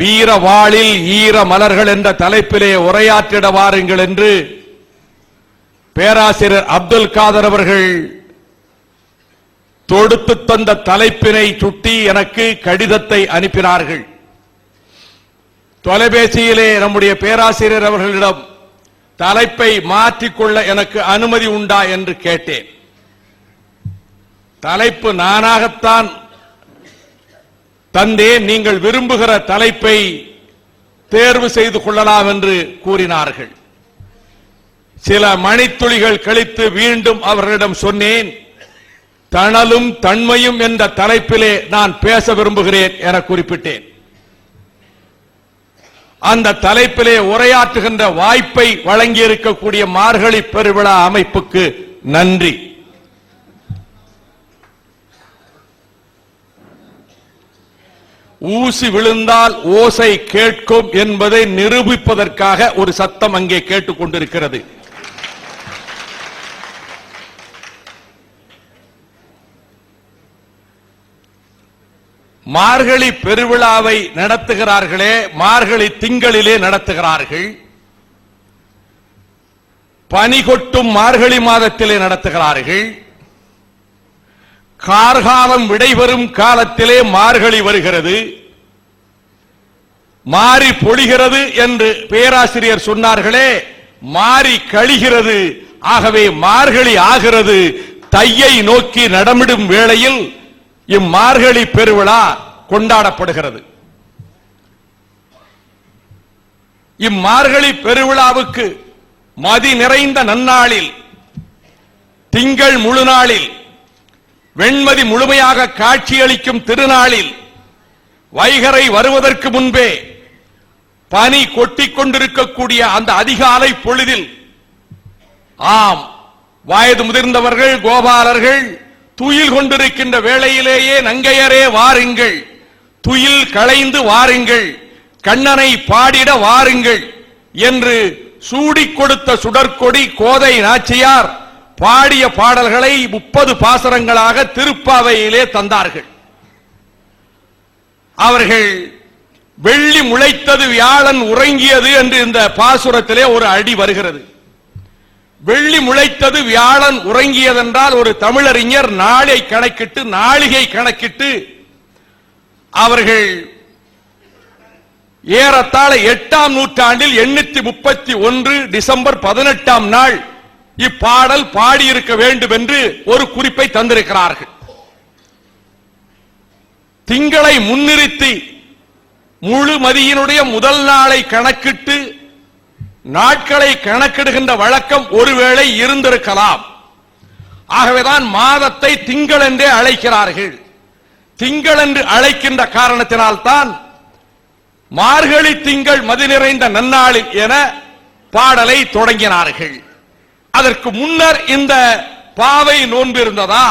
வீரவாளில் ஈர மலர்கள் என்ற தலைப்பிலே உரையாற்றிட வாருங்கள் என்று பேராசிரியர் அப்துல் காதர் அவர்கள் தொடுத்து தந்த தலைப்பினை சுட்டி எனக்கு கடிதத்தை அனுப்பினார்கள். தொலைபேசியிலே நம்முடைய பேராசிரியர் அவர்களிடம் தலைப்பை மாற்றிக்கொள்ள எனக்கு அனுமதி உண்டா என்று கேட்டேன். தலைப்பு நானாகத்தான் தந்தேன், நீங்கள் விரும்புகிற தலைப்பை தேர்வு செய்து கொள்ளலாம் என்று கூறினார்கள். சில மணித்துளிகள் கழித்து மீண்டும் அவர்களிடம் சொன்னேன், தணலும் தன்மையும் என்ற தலைப்பிலே நான் பேச விரும்புகிறேன் என குறிப்பிட்டேன். அந்த தலைப்பிலே உரையாற்றுகின்ற வாய்ப்பை வழங்கியிருக்கக்கூடிய மார்கழி பெருவிழா அமைப்புக்கு நன்றி. ஊசி விழுந்தால் ஓசை கேட்கும் என்பதை நிரூபிப்பதற்காக ஒரு சத்தம் அங்கே கேட்டுக் கொண்டிருக்கிறது. மார்கழி பெருவிழாவை நடத்துகிறார்களே, மார்கழி திங்களிலே நடத்துகிறார்கள். பனி கொட்டும் மார்கழி மாதத்திலே நடத்துகிறார்கள். கார்காலம் விடைபெறும் காலத்திலே மார்கழி வருகிறது. மாறி பொழிகிறது என்று பேராசிரியர் சொன்னார்களே, மாறி கழிகிறது. ஆகவே மார்கழி ஆகிறது. தையை நோக்கி நடமிடும் வேளையில் இம்மார்கழி பெருவிழா கொண்டாடப்படுகிறது. இம்மார்கழி பெருவிழாவுக்கு மதி நிறைந்த நன்னாளில், திங்கள் முழு நாளில், வெண்மதி முழுமையாக காட்சியளிக்கும் திருநாளில், வைகரை வருவதற்கு முன்பே பனி கொட்டிக் கொண்டிருக்கக்கூடிய அந்த அதிகாலை பொழுதில், ஆம், வயது முதிர்ந்தவர்கள், கோபாலர்கள் துயில் கொண்டிருக்கின்ற வேளையிலேயே நங்கையரே வாருங்கள், துயில் களைந்து வாருங்கள், கண்ணனை பாடிட வாருங்கள் என்று சூடிக் கொடுத்த சுடற்கொடி கோதை நாச்சியார் பாடிய பாடல்களை 30 பாசரங்களாக திருப்பாவையிலே தந்தார்கள். அவர்கள் வெள்ளி முளைத்தது வியாழன் உறங்கியது என்று இந்த பாசுரத்திலே ஒரு அடி வருகிறது. வெள்ளி முளைத்தது வியாழன் உறங்கியதென்றால் ஒரு தமிழறிஞர் நாளை கணக்கிட்டு, நாளிகை கணக்கிட்டு அவர்கள் ஏறத்தாழ 8ஆம் நூற்றாண்டில் 831 டிசம்பர் 18ஆம் நாள் இப்பாடல் பாடியிருக்க வேண்டும் என்று ஒரு குறிப்பை தந்திருக்கிறார்கள். திங்களை முன்னிறுத்தி முழு மதியினுடைய முதல் நாளை கணக்கிட்டு நாட்களை கணக்கிடுகின்ற வழக்கம் ஒருவேளை இருந்திருக்கலாம். ஆகவேதான் மாதத்தை திங்கள் என்றே அழைக்கிறார்கள். திங்கள் என்று அழைக்கின்ற காரணத்தினால்தான் மார்கழி திங்கள் மதி நிறைந்த நன்னாளில் என பாடலை தொடங்கினார்கள். அதற்கு முன்னர் இந்த பாவை நோன்பு இருந்ததா?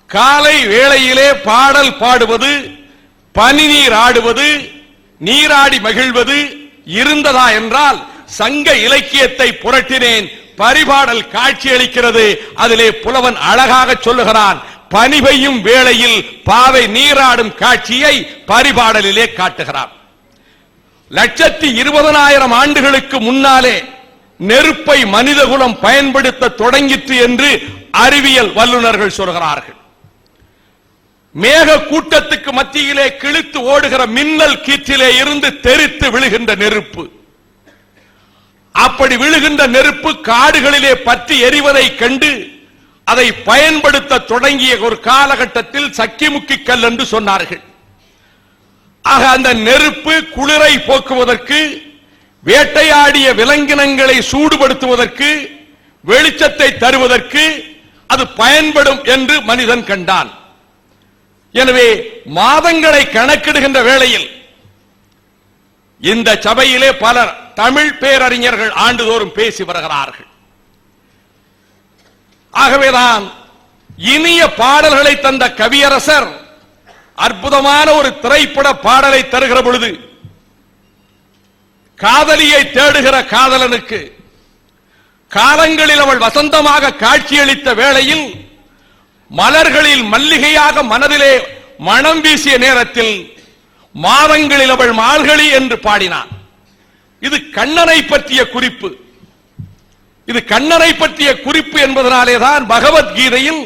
காலை வேளையிலே பாடல் பாடுவது, பனி நீர் ஆடுவது, நீராடி மகிழ்வது இருந்ததா என்றால் சங்க இலக்கியத்தை புரட்டினேன். பரிபாடல் காட்சி அளிக்கிறது. அதிலே புலவன் அழகாக சொல்லுகிறான், பனி பெய்யும் வேளையில் பாவை நீராடும் காட்சியை பரிபாடலிலே காட்டுகிறான். 120,000 ஆண்டுகளுக்கு முன்னாலே நெருப்பை மனிதகுலம் பயன்படுத்த தொடங்கிற்று என்று அறிவியல் வல்லுநர்கள் சொல்கிறார்கள். மேக கூட்டத்துக்கு மத்தியிலே கிழித்து ஓடுகிற மின்னல் கீற்றிலே இருந்து தெரித்து விழுகின்ற நெருப்பு, அப்படி விழுகின்ற நெருப்பு காடுகளிலே பற்றி எரிவதை கண்டு அதை பயன்படுத்த தொடங்கிய ஒரு காலகட்டத்தில் சக்கிமுக்கி கல் என்று சொன்னார்கள். ஆக அந்த நெருப்பு குளிரை போக்குவதற்கு, வேட்டையாடிய விலங்கினங்களை சூடுபடுத்துவதற்கு, வெளிச்சத்தை தருவதற்கு அது பயன்படும் என்று மனிதன் கண்டான். எனவே மாதங்களை கணக்கிடுகின்ற வேளையில் இந்த சபையிலே பலர் தமிழ் பேரறிஞர்கள் ஆண்டுதோறும் பேசி வருகிறார்கள். ஆகவேதான் இனிய பாடல்களை தந்த கவியரசர் அற்புதமான ஒரு திரைப்பட பாடலை தருகிற பொழுது, காதலியை தேடுகிற காதலனுக்கு காலங்களில் அவள் வசந்தமாக காட்சியளித்த வேளையில் மலர்களில் மல்லிகையாக மனதிலே மனம் வீசிய நேரத்தில் மாதங்களில் அவள் மார்கழி என்று பாடினான். இது கண்ணனை பற்றிய குறிப்பு. இது கண்ணனை பற்றிய குறிப்பு என்பதனாலேதான் பகவத்கீதையில்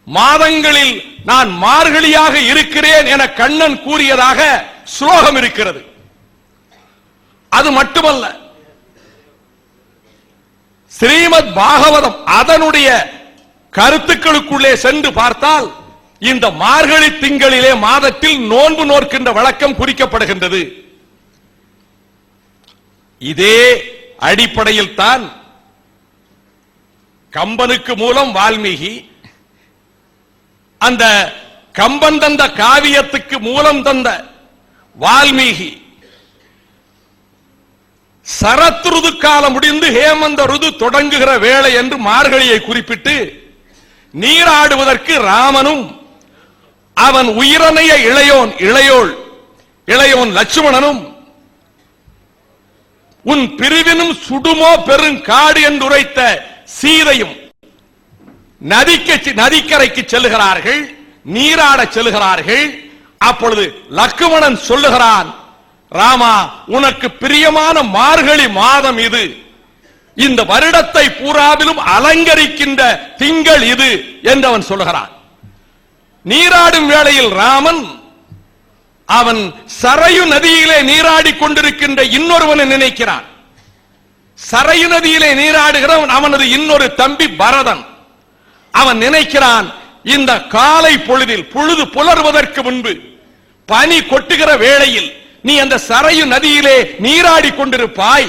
மாதங்களில் நான் மார்கழியாக இருக்கிறேன் என கண்ணன் கூறியதாக ஸ்லோகம் இருக்கிறது. அது மட்டுமல்ல, ஸ்ரீமத் பாகவதம் அதனுடைய கருத்துக்களுக்குள்ளே சென்று பார்த்தால் இந்த மார்கழி திங்களிலே மாதத்தில் நோன்பு நோக்கின்ற வழக்கம் குறிக்கப்படுகின்றது. இதே அடிப்படையில் தான் கம்பனுக்கு மூலம் வால்மீகி, அந்த கம்பன் தந்த காவியத்துக்கு மூலம் தந்த வால்மீகி சரத் ருது காலம் முடிந்து ஹேமந்த ருது தொடங்குகிற வேளை என்று மார்கழியை குறிப்பிட்டு நீராடுவதற்கு ராமனும் அவன் உயிரனைய இளையோன் லட்சுமணனும் உன் பிரிவினும் சுடுமோ பெருங்காடு என்று உரைத்த சீதையும் நதிக்கரைக்கு செல்லுகிறார்கள், நீராட செல்லுகிறார்கள். அப்பொழுது லட்சுமணன் சொல்லுகிறான், ராமா, உனக்கு பிரியமான மார்கழி மாதம் இது, இந்த வருடத்தை பூராவிலும் அலங்கரிக்கின்ற திங்கள் இது என்று அவன் சொல்லுகிறான். நீராடும் வேளையில் ராமன் அவன் சரையு நதியிலே நீராடி கொண்டிருக்கின்ற இன்னொருவனை நினைக்கிறான். சரையு நதியிலே நீராடுகிறவன் அவனது இன்னொரு தம்பி பரதன். அவன் நினைக்கிறான், இந்த காலை பொழுதில் பொழுது புலர்வதற்கு முன்பு பனி கொட்டுகிற வேளையில் நீ அந்த சரையு நதியிலே நீராடி கொண்டிருப்பாய்,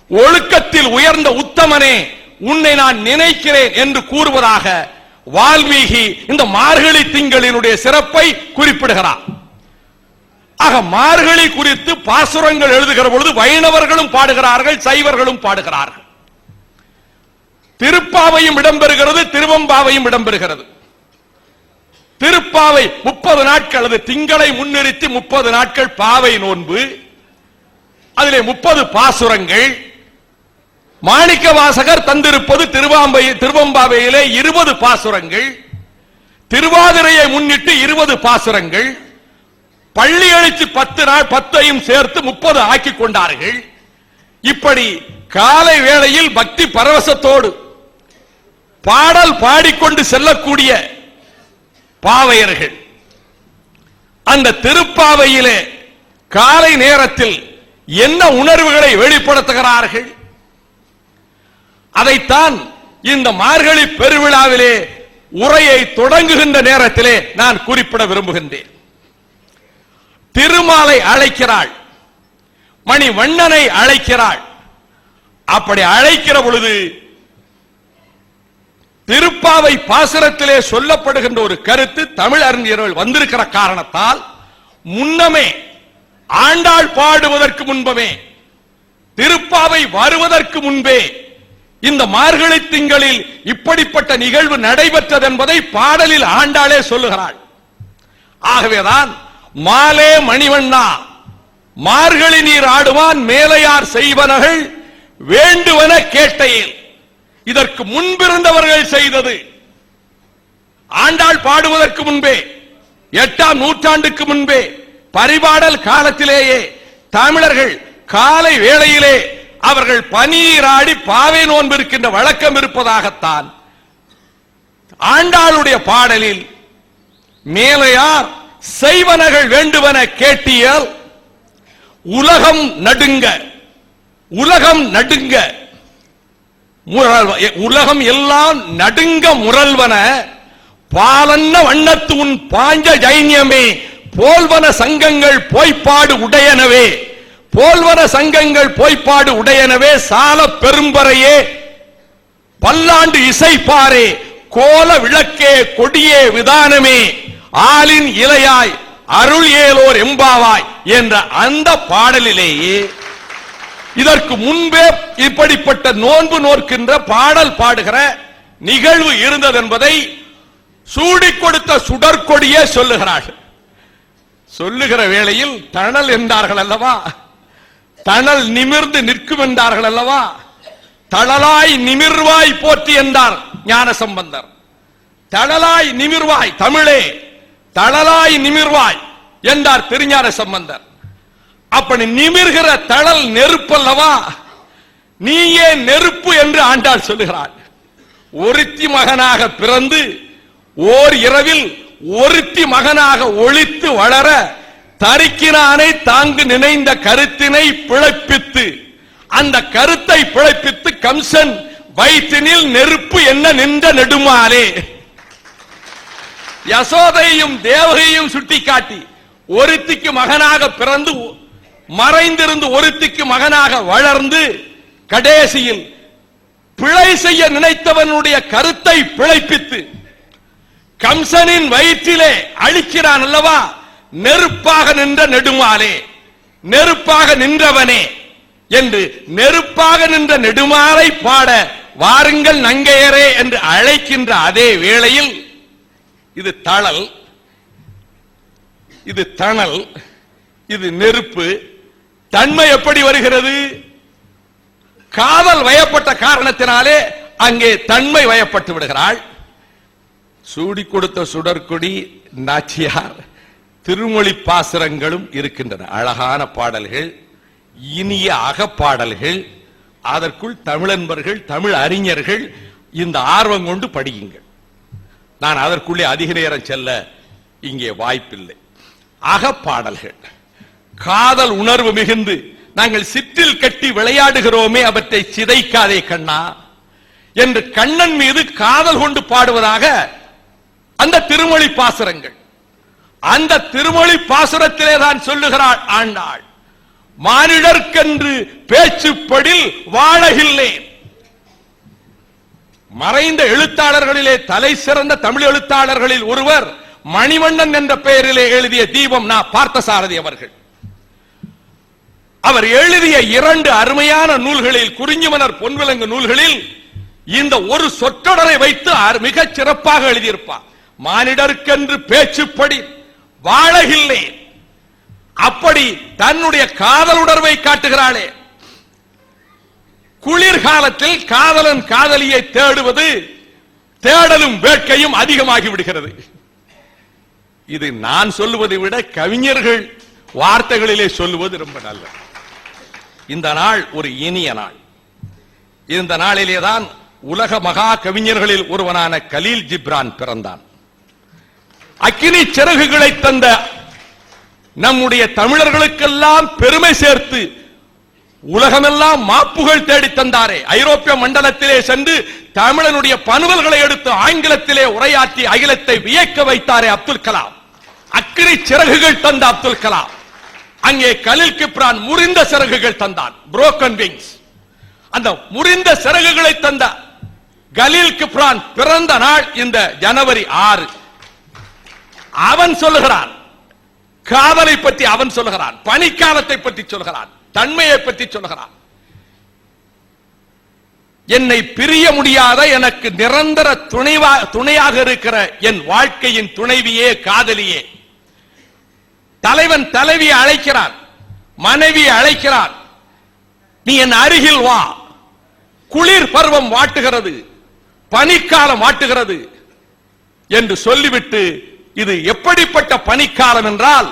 ஒழுக்கத்தில் உயர்ந்த உத்தமனே, உன்னை நான் நினைக்கிறேன் என்று கூறுவதாக வால்மீகி இந்த மார்கழி திங்களினுடைய சிறப்பை குறிப்பிடுகிறார். ஆக மார்கழி குறித்து பாசுரங்கள் எழுதுகிற பொழுது வைணவர்களும் பாடுகிறார்கள், சைவர்களும் பாடுகிறார்கள். திருப்பாவையும் இடம்பெறுகிறது, திருவம்பாவையும் இடம்பெறுகிறது. திருப்பாவை 30 நாட்கள், அது திங்களை முன்னிறுத்தி 30 நாட்கள் பாவை நோன்பு, அதிலே 30 பாசுரங்கள். மாணிக்க வாசகர் தந்திருப்பது திருவம்பாவையிலே 20 பாசுரங்கள், திருவாதிரையை முன்னிட்டு 20 பாசுரங்கள், பள்ளி எழுச்சி 10 நாள் 10ஐயும் சேர்த்து 30 ஆக்கி கொண்டார்கள். இப்படி காலை வேளையில் பக்தி பரவசத்தோடு பாடல் பாடிக்கொண்டு செல்லக்கூடிய பாவையர்கள் அந்த திருப்பாவையிலே காலை நேரத்தில் என்ன உணர்வுகளை வெளிப்படுத்துகிறார்கள், அதைத்தான் இந்த மார்கழி பெருவிழாவிலே உரையை தொடங்குகின்ற நேரத்திலே நான் குறிப்பிட விரும்புகின்றேன். திருமாலை அழைக்கிறாள், மணிவண்ணனை அழைக்கிறாள். அப்படி அழைக்கிற பொழுது திருப்பாவை பாசுரத்திலே சொல்லப்படுகின்ற ஒரு கருத்து தமிழ் அறிஞர்கள் வந்திருக்கிற காரணத்தால் முன்னமே ஆண்டாள் பாடுவதற்கு முன்பமே திருப்பாவை வருவதற்கு முன்பே இந்த மார்கழி திங்களில் இப்படிப்பட்ட நிகழ்வு நடைபெற்றது என்பதை பாடலில் ஆண்டாளே சொல்லுகிறாள். ஆகவேதான் மாலே மணிவண்ணா மார்கழி நீர் ஆடுவான் மேலையார் செய்வனகள் வேண்டுவன கேட்டையில், இதற்கு முன்பிருந்தவர்கள் செய்தது. ஆண்டாள் பாடுவதற்கு முன்பே 8ஆம் நூற்றாண்டுக்கு முன்பே பரிபாடல் காலத்திலேயே தமிழர்கள் காலை வேளையிலே அவர்கள் பனீராடி பாவை நோன்பு இருக்கின்ற வழக்கம் இருப்பதாகத்தான் ஆண்டாளுடைய பாடலில் மேலையார் செய்வனகள் வேண்டுவன கேட்டியல் உலகம் நடுங்க, உலகம் நடுங்க, உலகம் எல்லாம் நடுங்க முரல்வன பாலன்ன வண்ணத்து உன் பாஞ்ச ஜைன்யமே போல்வன சங்கங்கள் போய்ப்பாடு உடையனவே, போல்வன சங்கங்கள் போய்ப்பாடு உடையனவே சால பெரும்பறையே பல்லாண்டு இசைப்பாரே கோல விளக்கே கொடியே விதானமே ஆலின் இலையாய் அருள் ஏலோர் எம்பாவாய் என்ற அந்த பாடலிலேயே இதற்கு முன்பே இப்படிப்பட்ட நோன்பு நோக்கின்ற பாடல் பாடுகிற நிகழ்வு இருந்தது என்பதை சூடிக் கொடுத்த சுடற்கொடியே சொல்லுகிறார்கள். சொல்லுகிற வேளையில் தணல் என்றார்கள் அல்லவா, தணல் நிமிர்ந்து நிற்கும் என்றார்கள் அல்லவா, தளலாய் நிமிர்வாய் போற்றி என்றார் ஞானசம்பந்தர். தளலாய் நிமிர்வாய் தமிழே, தளலாய் நிமிர்வாய் என்றார் திருஞான சம்பந்தர். அப்படி நிமிர்கிற தளல் நெருப்பல்லவா, நீயே நெருப்பு என்று ஆண்டாள் சொல்லுகிறாள். ஒருத்தி மகனாக பிறந்து ஓர் இரவில் ஒருத்தி மகனாக ஒளித்து வளர தரிக்கினானை தாங்கு நினைந்த கருத்தினை பிழைப்பித்து, அந்த கருத்தை பிழைப்பித்து கம்சன் வயிற்றினில் நெருப்பு என்ன நின்ற நெடுமாலே. யசோதையும் தேவகையும் சுட்டிக்காட்டி ஒருத்திக்கு மகனாக பிறந்து மறைந்திருந்து ஒருத்திக்கு மகனாக வளர்ந்து கடைசியில் பிழை செய்ய நினைத்தவனுடைய கருத்தை பிழைப்பித்து கம்சனின் வயிற்றிலே அழிக்கிறான் அல்லவா. நெருப்பாக நின்ற நெடுமாலே, நெருப்பாக நின்றவனே என்று நெருப்பாக நின்ற நெடுமாலை பாட வாருங்கள் நங்கையரே என்று அழைக்கின்ற அதே வேளையில் இது தளல், இது தணல், இது நெருப்பு. தன்மை எப்படி வருகிறது? காதல் வயப்பட்ட காரணத்தினாலே அங்கே தன்மை வயப்பட்டு விடுகிறாள். சூடி கொடுத்த சுடற்கொடி நாச்சியார் திருமொழி பாசுரங்களும் இருக்கின்றன. அழகான பாடல்கள், இனிய அகப்பாடல்கள். அதற்குள் தமிழன்பர்கள், தமிழ் அறிஞர்கள் இந்த ஆர்வம் கொண்டு படியுங்கள். நான் அதற்குள்ளே அதிக நேரம் செல்ல இங்கே வாய்ப்பில்லை. அகப்பாடல்கள், காதல் உணர்வு மிகுந்து நாங்கள் சிற்றில் கட்டி விளையாடுகிறோமே அவற்றை சிதைக்காதே கண்ணா என்று கண்ணன் மீது காதல் கொண்டு பாடுவதாக அந்த திருமொழி பாசுரங்கள். அந்த திருமொழி பாசுரத்திலே தான் சொல்லுகிறாள் ஆண்டாள், மானிடர்க்கென்று பேச்சுப்படில் வாழகில்லேன். மறைந்த எழுத்தாளர்களிலே தலை சிறந்த தமிழ் எழுத்தாளர்களில் ஒருவர் மணிவண்ணன் என்ற பெயரிலே எழுதிய தீபம் நா. பார்த்தசாரதி அவர்கள். அவர் எழுதிய 2 அருமையான நூல்களில், குறிஞ்சிமலர் பொன்விலங்கு நூல்களில் இந்த ஒரு சொற்றொடரை வைத்து மிகச் சிறப்பாக எழுதியிருப்பார். மானிடர்க்கென்று பேச்சுப்படி வாழகில்லேன். அப்படி தன்னுடைய காதல் உணர்வை காட்டுகிறாளே. குளிர்காலத்தில் காதலன் காதலியை தேடுவது, தேடலும் வேட்கையும் அதிகமாகி விடுகிறது. இது நான் சொல்லுவதை விட கவிஞர்கள் வார்த்தைகளிலே சொல்லுவது ரொம்ப நல்லது. இந்த நாள் ஒரு இனிய நாள். இந்த நாளிலேதான் உலக மகா கவிஞர்களில் ஒருவனான கலீல் ஜிப்ரான் பிறந்தான். அக்கினி சிறகுகளை தந்த நம்முடைய தமிழர்களுக்கெல்லாம் பெருமை சேர்த்து உலகமெல்லாம் மாப்புகள் தேடி தந்தாரே. ஐரோப்பிய மண்டலத்திலே சென்று தமிழனுடைய பனுவல்களை எடுத்து ஆங்கிலத்திலே உரையாற்றி அகிலத்தை வியக்க வைத்தாரே அப்துல் கலாம். அக்கினி சிறகுகள் தந்த அப்துல் கலாம். அங்கே கலீல் கிப்ரான் முறிந்த சிறகுகள் தந்தான், புரோக்கன் விங்ஸ். அந்த முறிந்த சிறகுகளை தந்த கலீல் கிப்ரான் பிறந்த நாள் இந்த ஜனவரி 6. அவன் சொல்லுகிறான் காதலை பற்றி, அவன் சொல்லுகிறான் பனிக்காலத்தை பற்றி சொல்லுகிறான், தன்மையை பற்றி சொல்லுகிறான். என்னை பிரிய முடியாத, எனக்கு நிரந்தர துணையாக இருக்கிற என் வாழ்க்கையின் துணைவியே, காதலியே. தலைவன் தலைவியை அழைக்கிறான், மனைவியை அழைக்கிறான், நீ என் அருகில் வா. குளிர் பருவம் வாட்டுகிறது, பனிக்காலம் வாட்டுகிறது என்று சொல்லிவிட்டு, இது எப்படிப்பட்ட பனிக்காலம் என்றால்,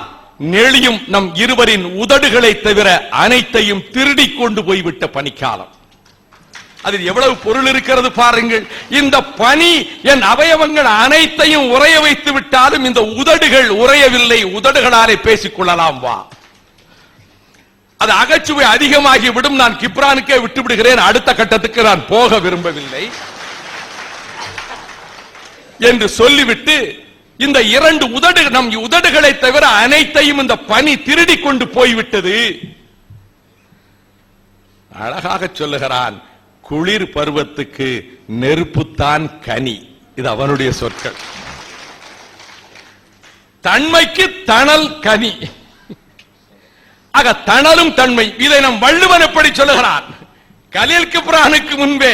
நெளியும் நம் இருவரின் உதடுகளை தவிர அனைத்தையும் திருடி கொண்டு போய்விட்ட பனிக்காலம். அதில் எவ்வளவு பொருள் இருக்கிறது பாருங்கள். இந்த பனி என் அவயவங்கள் அனைத்தையும் உறைய வைத்து விட்டாலும் இந்த உதடுகள் உறையவில்லை, உதடுகளாலே பேசிக் கொள்ளலாம் வா. அது அகச்சுவை அதிகமாகி விடும், நான் கிப்ரானுக்கே விட்டு விடுகிறேன், அடுத்த கட்டத்துக்கு நான் போக விரும்பவில்லை என்று சொல்லிவிட்டு, இந்த 2 உதடு, நம் உதடுகளை தவிர அனைத்தையும் இந்த பனி திருடி கொண்டு போய்விட்டது. அழகாக சொல்லுகிறான், குளிர் பருவத்துக்கு நெருப்புத்தான் கனி. இது அவனுடைய சொற்கள். தன்மைக்கு தணல் கனி. ஆக தணலும் தன்மை, இதை நம் வள்ளுவன் எப்படி சொல்லுகிறான்? கலீல் கிப்ரானுக்கு முன்பே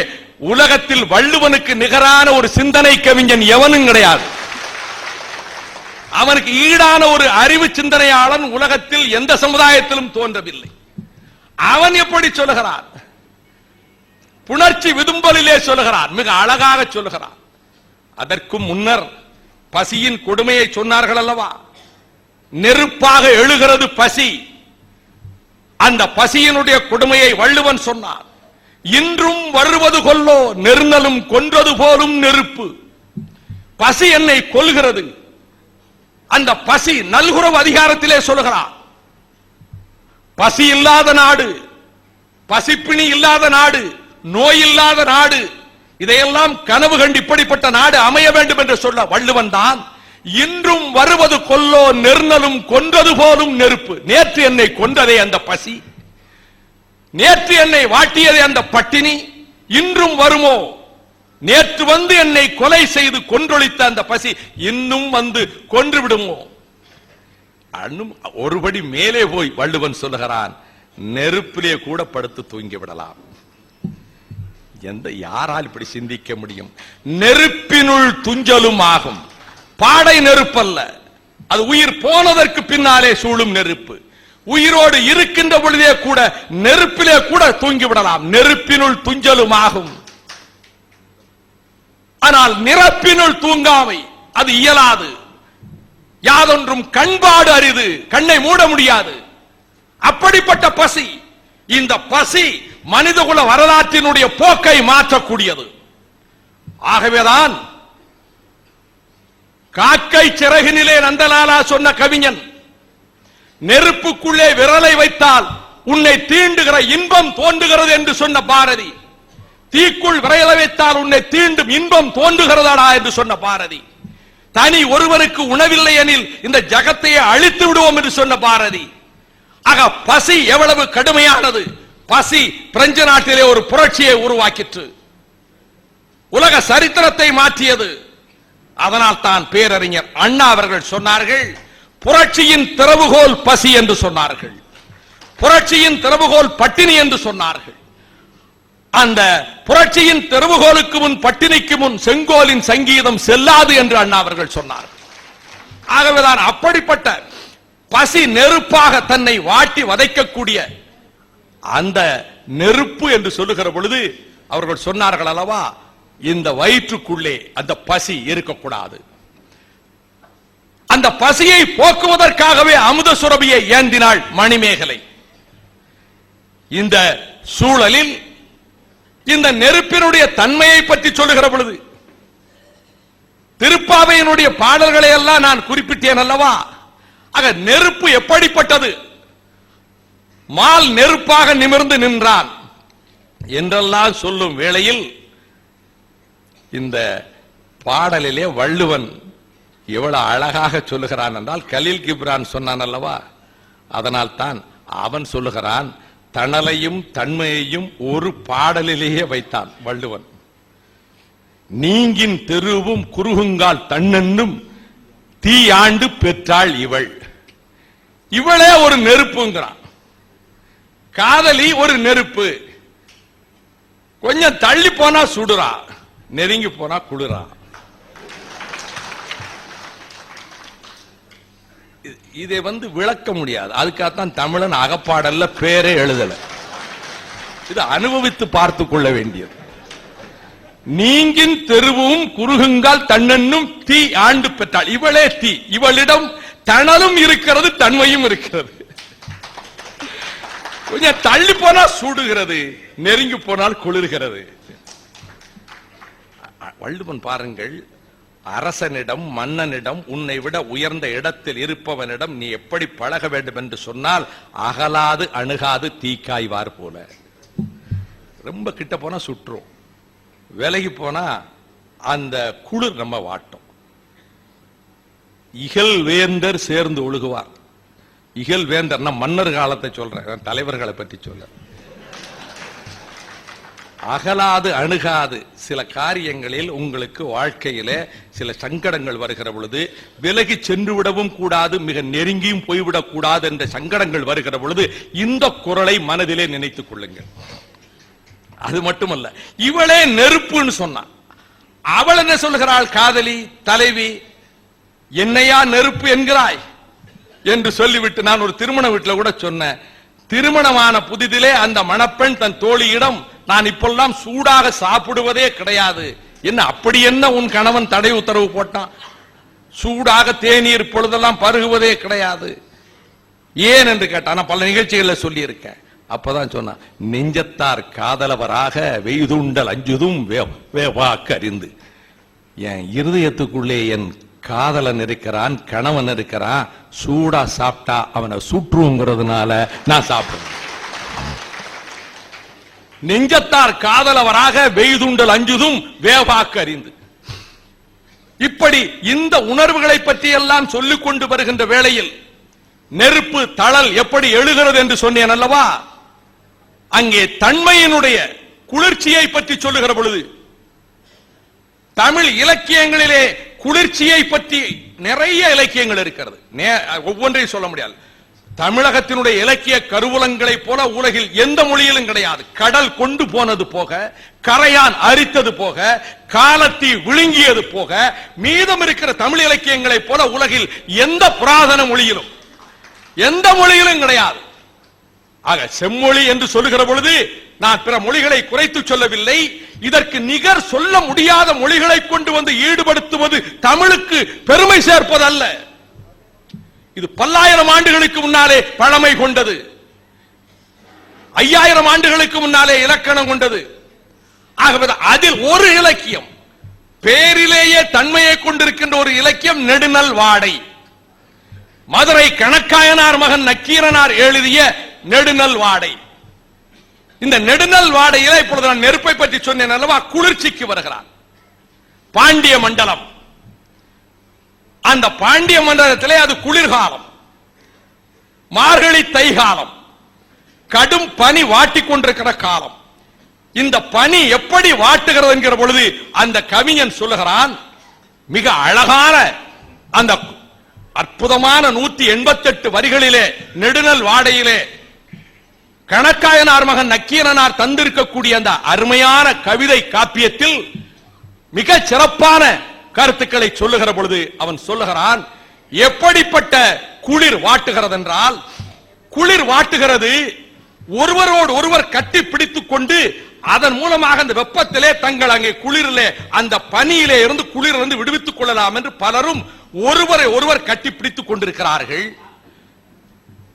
உலகத்தில் வள்ளுவனுக்கு நிகரான ஒரு சிந்தனை கவிஞன் எவனும் கிடையாது. அவனுக்கு ஈடான ஒரு அறிவு சிந்தனையாளன் உலகத்தில் எந்த சமுதாயத்திலும் தோன்றவில்லை. அவன் எப்படி சொல்லுகிறான்? புணர்ச்சி விதும்பலிலே சொல்லுகிறார், மிக அழகாக சொல்லுகிறார். அதற்கும் முன்னர் பசியின் கொடுமையை சொன்னார்கள் அல்லவா? நெருப்பாக எழுகிறது பசி. அந்த பசியினுடைய கொடுமையை வள்ளுவன் சொன்னார். இன்றும் வருவது கொல்லோ நெருநலும் கொன்றது போலும் நெருப்பு. பசி என்னை கொல்கிறது. அந்த பசி நல்குறவு அதிகாரத்திலே சொல்லுகிறார். பசி இல்லாத நாடு, பசிப்பிணி இல்லாத நாடு, நோய் இல்லாத நாடு, இதையெல்லாம் கனவு கண்டு இப்படிப்பட்ட நாடு அமைய வேண்டும் என்று சொல்ல வள்ளுவன் தான் இன்றும் வருவது கொல்லோ நெருநலும் கொன்றது போலும் நெருப்பு. நேற்று என்னை கொன்றதே அந்த பசி, நேற்று என்னை வாட்டியதே அந்த பட்டினி, இன்றும் வருமோ? நேற்று வந்து என்னை கொலை செய்து கொன்றொழித்த அந்த பசி இன்னும் வந்து கொன்று விடுமோ? ஒருபடி மேலே போய் வள்ளுவன் சொல்லுகிறான், நெருப்பிலே கூட படுத்து தூங்கி விடலாம். யாரால் இப்படி சிந்திக்க முடியும்? நெருப்பினுள் துஞ்சலும் ஆகும். பாடை நெருப்பல்ல, அது உயிர் போனதற்கு பின்னாலே சூழும் நெருப்பு. உயிரோடு இருக்கின்ற பொழுதே கூட நெருப்பிலே கூட தூங்கி விடலாம். நெருப்பினுள் துஞ்சலும் ஆகும். ஆனால் நிரப்பினுள் தூங்காமை அது இயலாது. யாதொன்றும் கண்பாடு அரிது, கண்ணை மூட முடியாது. அப்படிப்பட்ட பசி, இந்த பசி மனிதகுல வரலாற்றினுடைய போக்கை மாற்றக்கூடியது. ஆகவேதான் காக்கை சிறகினிலே நந்தலாலா சொன்ன கவிஞன், நெருப்புக்குள்ளே விரலை வைத்தால் உன்னை தீண்டுகிற இன்பம் தோன்றுகிறது என்று சொன்ன பாரதி, தீக்குள் விரலை வைத்தால் உன்னை தீண்டும் இன்பம் தோன்றுகிறதா என்று சொன்ன பாரதி, தனி ஒருவருக்கு உணவில்லை எனில் இந்த ஜகத்தையே அழித்து விடுவோம் என்று சொன்ன பாரதி. ஆக பசி எவ்வளவு கடுமையானது! பசி பிரெஞ்சு நாட்டிலே ஒரு புரட்சியை உருவாக்கிற்று, உலக சரித்திரத்தை மாற்றியது. அதனால் தான் பேரறிஞர் அண்ணா அவர்கள் சொன்னார்கள், புரட்சியின் திறவுகோல் பசி என்று சொன்னார்கள், புரட்சியின் திறவுகோல் பட்டினி என்று சொன்னார்கள். அந்த புரட்சியின் திறவுகோலுக்கு முன் பட்டினிக்கு முன் செங்கோலின் சங்கீதம் செல்லாது என்று அண்ணா அவர்கள் சொன்னார்கள். ஆகவேதான் அப்படிப்பட்ட பசி நெருப்பாக தன்னை வாட்டி வதைக்கக்கூடிய அந்த நெருப்பு என்று சொல்லுகிற பொழுது அவர்கள் சொன்னார்கள் அல்லவா, இந்த வயிற்றுக்குள்ளே அந்த பசி இருக்கக்கூடாது. அந்த பசியை போக்குவதற்காகவே அமுத சுரபியை ஏந்தினாள் மணிமேகலை. இந்த சூழலில் இந்த நெருப்பினுடைய தன்மையை பற்றி சொல்லுகிற பொழுது திருப்பாவையினுடைய பாடல்களை எல்லாம் நான் குறிப்பிட்டேன் அல்லவா. ஆக நெருப்பு எப்படிப்பட்டது? மால் நெருப்பாக நிமிர்ந்து நின்றான் என்றெல்லாம் சொல்லும் வேளையில் இந்த பாடலிலே வள்ளுவன் எவ்வளவு அழகாக சொல்லுகிறான் என்றால், கலீல் கிப்ரான் சொன்னான் அல்லவா, அதனால் தான் அவன் சொல்லுகிறான், தணலையும் தன்மையையும் ஒரு பாடலிலேயே வைத்தான் வள்ளுவன். நீங்கின் தெருவும் குறுகுங்கால் தன்னென்னும் தீயாண்டு பெற்றாள் இவள். இவளே ஒரு நெருப்புங்கிறான். காதலி ஒரு நெருப்பு, கொஞ்சம் தள்ளி போனா சுடுறா, நெருங்கி போனா குளிரா. இதை விளக்க முடியாது. அதுக்காகத்தான் தமிழன் அகப்பாடல்ல பேரே எழுதல. இது அனுபவித்து பார்த்து கொள்ள வேண்டியது. நீங்கின் தெருவும் குறுகுங்கால் தன்னென்னும் தீ ஆண்டு பெற்றாள். இவளே தீ, இவளிடம் தணலும் இருக்கிறது, தன்மையும் இருக்கிறது. கொஞ்சம் தள்ளி போனா சூடுகிறது, நெருங்கி போனால் குளிர்கிறது. வள்ளுவன் பாருங்கள், அரசனிடம் மன்னனிடம் உன்னை விட உயர்ந்த இடத்தில் இருப்பவனிடம் நீ எப்படி பழக வேண்டும் என்று சொன்னால், அகலாது அணுகாது தீக்காய்வார் போல. ரொம்ப கிட்ட போனா சுற்றும், விலகி போனா அந்த குளிர் நம்ம வாட்டும். இகல் வேந்தர் சேர்ந்து ஒழுகுவார். இகல் வேந்தர் மன்னர் காலத்தை சொல்றேன், தலைவர்களை பற்றி சொல்ல. அகலாது அணுகாது சில காரியங்களில் உங்களுக்கு வாழ்க்கையிலே சில சங்கடங்கள் வருகிற பொழுது விலகி சென்று விடவும் கூடாது, மிக நெருங்கியும் போய்விடக் கூடாது என்ற சங்கடங்கள் வருகிற பொழுது இந்த குரலை மனதிலே நினைத்துக் கொள்ளுங்கள். அது மட்டுமல்ல, இவளே நெருப்புன்னு சொன்னான். அவள் என்ன சொல்லுகிறாள்? காதலி தலைவி, என்னையா நெருப்பு என்கிறாய் என்று சொல்லிவிட்டு, நான் ஒரு திருமண வீட்டில் கூட சொன்னேன், திருமணமான புதிதிலே அந்த மணப்பெண் தன் தோழியிடம் நான் இப்பெல்லாம் சூடாக சாப்பிடுவதே கிடையாது. என்ன அப்படி என்ன உன் கணவன் தடை உத்தரவு போட்டான்? சூடாக தேநீர் பொழுதெல்லாம் பருகுவதே கிடையாது ஏன் என்று கேட்டான். நான் பல நிகழ்ச்சிகளில் சொல்லி இருக்கேன். அப்பதான் சொன்னா, நெஞ்சத்தார் காதலவராக வெய்துண்டல் அஞ்சுதும் வேவாக்கு அறிந்து. என் இருதயத்துக்குள்ளே என் காதலன் இருக்கிறான், கணவன் இருக்கிறான். சூடா சாப்பிட்டா அவனை சுற்றுங்கிறதுனால நான் சாப்பிடுறேன். நெஞ்சத்தார் காதலவராக வெய்துண்டல் அஞ்சுதும் வேவாக்கு அறிந்து. இப்படி இந்த உணர்வுகளை பற்றி எல்லாம் சொல்லிக் கொண்டு வருகின்ற வேளையில் நெருப்பு தழல் எப்படி எழுகிறது என்று சொன்னேன் அல்லவா? அங்கே தன்மையினுடைய குளிர்ச்சியை பற்றி சொல்லுகிற பொழுது தமிழ் இலக்கியங்களிலே குளிர்ச்சியை பற்றி நிறைய இலக்கியங்கள் இருக்கிறது. ஒவ்வொன்றையும் சொல்ல முடியாது. தமிழகத்தினுடைய இலக்கிய கருவூலங்களை போல உலகில் எந்த மொழியிலும் கிடையாது. கடல் கொண்டு போனது போக, கரையான் அரித்தது போக, காலத்தி விழுங்கியது போக, மீதம் இருக்கிற தமிழ் இலக்கியங்களை போல உலகில் எந்த புராதன மொழியிலும் எந்த மொழியிலும் கிடையாது. ஆக செம்மொழி என்று சொல்லுகிற பொழுது நான் பிற மொழிகளை குறைத்து சொல்லவில்லை. இதற்கு நிகர் சொல்ல முடியாத மொழிகளை கொண்டு வந்து ஈடுபடுத்துவது தமிழுக்கு பெருமை சேர்ப்பதல்ல. இது பல்லாயிரம் ஆண்டுகளுக்கு முன்னாலே பழமை கொண்டது, 5000 ஆண்டுகளுக்கு முன்னாலே இலக்கணம் கொண்டது. ஆகவே அதில் ஒரு இலக்கியம், பேரிலேயே தன்மையை கொண்டிருக்கின்ற ஒரு இலக்கியம் நெடுநல் வாடை. மதுரை கணக்காயனார் மகன் நக்கீரனார் எழுதிய நெடுநல் வாடை. இந்த நெடுநல் வாடையில இப்பொழுது நான் நெருப்பை பற்றி சொன்னேன் அல்லவா? குளிர்ச்சிக்கு வருகிறான். பாண்டிய மண்டலம், அந்த பாண்டிய மண்டலத்திலே அது குளிர்காலம், மார்கழி தை காலம், கடும் பனி வாட்டிக் கொண்டிருக்கிற காலம். இந்த பனி எப்படி வாட்டுகிறது என்கிற பொழுது அந்த கவிஞன் சொல்லுகிறான், மிக அழகான அந்த அற்புதமான 188 வரிகளிலே நெடுநல் வாடையிலே கணக்காயனார் மகன் நக்கீரனார் தந்திருக்கக்கூடிய அந்த அருமையான கவிதை காப்பியத்தில் மிக சிறப்பான கருத்துக்களை சொல்லுகிற பொழுது அவன் சொல்லுகிறான், எப்படிப்பட்ட குளிர் வாட்டுகிறது என்றால், குளிர் வாட்டுகிறது ஒருவரோடு ஒருவர் கட்டி பிடித்துக் கொண்டு அதன் மூலமாக அந்த வெப்பத்திலே தங்கள் அங்கே குளிரிலே அந்த பனியிலே இருந்து குளிரிலிருந்து விடுவித்துக் கொள்ளலாம் என்று பலரும் ஒருவரை ஒருவர் கட்டி பிடித்துக் கொண்டிருக்கிறார்கள்.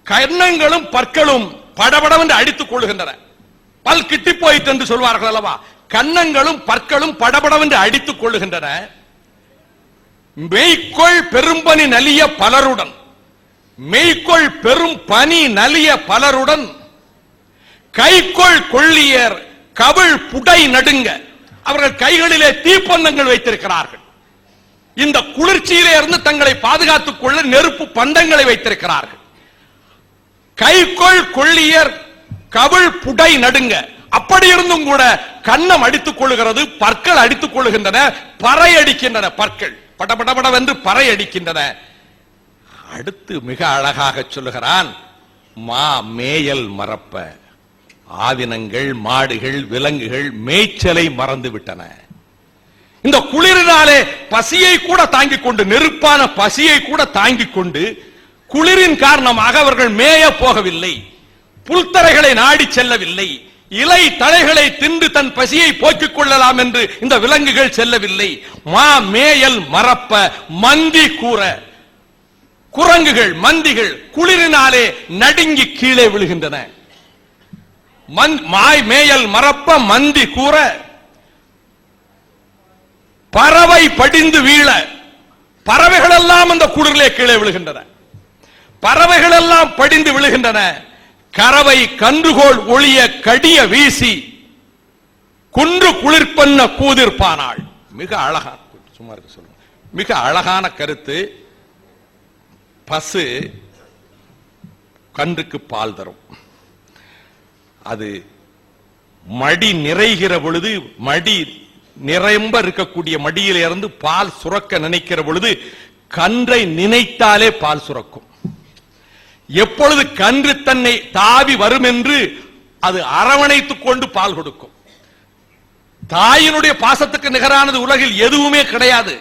கன்னங்களும் பற்களும் படபடவென்று அடித்துக் கொள்கின்றன. பல் கிட்டி போயிட்டு என்று சொல்வார்கள் அல்லவா? கன்னங்களும் பற்களும் படபடவென்று அடித்துக் கொள்ளுகின்றன. மெய்கொள் பெரும்பனி நலிய பலருடன், மெய்கொள் பெரும் பனி நலிய பலருடன் கைகொள் கொள்ளியர் கவிழ் புடை நடுங்க. அவர்கள் கைகளிலே தீப்பந்தங்கள் வைத்திருக்கிறார்கள். இந்த குளிர்ச்சியிலே இருந்து தங்களை பாதுகாத்துக் கொள்ள நெருப்பு பந்தங்களை வைத்திருக்கிறார்கள். கைகொள் கொள்ளியர் கவிழ் புடை நடுங்க. அப்படி இருந்தும் கூட கன்னம் அடித்துக் கொள்ளுகிறது, பற்கள் அடித்துக் கொள்ளுகின்றன, பறை அடிக்கின்றன, பற்கள் படபடபடவென்று பறை அடிக்கின்றன. அடுத்து மிக அழகாக சொல்லுகிறான், மா மேயல் மறப்ப, ஆவினங்கள் மாடுகள் விலங்குகள் மேய்ச்சலை மறந்து விட்டன. இந்த குளிரினாலே பசியை கூட தாங்கிக் கொண்டு, நெருப்பான பசியை கூட தாங்கிக் கொண்டு குளிரின் காரணமாக அவர்கள் மேய போகவில்லை, புல்தரைகளை நாடி செல்லவில்லை, இலை தழைகளை தின்று தன் பசியை போக்கிக் கொள்ளலாம் என்று இந்த விலங்குகள் செல்லவில்லை. மா மேயல் மறப்ப மந்தி கூற, குரங்குகள் மந்திகள் குளிரினாலே நடுங்கி கீழே விழுகின்றன. மாய் மேயல் மறப்ப மந்தி கூற, பறவை படிந்து வீழ, பறவைகள் எல்லாம் அந்த குளிரிலே கீழே விழுகின்றன, பறவைகள் எல்லாம் படிந்து விழுகின்றன. கறவை கன்றுகோள் ஒளிய கடிய வீசி குன்று குளிர்பண்ண கூதிர்பானாள். மிக அழகான, சும்மா இருக்க சொல்லுங்க, மிக அழகான கருத்து. பசு கன்றுக்கு பால் தரும். அது மடி நிறைகிற பொழுது, மடி நிறைம்ப இருக்கக்கூடிய மடியில இருந்து பால் சுரக்க நினைக்கிற பொழுது கன்றை நினைத்தாலே பால் சுரக்கும். எப்பொழுது கன்று தன்னை தாவி வரும் என்று அது அரவணைத்துக் கொண்டு பால் கொடுக்கும். தாயினுடைய பாசத்துக்கு நிகரானது உலகில் எதுவுமே கிடையாது.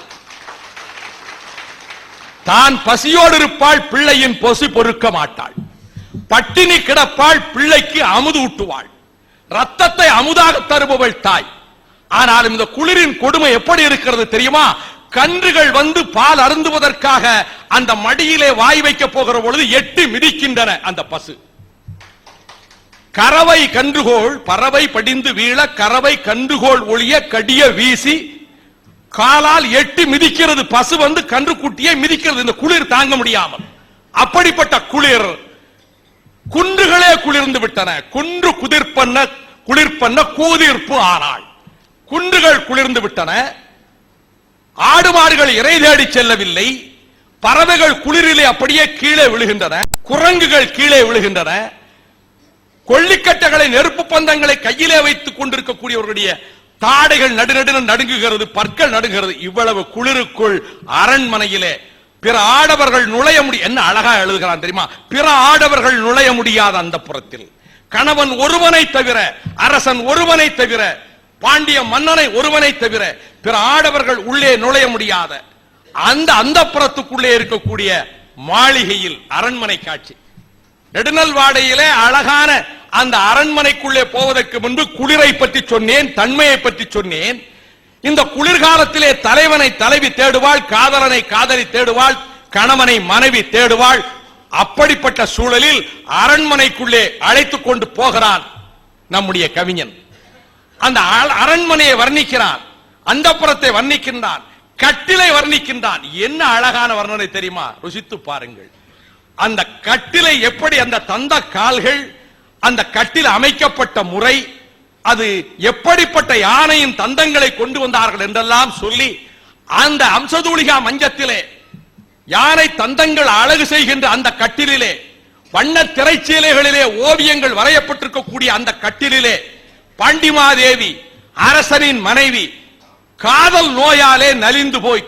தான் பசியோடு இருப்பாள், பிள்ளையின் பசி பொறுக்க மாட்டாள். பட்டினி கிடப்பாள், பிள்ளைக்கு அமுது ஊட்டுவாள். ரத்தத்தை அமுதாக தருபவள் தாய். ஆனாலும் இந்த குளிரின் கொடுமை எப்படி இருக்கிறது தெரியுமா? கன்றுகள் வந்து பால் அருந்துவதற்காக அந்த மடியிலே வாய் வைக்க போகிற பொழுது எட்டி மிதிக்கின்றன அந்த பசு. கறவை கன்றுகோள் பறவை படிந்து வீழ கறவை கன்றுகோள் ஒளிய கடிய வீசி காலால் எட்டி மிதிக்கிறது. பசு வந்து கன்று குட்டியை மிதிக்கிறது இந்த குளிர் தாங்க முடியாமல். அப்படிப்பட்ட குளிர் குன்றுகளே குளிர்ந்து விட்டன. குன்று குளிர்பண்ண கூதிர்ப்பு ஆனாள். குன்றுகள் குளிர்ந்து விட்டன. ஆடு மாடுகள் இறை தேடி செல்லவில்லை. பறவைகள் குளிரிலே அப்படியே கீழே விழுகின்றன. குரங்குகள் கீழே விழுகின்றன. கொள்ளிக்கட்டைகளை நெருப்பு பந்தங்களை கையிலே வைத்துக் கொண்டிருக்கக்கூடியவர்களுடைய தாடைகள் நடுநடுன நடுங்குகிறது, பற்கள் நடுங்குகிறது. இவ்வளவு குளிருக்குள் அரண்மனையிலே பிற ஆடவர்கள் நுழைய முடியும். என்ன அழகா எழுதுகிறான் தெரியுமா? பிற ஆடவர்கள் நுழைய முடியாத அந்த புறத்தில் கணவன் ஒருவனை தவிர, அரசன் ஒருவனை தவிர, பாண்டிய மன்னனை ஒருவனை தவிர பிற ஆடவர்கள் உள்ளே நுழைய முடியாத அந்த புறத்துக்குள்ளே இருக்கக்கூடிய மாளிகையில் அரண்மனை காட்சி. நெடுநல்வாடையிலே அழகான அந்த அரண்மனைக்குள்ளே போவதற்கு முன்பு குளிரை பற்றி சொன்னேன், தன்மையை பற்றி சொன்னேன். இந்த குளிர்காலத்திலே தலைவனை தலைவி தேடுவாள், காதலனை காதலி தேடுவாள், கணவனை மனைவி தேடுவாள். அப்படிப்பட்ட சூழலில் அரண்மனைக்குள்ளே அழைத்துக் கொண்டு போகிறான் நம்முடைய கவிஞன். அந்த அரண்மனையை வர்ணிக்கிறான், அந்தப்புறத்தை வர்ணிக்கின்றான், கட்டிலை வர்ணிக்கின்றான். என்ன அழகான வர்ணனை தெரியுமா? ருசித்து பாருங்கள். அந்த கட்டிலை எப்படி அந்த தந்த கால்கள், அந்த கட்டில் அமைக்கப்பட்ட முறை, அது எப்படிப்பட்ட யானையின் தந்தங்களை கொண்டு வந்தார்கள் என்றெல்லாம் சொல்லி அந்த அம்சதூளிகா மஞ்சத்திலே யானை தந்தங்கள் அழகு செய்கின்ற அந்த கட்டிலே வண்ண திரைச்சீலைகளிலே ஓவியங்கள் வரையப்பட்டிருக்கக்கூடிய அந்த கட்டிலே பாண்டிமாதேவி அரசனின் மனைவி காதல் நோயாலே நலிந்து போய்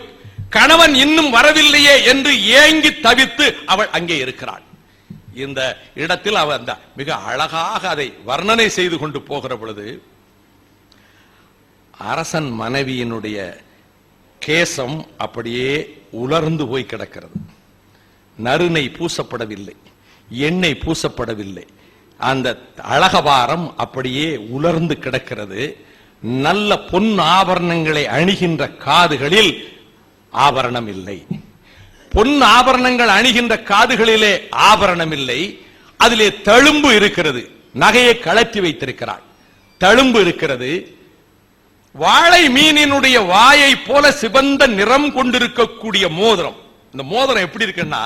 கணவன் இன்னும் வரவில்லையே என்று ஏங்கி தவித்து அவள் அங்கே இருக்கிறாள். இந்த இடத்தில் அவன் மிக அழகாக அதை வர்ணனை செய்து கொண்டு போகிற பொழுது அரசன் மனைவியினுடைய கேசம் அப்படியே உலர்ந்து போய் கிடக்கிறது. நறுனை பூசப்படவில்லை, எண்ணெய் பூசப்படவில்லை. அந்த அழகபாரம் அப்படியே உலர்ந்து கிடக்கிறது. நல்ல பொன் ஆபரணங்களை அணிகின்ற காதுகளில் ஆபரணம் இல்லை. பொன் ஆபரணங்கள் அணிகின்ற காதுகளிலே ஆபரணம் இல்லை. அதிலே தழும்பு இருக்கிறது. நகையை கழற்றி வைத்திருக்கிறாள், தழும்பு இருக்கிறது. வாழை மீனினுடைய வாயை போல சிவந்த நிறம் கொண்டிருக்கக்கூடிய மோதிரம். இந்த மோதிரம் எப்படி இருக்குன்னா,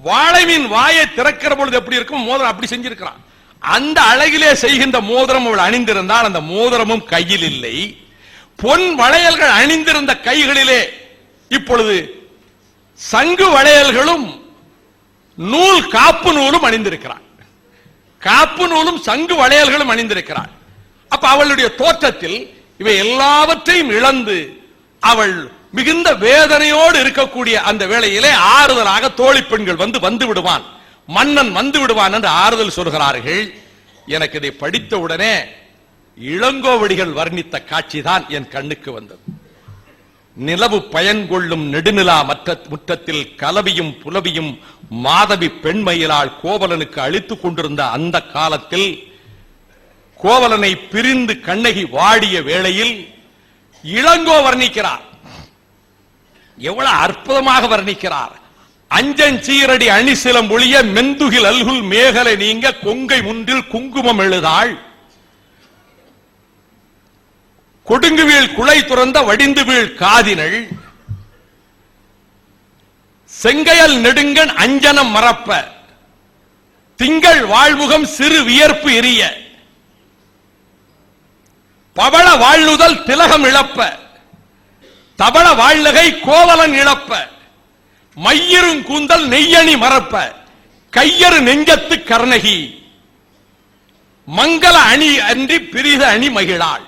வாழை மீன் வாயை திறக்கிற பொழுது எப்படி இருக்கும், மோதிரம் அப்படி செஞ்சிருக்கிறான். அந்த அழகிலே செய்கின்ற மோதிரம் அவள் அணிந்திருந்தால் அந்த மோதிரமும் கையில் இல்லை. பொன் வளையல்கள் அணிந்திருந்த கைகளிலே இப்பொழுது சங்கு வளையல்களும் நூல் காப்பு நூலும் அணிந்திருக்கிறாள். காப்பு நூலும் சங்கு வளையல்களும் அணிந்திருக்கிறாள். அப்ப அவளுடைய தோற்றத்தில் இவை எல்லாவற்றையும் இழந்து அவள் மிகுந்த வேதனையோடு இருக்கக்கூடிய அந்த வேளையிலே ஆறுதலாக தோழி பெண்கள் வந்து விடுவான், மன்னன் வந்து விடுவான் என்று ஆறுதல் சொல்கிறார்கள். எனக்கு இதை படித்த உடனே இளங்கோவடிகள் வர்ணித்த காட்சிதான் என் கண்ணுக்கு வந்தது. நிலவு பயன் கொள்ளும் நெடுநிலா முற்றத்தில் கலவியும் புலவியும் மாதவி பெண்மயிலால் கோவலனுக்கு அளித்துக் கொண்டிருந்த அந்த காலத்தில் கோவலனை பிரிந்து கண்ணகி வாடிய வேளையில் இளங்கோ வர்ணிக்கிறார். எவ்வளவு அற்புதமாக வர்ணிக்கிறார். அஞ்சன் சீரடி அணிசிலம் ஒளிய மெந்துகில் அல்குல் மேகலை நீங்க கொங்கை முன்றில் குங்குமம் எழுதாள், கொடுங்கு வீழ் குலை துறந்த வடிந்து வீழ் காதினள், செங்கையல் நெடுங்கன் அஞ்சனம் மறப்ப, திங்கள் வாழ்முகம் சிறு வியர்ப்பு எரிய, பவள வாழ்நுதல் திலகம் இழப்ப, தவள வாழ்நகை கோவலன் இழப்ப, மையிரும் கூந்தல் நெய்யணி மறப்ப, கையறு நெஞ்சத்து கர்ணகி, மங்கள அணி அன்றி பிரித அணி மகிழாள்.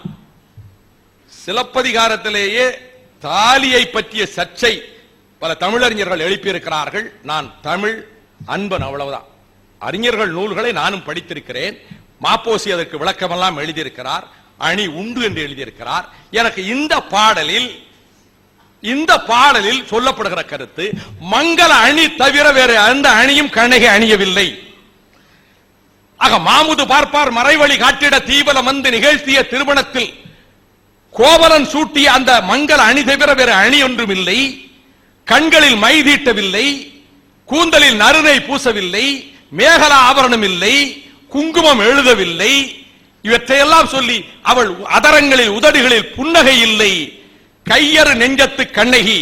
சிலப்பதிகாரத்திலேயே தாலியை பற்றிய சர்ச்சை பல தமிழறிஞர்கள் எழுப்பியிருக்கிறார்கள். நான் தமிழ் அன்பன், அவ்வளவுதான். அறிஞர்கள் நூல்களை நானும் படித்திருக்கிறேன். மாப்போசி அதற்கு விளக்கமெல்லாம் எழுதியிருக்கிறார். அணி உண்டு என்று எழுதியிருக்கிறார். எனக்கு இந்த பாடலில் சொல்லப்படுகிற கருத்து, மங்கள அணி தவிர வேறு அந்த அணியும் கண்ணகி அணியவில்லை. ஆக மாமுது பார்ப்பார் மறைவழி காட்டிட தீவலம் வந்து நிகழ்த்திய திருமணத்தில் கோவலன் சூட்டிய அந்த மங்கள அணி தவிர வேறு அணி ஒன்றும் இல்லை. கண்களில் மை தீட்டவில்லை, கூந்தலில் நறுனை பூசவில்லை, மேகலா ஆபரணம் இல்லை, குங்குமம் எழுதவில்லை. இவற்றையெல்லாம் சொல்லி அவள் அதரங்களில் உதடுகளில் புன்னகை இல்லை, கையறு நெஞ்சத்து கண்ணகி.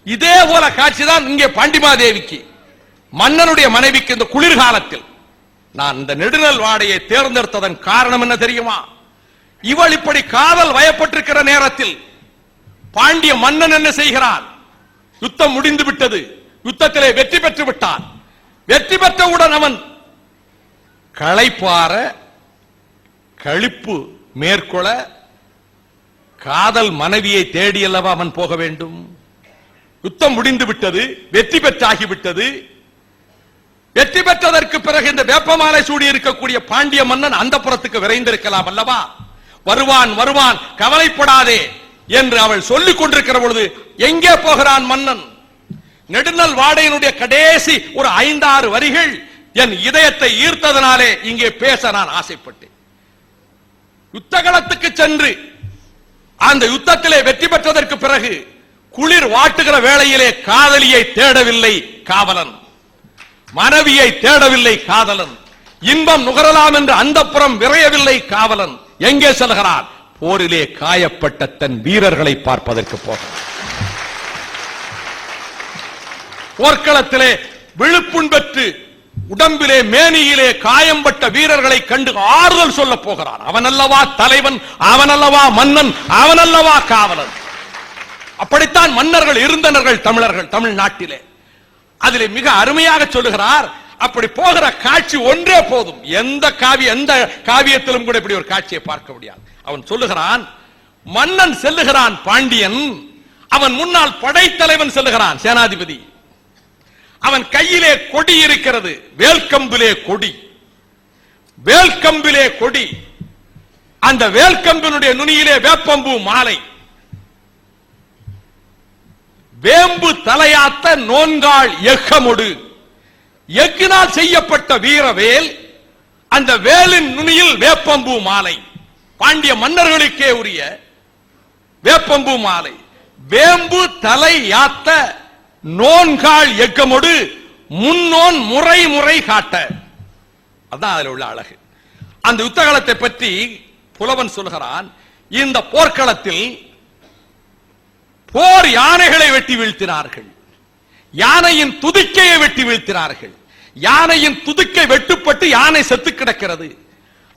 இதே போல காட்சிதான் இங்கே பாண்டிமாதேவிக்கு, மன்னனுடைய மனைவிக்கு இந்த குளிர்காலத்தில். நான் இந்த நெடுநல் வாடையை தேர்ந்தெடுத்ததன் காரணம் என்ன தெரியுமா? இவள் இப்படி காதல் வயப்பட்டிருக்கிற நேரத்தில் பாண்டிய மன்னன் என்ன செய்கிறான்? யுத்தம் முடிந்து விட்டது, யுத்தத்திலே வெற்றி பெற்று விட்டான். வெற்றி பெற்றவுடன் அவன் களைப்பார கழிப்பு மேற்கொள்ள காதல் மனைவியை தேடியல்லவா அவன் போக வேண்டும். யுத்தம் முடிந்து விட்டது, வெற்றி பெற்றாகிவிட்டது. வெற்றி பெற்றதற்கு பிறகு இந்த வேப்பமாலை சூடி இருக்கக்கூடிய பாண்டிய மன்னன் அந்த புறத்துக்கு விரைந்திருக்கலாம் அல்லவா? வருவான் வருவான், கவலைப்படாதே என்று அவள் சொல்லிக் கொண்டிருக்கிற பொழுது எங்கே போகிறான் மன்னன்? நெடுநல் வாடையினுடைய கடைசி ஒரு 5-6 வரிகள் என் இதயத்தை ஈர்த்ததனாலே இங்கே பேச நான் ஆசைப்பட்டேன். யுத்தகளத்துக்கு சென்று அந்த யுத்தத்திலே வெற்றி பெற்றதற்கு பிறகு குளிர் வாட்டுகிற வேளையிலே காதலியை தேடவில்லை காவலன், மனைவியை தேடவில்லை காதலன், இன்பம் நுகரலாம் என்று அந்தப்புறம் விரையவில்லை காவலன். எங்கே செல்கிறான்? போரிலே காயப்பட்ட தன் வீரர்களை பார்ப்பதற்கு போகிறான். போர்க்களத்திலே விழுப்புண் பெற்று உடம்பிலே மேனியிலே காயம்பட்ட வீரர்களை கண்டு ஆறுதல் சொல்ல போகிறான். அவனல்லவா தலைவன், அவனல்லவா மன்னன், அவனல்லவா காவலன். அப்படித்தான் மன்னர்கள் இருந்தனர்கள் தமிழர்கள் தமிழ்நாட்டிலே. அதிலே மிக அருமையாக சொல்லுகிறார். அப்படி போகிற காட்சி ஒன்றே போதும். எந்த காவியத்திலும் கூட இப்படி ஒரு காட்சியை பார்க்க முடியாது. அவன் சொல்லுகிறான், மன்னன் செல்லுகிறான் பாண்டியன், அவன் முன்னால் படைத்தலைவன் செல்லுகிறான் சேனாதிபதி. அவன் கையிலே கொடி இருக்கிறது, வேல்கம்பிலே கொடி, வேல்கம்பிலே கொடி. அந்த வேல்கம்பினுடைய நுனியிலே வேப்பம்பூ மாலை, வேம்பு தலையாத்த நோன்காள் எஃகமொடு. எஃகினால் செய்யப்பட்ட வீரவேல், அந்த வேலின் நுனியில் வேப்பம்பூ மாலை. பாண்டிய மன்னர்களுக்கே உரிய வேப்பம்பூ மாலை, வேம்பு தலை யாத்த நோன்காள் எஃகமொடு முன்னோன் முறை முறை காட்ட. அதான் அதில் உள்ள அழகு. அந்த யுத்தகலத்தை பற்றி புலவன் சொல்கிறான், இந்த போர்க்களத்தில் போர் யானைகளை வெட்டி வீழ்த்தினார்கள், யானையின் துதிக்கையை வெட்டி வீழ்த்தினார்கள். யானையின் துதிக்கை வெட்டுப்பட்டு யானை செத்து கிடக்கிறது.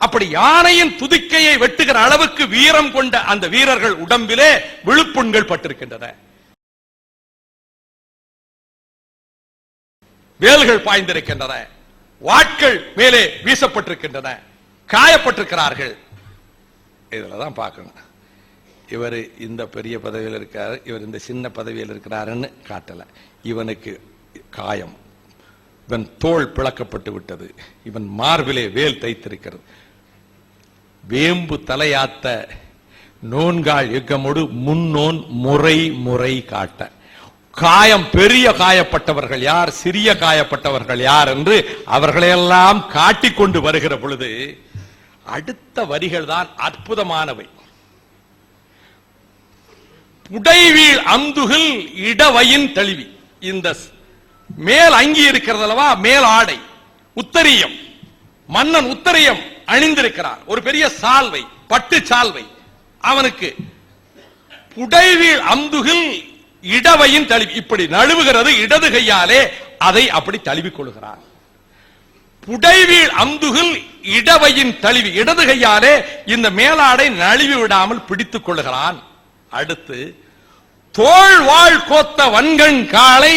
அப்படி யானையின் துதிக்கையை வெட்டுகிற அளவுக்கு வீரம் கொண்ட அந்த வீரர்கள் உடம்பிலே விழுப்புண்கள் பட்டிருக்கின்றன, வேல்கள் பாய்ந்திருக்கின்றன, வாட்கள் மேலே வீசப்பட்டிருக்கின்றன, காயப்பட்டிருக்கிறார்கள். இதுலதான் பார்க்கணும், இவர் இந்த பெரிய பதவியில் இருக்காரு, இவர் இந்த சின்ன பதவியில் இருக்கிறாருன்னு காட்டல. இவனுக்கு காயம், இவன் தோள் பிளக்கப்பட்டு விட்டது, இவன் மார்பிலே வேல் தைத்திருக்கிறது. வேம்பு தலையாத்த நோன்காள் எஃகமொடு முன்னோன் முறை முறை காட்ட. காயம் பெரிய காயப்பட்டவர்கள் யார், சிறிய காயப்பட்டவர்கள் யார் என்று அவர்களையெல்லாம் காட்டிக்கொண்டு வருகிற பொழுது அடுத்த வரிகள் தான் அற்புதமானவை. புடைவீழ் அந்துகில் இடவயின் தெளிவி. இந்த மேல் அங்கி இருக்கிறது அல்லவா, மேல் ஆடை உத்தரியம், மன்னன் உத்தரியம் அணிந்திருக்கிறார், ஒரு பெரிய சால்வை, பட்டு சால்வை. அவனுக்கு புடைவீழ் அந்துகில் இடவையின் தழுவி, இப்படி நழுவுகிறது இடது கையாலே, அதை அப்படி தழுவிக் கொள்கிறார். புடைவீழ் அந்துகில் இடவையின் தழுவி, இடது கையாலே இந்த மேலாடை நழுவி விடாமல் பிடித்துக் கொள்கிறான். அடுத்து தோள் வாழ் கோத்த வன்கண் காளை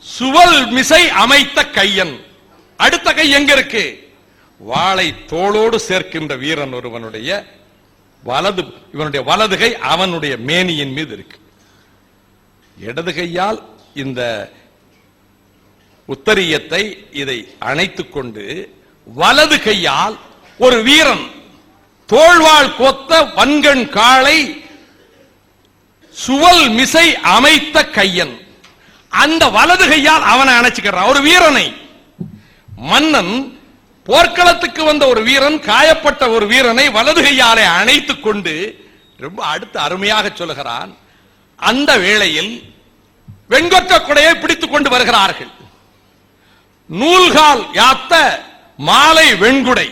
சுவல் மிசை அமைத்த கையன். அடுத்த கை எங்க இருக்கு? வாளை தோளோடு சேர்க்கின்ற வீரன் ஒருவனுடைய வலது, இவனுடைய வலது கை அவனுடைய மேனியின் மீது இருக்கு. இடது கையால் இந்த உத்தரியத்தை இதை அணைத்துக் கொண்டு வலது கையால் ஒரு வீரன் தோள்வாள் கோத்த வன்கண் காளை சுவல் மிசை அமைத்த கையன், அந்த வலது கையால் அவனை அணைச்சுக்கிறான், ஒரு வீரனை. மன்னன் போர்க்களத்துக்கு வந்த ஒரு வீரன் காயப்பட்ட ஒரு வீரனை வலது கையாலே அணைத்துக் கொண்டு ரொம்ப அடுத்து அருமையாக சொல்லுகிறான். அந்த வேளையில் வெண்கொற்ற கொடையை பிடித்துக் கொண்டு வருகிறார்கள். நூல்கால் யாத்த மாலை வெண்குடை,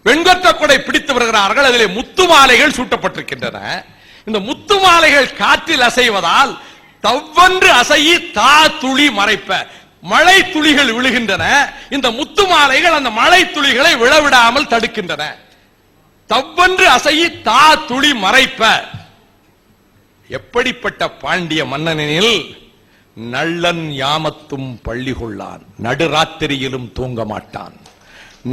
வெண்கொற்ற கொடை பிடித்து வருகிறார்கள். அதிலே முத்து மாலைகள் சூட்டப்பட்டிருக்கின்றன. இந்த முத்து மாலைகள் காற்றில் அசைவதால் தவ்வென்று அசையி தா துளி மறைப்ப, மழை துளிகள் விழுகின்றன. இந்த முத்து மாலைகள் அந்த மழை துளிகளை விழவிடாமல் தடுக்கின்றன. தவ்வென்று அசையி தா துளி மறைப்ப. எப்படிப்பட்ட பாண்டிய மன்னனில் நள்ளன் யாமத்தும் பள்ளி கொள்ளான், நடுராத்திரியிலும் தூங்க மாட்டான்.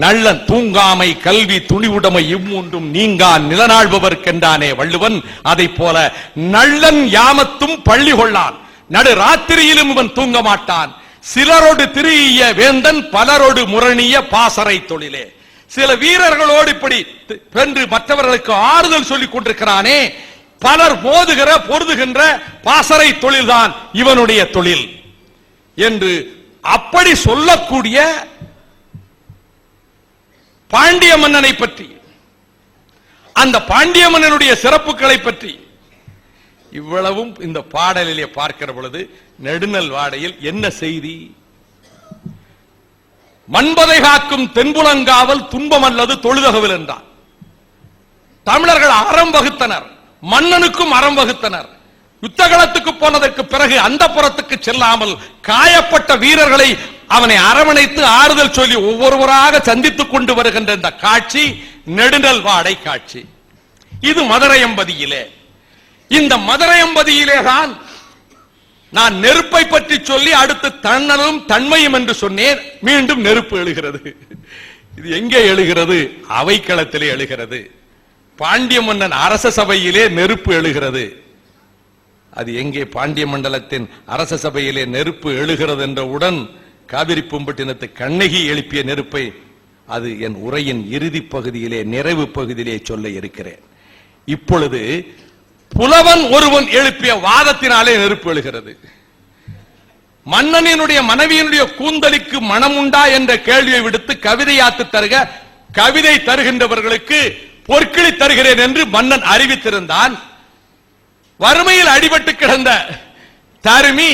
நல்லன் தூங்காமை கல்வி துணிவுடைமை இம்மூன்றும் நீங்கா நிலநாள்பவர்க்கென்றானே வள்ளுவன். அதை போல நல்லன் யாமத்தும் பள்ளி கொள்ளான், நடு ராத்திரியிலும் இவன் தூங்க மாட்டான். சிலரோடு திரிய வேந்தன் பலரோடு முரணிய பாசறை தொழிலே. சில வீரர்களோடு இப்படி வென்று மற்றவர்களுக்கு ஆறுதல் சொல்லிக் கொண்டிருக்கிறானே, பலர் மோதுகிற பொருதுகின்ற பாசறை தொழில்தான் இவனுடைய தொழில் என்று அப்படி சொல்லக்கூடிய பாண்டிய மன்னனை பற்றி, அந்த பாண்டிய மன்னனுடைய சிறப்புகளை பற்றி இவ்வளவும் இந்த பாடலிலே பார்க்கிற பொழுது நெடுநல் வாடையில் என்ன செய்தி? மண்பதை காக்கும் தென்புலங்காவல் துன்பம் அல்லது தொழுதகவில் என்றார். தமிழர்கள் அறம் வகுத்தனர், மன்னனுக்கும் அறம் வகுத்தனர். யுத்தகலத்துக்கு போனதற்கு பிறகு அந்த புறத்துக்கு செல்லாமல் காயப்பட்ட வீரர்களை அவனை அரவணைத்து ஆறுதல் சொல்லி ஒவ்வொருவராக சந்தித்துக் கொண்டு வருகின்ற இந்த காட்சி நெடுநல் வாடை காட்சி. இது மதுரையம்பதியிலே. இந்த மதுரையம்பதியிலே தான் நான் நெருப்பை பற்றி சொல்லி அடுத்து தன்னலும் தன்மையும் என்று சொன்னேன். மீண்டும் நெருப்பு எழுகிறது. இது எங்கே எழுகிறது? அவைக்களத்திலே எழுகிறது. பாண்டிய மன்னன் அரச சபையிலே நெருப்பு எழுகிறது. அது எங்கே? பாண்டிய மண்டலத்தின் அரச சபையிலே நெருப்பு எழுகிறது என்றவுடன் காவிரி பூம்பட்டினத்து கண்ணகி எழுப்பிய நெருப்பை அது என் உரையின் இறுதி பகுதியிலே நிறைவு பகுதியிலே சொல்ல இருக்கிறேன். இப்பொழுது புலவன் ஒருவன் எழுப்பிய வாதத்தினாலே நெருப்பு எழுகிறது. மன்னனினுடைய மனைவியினுடைய கூந்தலுக்கு மனம் உண்டா என்ற கேள்வியை விடுத்து கவிதையாத்து தருக, கவிதை தருகின்றவர்களுக்கு பொற்கிளி தருகிறேன் என்று மன்னன் அறிவித்திருந்தான். வறுமையில் அடிபட்டு கிடந்த தருமி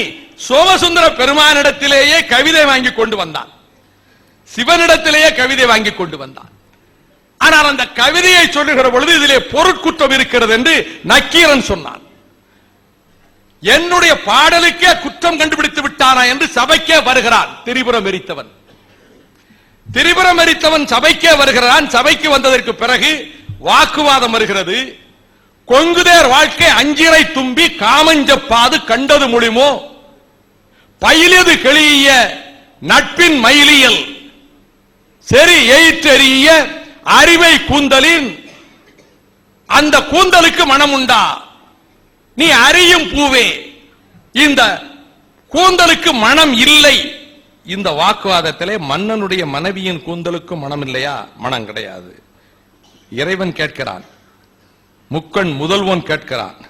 சோமசுந்தர பெருமானிடத்திலேயே கவிதை வாங்கி கொண்டு வந்தான், சிவனிடத்திலேயே கவிதை வாங்கி கொண்டு வந்தான். ஆனால் அந்த கவிதையை சொல்லுகிற பொழுது இதிலே பொருட்குற்றம் இருக்கிறது என்று நக்கீரன் சொன்னான். என்னுடைய பாடலுக்கே குற்றம் கண்டுபிடித்து விட்டானா என்று சபைக்கே வருகிறான் திரிபுரம் எரித்தவன். திரிபுரம் எரித்தவன் சபைக்கே வருகிறான். சபைக்கு வந்ததற்கு பிறகு வாக்குவாதம் வருகிறது. கொங்குதேர் வாழ்க்கை அஞ்சிரை தும்பி காமஞ்சப்பாது கண்டது முடிமோ, பயிலது கிளிய நட்பின் மயிலியல் சரி எயிற்றெறிய அறிவை கூந்தலின் அந்த கூந்தலுக்கு மனம் உண்டா? நீ அறியும் பூவே, இந்த கூந்தலுக்கு மனம் இல்லை. இந்த வாக்குவாதத்திலே மன்னனுடைய மனைவியின் கூந்தலுக்கு மனம் இல்லையா? மனம் கிடையாது. இறைவன் கேட்கிறான், முக்கண் முதல்வன் கேட்கிறான்.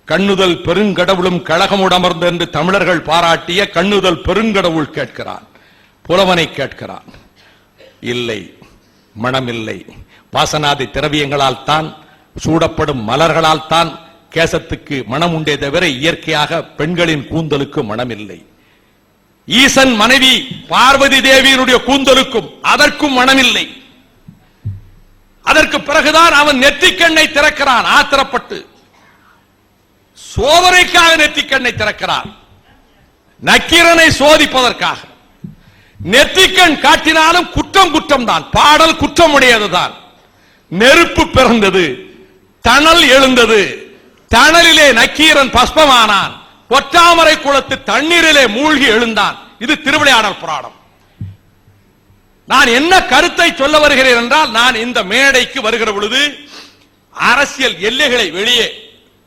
கண்ணுதல் பெருங்கடவுளும் கழகமுடமர்ந்து என்று தமிழர்கள் பாராட்டிய கண்ணுதல் பெருங்கடவுள் கேட்கிறான். புலவனை கேட்கிறான். இல்லை, மனமில்லை. வாசனாதி திரவியங்களால் தான், சூடப்படும் மலர்களால் தான் கேசத்துக்கு மனம் உண்டே தவிர இயற்கையாக பெண்களின் கூந்தலுக்கு மனமில்லை. ஈசன் மனைவி பார்வதி தேவியினுடைய கூந்தலுக்கும் அதற்கும் மனமில்லை. அதற்கு பிறகுதான் அவன் நெற்றிக்கண்ணை திறக்கிறான். ஆத்திரப்பட்டு சோதனைக்காக நெற்றிக்கண்ணை திறக்கிறான், நக்கீரனை சோதிப்பதற்காக. நெற்றிக்கண் காட்டினாலும் குற்றம் குற்றம் தான், பாடல் குற்றமுடையதுதான். நெருப்பு பிறந்தது, தணல் எழுந்தது. தணலிலே நக்கீரன் பஸ்பமானான், பொற்றாமரை குளத்து தண்ணீரிலே மூழ்கி எழுந்தான். இது திருவிளையாடல் புராணம். நான் என்ன கருத்தை சொல்ல வருகிறேன் என்றால், நான் இந்த மேடைக்கு வருகிற பொழுது அரசியல் எல்லைகளை வெளியே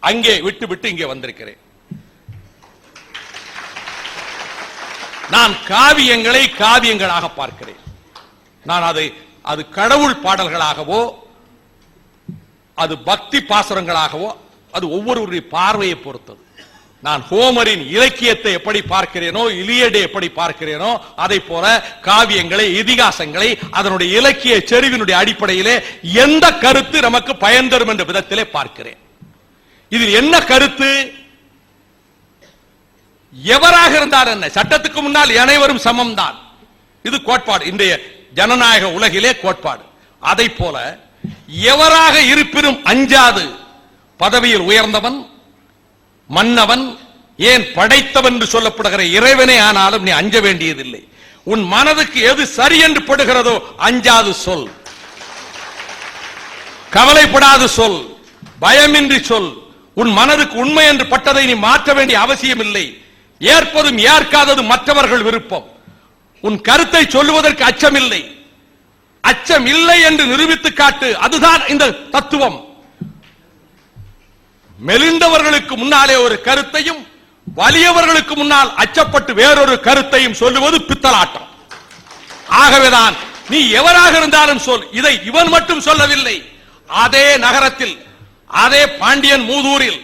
அங்கே விட்டு இங்கே வந்திருக்கிறேன். நான் காவியங்களை காவியங்களாக பார்க்கிறேன். நான் அது கடவுள் பாடல்களாகவோ அது பக்தி பாசுரங்களாகவோ அது ஒவ்வொருவருடைய பார்வையை பொறுத்தது. நான் ஹோமரின் இலக்கியத்தை எப்படி பார்க்கிறேனோ, இலியடை எப்படி பார்க்கிறேனோ, அதை போல காவியங்களை, இதிகாசங்களை அதனுடைய இலக்கிய செறிவினுடைய அடிப்படையிலே எந்த கருத்து நமக்கு பயன் தரும் என்ற விதத்திலே பார்க்கிறேன். இதில் என்ன கருத்து? எவராக இருந்தால் என்ன, சட்டத்துக்கு முன்னால் அனைவரும் சமம் தான். இது கோட்பாடு, இன்றைய ஜனநாயக உலகிலே கோட்பாடு. அதை போல எவராக இருப்பினும் அஞ்சாது, பதவியில் உயர்ந்தவன், மன்னவன், ஏன் படைத்தவன் என்று சொல்லப்படுகிற இறைவனே ஆனாலும் நீ அஞ்ச வேண்டியதில்லை. உன் மனதுக்கு எது சரி என்று படுகிறதோ அஞ்சாது சொல், கவலைப்படாது சொல், பயமின்றி சொல். உன் மனதுக்கு உண்மை என்று பட்டதை நீ மாற்ற வேண்டிய அவசியம் இல்லை. ஏற்பதும் ஏற்காததும் மற்றவர்கள் விருப்பம். உன் கருத்தை சொல்லுவதற்கு அச்சம் இல்லை. அச்சம் இல்லை என்று நிரூபித்து காட்டு. அதுதான் இந்த தத்துவம். மெலிந்தவர்களுக்கு முன்னாலே ஒரு கருத்தையும், வலியவர்களுக்கு முன்னால் அச்சப்பட்டு வேறொரு கருத்தையும் சொல்லுவது பித்தலாட்டம். ஆகவேதான் நீ எவராக இருந்தாலும் சொல். இதை இவன் மட்டும் சொல்லவில்லை. அதே நகரத்தில், அதே பாண்டியன் மூதூரில்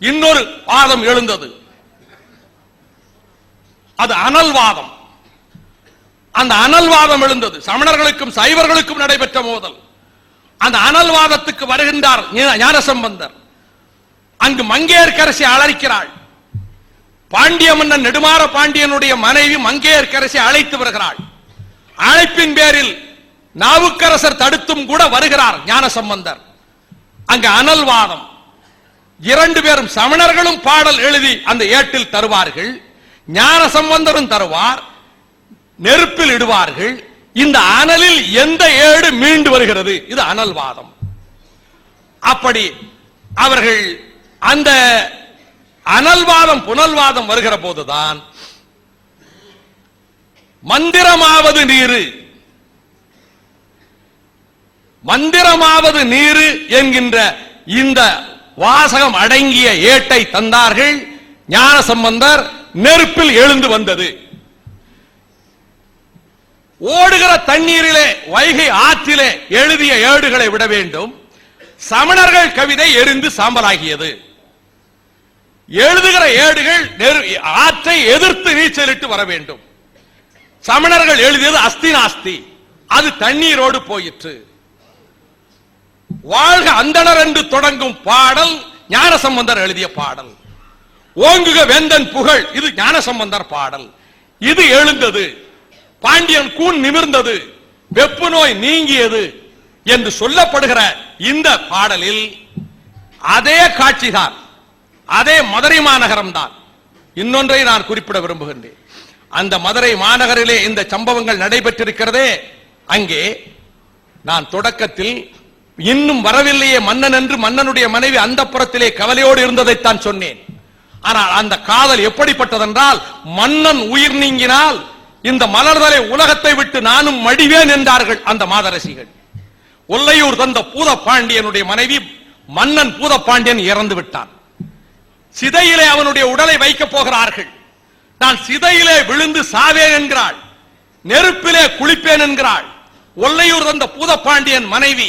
இன்னொரு வாதம் எழுந்தது. அது அனல்வாதம். அந்த அனல்வாதம் எழுந்தது. சமணர்களுக்கும் சைவர்களுக்கும் நடைபெற்ற மோதல். அந்த அனல்வாதத்துக்கு வருகின்றார் ஞானசம்பந்தர். அங்கு மங்கையர்க்கரசி அழைக்கிறாள். பாண்டிய மன்னன் நெடுமாற பாண்டியனுடைய மனைவி மங்கையர்க்கரசி அழைத்து வருகிறாள். அழைப்பின் பேரில் நாவுக்கரசர் தடுத்தும் கூட வருகிறார் ஞானசம்பந்தர். அங்கு அனல்வாதம். இரண்டு பேரும் சமணர்களும் பாடல் எழுதி அந்த ஏட்டில் தருவார்கள். ஞானசம்பந்தரும் தருவார், நெருப்பில் இடுவார்கள். இந்த அனலில் எந்த ஏடு மீண்டு வருகிறது, இது அனல்வாதம். அப்படி அவர்கள் அந்த அனல்வாதம் புனல்வாதம் வருகிற போதுதான் மந்திரமாவது நீரு, மந்திரமாவது நீரு என்கின்ற இந்த வாசகம் அடங்கிய ஏட்டை தந்தார்கள். ஞானசம்பந்தர் நெருப்பில் எழுந்து வந்தது. ஓடுகிற தண்ணீரிலே, வைகை ஆற்றிலே எழுதிய ஏடுகளை விட வேண்டும். சமணர்கள் கவிதை எரிந்து சாம்பலாகியது. எழுதுகிற ஏடுகள் ஆற்றை எதிர்த்து நீச்சலிட்டு வர வேண்டும். சமணர்கள் எழுதியது அஸ்தி நாஸ்தி, அது தண்ணீரோடு போயிற்று. வாழ்க அந்தணர் என்று தொடங்கும் பாடல் ஞானசம்பந்தர் எழுதிய பாடல். ஓங்குக வேந்தன் புகழ், இது ஞானசம்பந்தர் பாடல். இது எழுந்தது. பாண்டியன் கூன் நிமிர்ந்தது, வெப்பு நோய் நீங்கியது என்று சொல்லப்படுகிற இந்த பாடலில் அதே காட்சிதான், அதே மதுரை மாநகரம் தான். இன்னொன்றை நான் குறிப்பிட விரும்புகின்றேன். அந்த மதுரை மாநகரிலே இந்த சம்பவங்கள் நடைபெற்றிருக்கிறதே, அங்கே நான் தொடக்கத்தில் இன்னும் வரவில்லையே மன்னன் என்று மன்னனுடைய மனைவி அந்த புறத்திலே கவலையோடு இருந்ததைத்தான் சொன்னேன். ஆனால் அந்த காதல் எப்படிப்பட்டதென்றால், மன்னன் உயிர் நீங்கினால் இந்த மலர்தலை உலகத்தை விட்டு நானும் மடிவேன் என்றார்கள் அந்த மாதரசிகள். ஒல்லையூர் தந்த பூதப்பாண்டியனுடைய மனைவி, மன்னன் பூதப்பாண்டியன் இறந்து விட்டான். சிதையிலே அவனுடைய உடலை வைக்கப் போகிறார்கள். நான் சிதையிலே விழுந்து சாவேன் என்கிறாள், நெருப்பிலே குளிப்பேன் என்கிறாள். ஒல்லையூர் தந்த பூதப்பாண்டியன் மனைவி.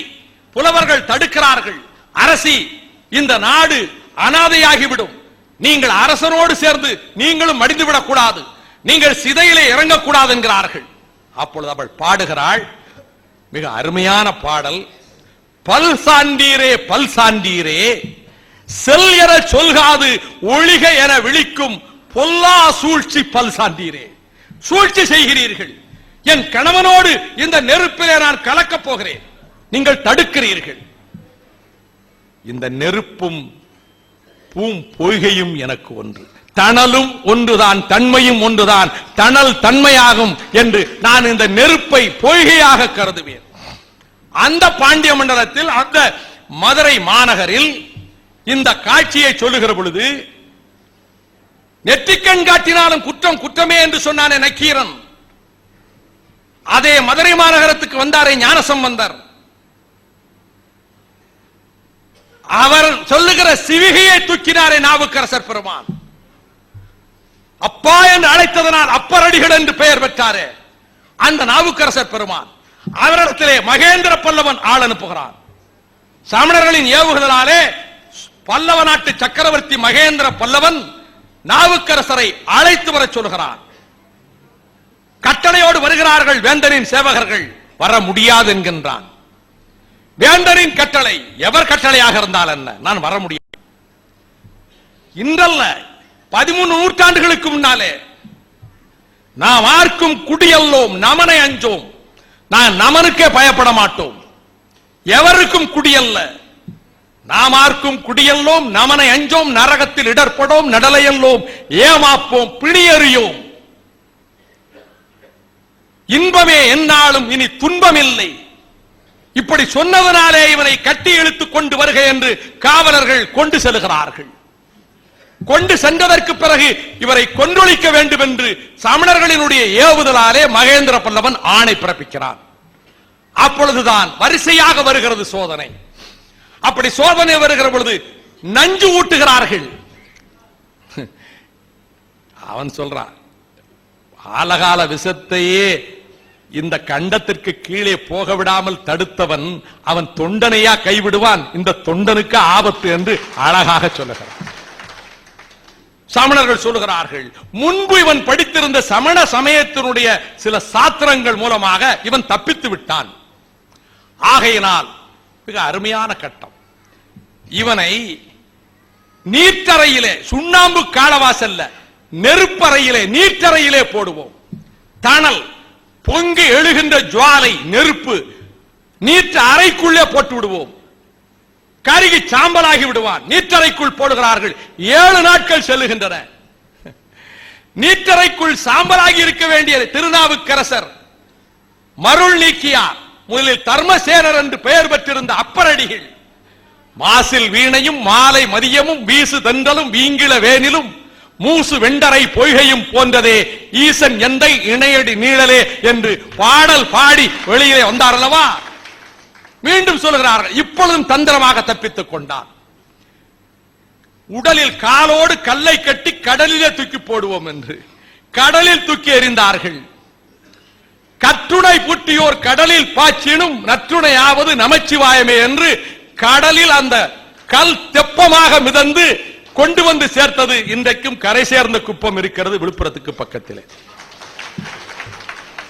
புலவர்கள் தடுக்கிறார்கள். அரசி, இந்த நாடு அனாதையாகிவிடும், நீங்கள் அரசனோடு சேர்ந்து நீங்களும் மடிந்துவிடக் கூடாது, நீங்கள் சிதையிலே இறங்கக்கூடாது என்கிறார்கள். அப்பொழுது அவள் பாடுகிறாள், மிக அருமையான பாடல். பல் சாண்டீரே பல் சாண்டீரே, செல் என சொல்காது ஒழிக என விழிக்கும் பொல்லா சூழ்ச்சி பல் சாண்டீரே. சூழ்ச்சி செய்கிறீர்கள். என் கணவனோடு இந்த நெருப்பிலே நான் கலக்கப் போகிறேன், நீங்கள் தடுக்கிறீர்கள். இந்த நெருப்பும் பூம் பொய்கையும் எனக்கு ஒன்று, தணலும் ஒன்றுதான், தன்மையும் ஒன்றுதான். தணல் தன்மையாகும் என்று நான் இந்த நெருப்பை பொய்கையாக கருதுவேன். அந்த பாண்டிய மண்டலத்தில், அந்த மதுரை மாநகரில் இந்த காட்சியை சொல்லுகிற பொழுது, நெற்றிக்கண் காட்டினாலும் குற்றம் குற்றமே என்று சொன்னானே நக்கீரன், அதே மதுரை மாநகரத்துக்கு வந்தாரே ஞானசம்பந்தர், அவர் சொல்லுகிற சிவிகையை தூக்கினாரே நாவுக்கரசர் பெருமான். அப்பா என்று அழைத்ததனால் அப்பரடிகள் என்று பெயர் பெற்றாரே அந்த நாவுக்கரசர் பெருமான், அவரிடத்திலே மகேந்திர பல்லவன் ஆள் அனுப்புகிறான். சமணர்களின் ஏவுகளாலே பல்லவ நாட்டு சக்கரவர்த்தி மகேந்திர பல்லவன் நாவுக்கரசரை அழைத்து வர சொல்கிறார். கட்டளையோடு வருகிறார்கள் வேந்தரின் சேவகர்கள். வர முடியாது என்கின்றான். வேந்தரின் கட்டளை எவர் கட்டளையாக இருந்தால் என்ன, நான் வர முடியாது. இன்றல்ல 13 நூற்றாண்டுகளுக்கு முன்னாலே நாம் ஆர்க்கும் குடியல்லோம், நமனை அஞ்சோம். நான் நமனுக்கே பயப்பட மாட்டோம். எவருக்கும் குடியல்ல, நாம் ஆர்க்கும் குடியல்லோம், நமனை அஞ்சோம், நரகத்தில் இடர்படோம், நடலையல்லோம், ஏமாப்போம், பிணியறியோம். இன்பமே என்னாலும் இனி துன்பமில்லை. இப்படி சொன்னதனாலே இவனை கட்டி இழுத்துக் கொண்டு வருக என்று காவலர்கள் கொண்டு செல்கிறார்கள். கொண்டு சென்றதற்கு பிறகு இவரை கொன்றொழிக்க வேண்டும் என்று சமணர்களினுடைய ஏவுதலாலே மகேந்திர பல்லவன் ஆணை பிறப்பிக்கிறான். அப்பொழுதுதான் வரிசையாக வருகிறது சோதனை. அப்படி சோதனை வருகிற பொழுது நஞ்சு ஊட்டுகிறார்கள். அவன் சொல்றான், ஆலகால விஷத்தையே இந்த கண்டத்திற்கு கீழே போக விடாமல் தடுத்தவன் அவன் தொண்டனையா கைவிடுவான், இந்த தொண்டனுக்கு ஆபத்து என்று அழகாக சொல்லுகிறான். சமணர்கள் சொல்லுகிறார்கள், முன்பு இவன் படித்திருந்த சமண சமயத்தினுடைய சில சாத்திரங்கள் மூலமாக இவன் தப்பித்து விட்டான். ஆகையினால் மிக அருமையான கட்டம், இவனை நீற்றறையிலே, சுண்ணாம்பு காலவாசல்ல, நெருப்பறையிலே, நீற்றறையிலே போடுவோம். தணல் பொங்கி எழுகின்ற ஜுவாலை, நெருப்பு நீற்ற அறைக்குள்ளே போட்டு விடுவோம். கருகி சாம்பலாகி விடுவான். நீற்றறைக்குள் போடுகிறார்கள். 7 நாட்கள் செல்லுகின்றன. நீற்றறைக்குள் சாம்பலாகி இருக்க வேண்டிய திருநாவுக்கரசர் மருள் நீக்கியார், முதலில் தர்மசேனர் என்று பெயர் பெற்றிருந்த அப்பரடிகள், மாசில் வீணையும் மாலை மதியமும் வீசு தென்றலும் வீங்கில வேனிலும் மூசு வெண்டரை பொய்கையும் போன்றதே ஈசன் எந்தை இணையடி நீழலே என்று பாடல் பாடி வெளியிலே வந்தார் அல்லவா. மீண்டும் சொல்கிறார்கள், இப்பொழுதும் தந்திரமாக தப்பித்துக் கொண்டார். உடலில் காலோடு கல்லை கட்டி கடலிலே தூக்கி போடுவோம் என்று கடலில் தூக்கி எறிந்தார்கள். கற்றுணை பூட்டியோர் கடலில் பாய்ச்சினும் நற்றுணையாவது நமச்சிவாயமே என்று கடலில் அந்த கல் தெப்பமாக மிதந்து கொண்டு வந்து சேர்த்தது. இன்றைக்கும் கரை சேர்ந்த குப்பம் இருக்கிறது விழுப்புரத்துக்கு பக்கத்திலே.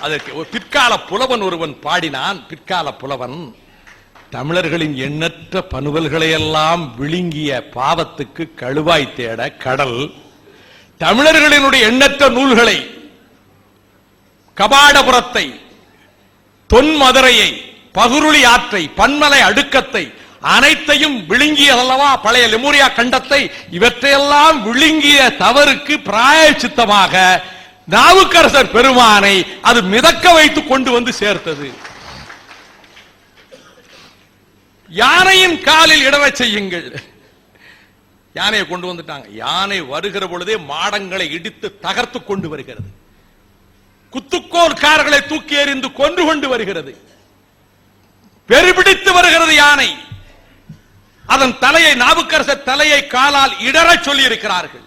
அதற்கு ஒரு பிற்கால புலவன் ஒருவன் பாடினான். பிற்கால புலவன், தமிழர்களின் எண்ணற்ற பனுவல்களை எல்லாம் விழுங்கிய பாவத்துக்கு கழுவாய் தேட கடல், தமிழர்களினுடைய எண்ணற்ற நூல்களை, கபாடபுரத்தை, தொன்மதுரையை, பகுருளி ஆற்றை, பன்மலை அடுக்கத்தை அனைத்தையும் விழுங்கியதல்லவா பழைய லெமூரியா கண்டத்தை. இவற்றையெல்லாம் விழுங்கிய தவறுக்கு பிராயச்சித்தமாக நாவுக்கரசர் பெருமானை அது மிதக்க வைத்து கொண்டு வந்து சேர்த்தது. யானையின் காலில் இடவை செய்யுங்கள். யானையை கொண்டு வந்துட்டாங்க. யானை வருகிற பொழுதே மாடங்களை இடித்து தகர்த்து கொண்டு வருகிறது. குத்துக்கோல்காரர்களை தூக்கி எறிந்து கொன்று கொண்டு வருகிறது. பெருபிடித்து வருகிறது யானை. அதன் தலையை, நாவுக்கரசர் தலையை காலால் இடற சொல்லி இருக்கிறார்கள்.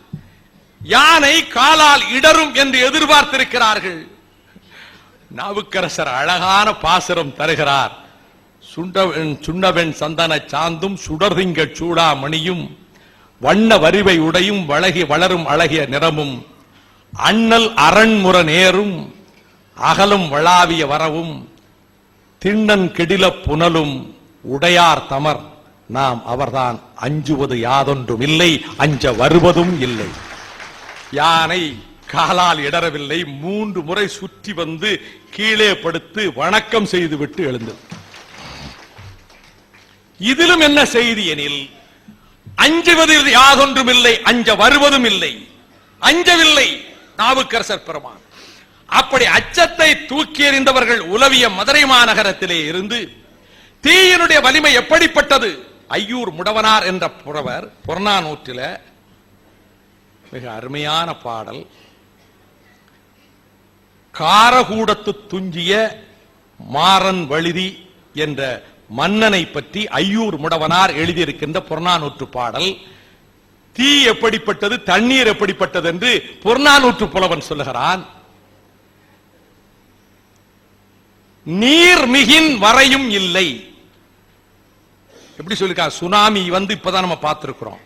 யானை காலால் இடரும் என்று எதிர்பார்த்திருக்கிறார்கள். நாவுக்கரசர் அழகான பாசுரம் தருகிறார். சுண்ணவெண் சந்தன சாந்தும் சுடர்திங்க சூடா மணியும் வண்ண வரிவை உடையும் வளகி வளரும் அழகிய நிறமும் அண்ணல் அரண்முற நேரும் அகலும் வளாவிய வரவும் திண்ணன் கெடில புனலும் உடையார் தமர் நாம் அவர்தான் அஞ்சுவது யாதொன்றும் இல்லை, அஞ்ச வருவதும் இல்லை. யானை காலால் இடரவில்லை. 3 முறை சுற்றி வந்து கீழே படுத்து வணக்கம் செய்துவிட்டு எழுந்தது. இதிலும் என்ன செய்தி எனில், அஞ்சுவதில் யாதொன்றும் இல்லை, அஞ்ச வருவதும் இல்லை. அஞ்சவில்லை நாவுக்கரசர் பெருமான். அப்படி அச்சத்தை தூக்கி எறிந்தவர்கள் உலவிய மதுரை மாநகரத்திலே இருந்து தீயினுடைய வலிமை எப்படிப்பட்டது? ஐயூர் முடவனார் என்ற புறவர் புறநானூற்றில மிக அருமையான பாடல். காரகூடத்து துஞ்சிய மாறன் வழிதி என்ற மன்னனை பற்றி ஐயூர் முடவனார் எழுதியிருக்கின்ற புறநானூற்று பாடல். தீ எப்படிப்பட்டது, தண்ணீர் எப்படிப்பட்டது என்று புறநானூற்று புலவன் சொல்லுகிறான். நீர் மிகின் வரையும் இல்லை. எப்படி சொல்லிருக்கா, சுனாமி இப்பதான் நம்ம பார்த்திருக்கிறோம்.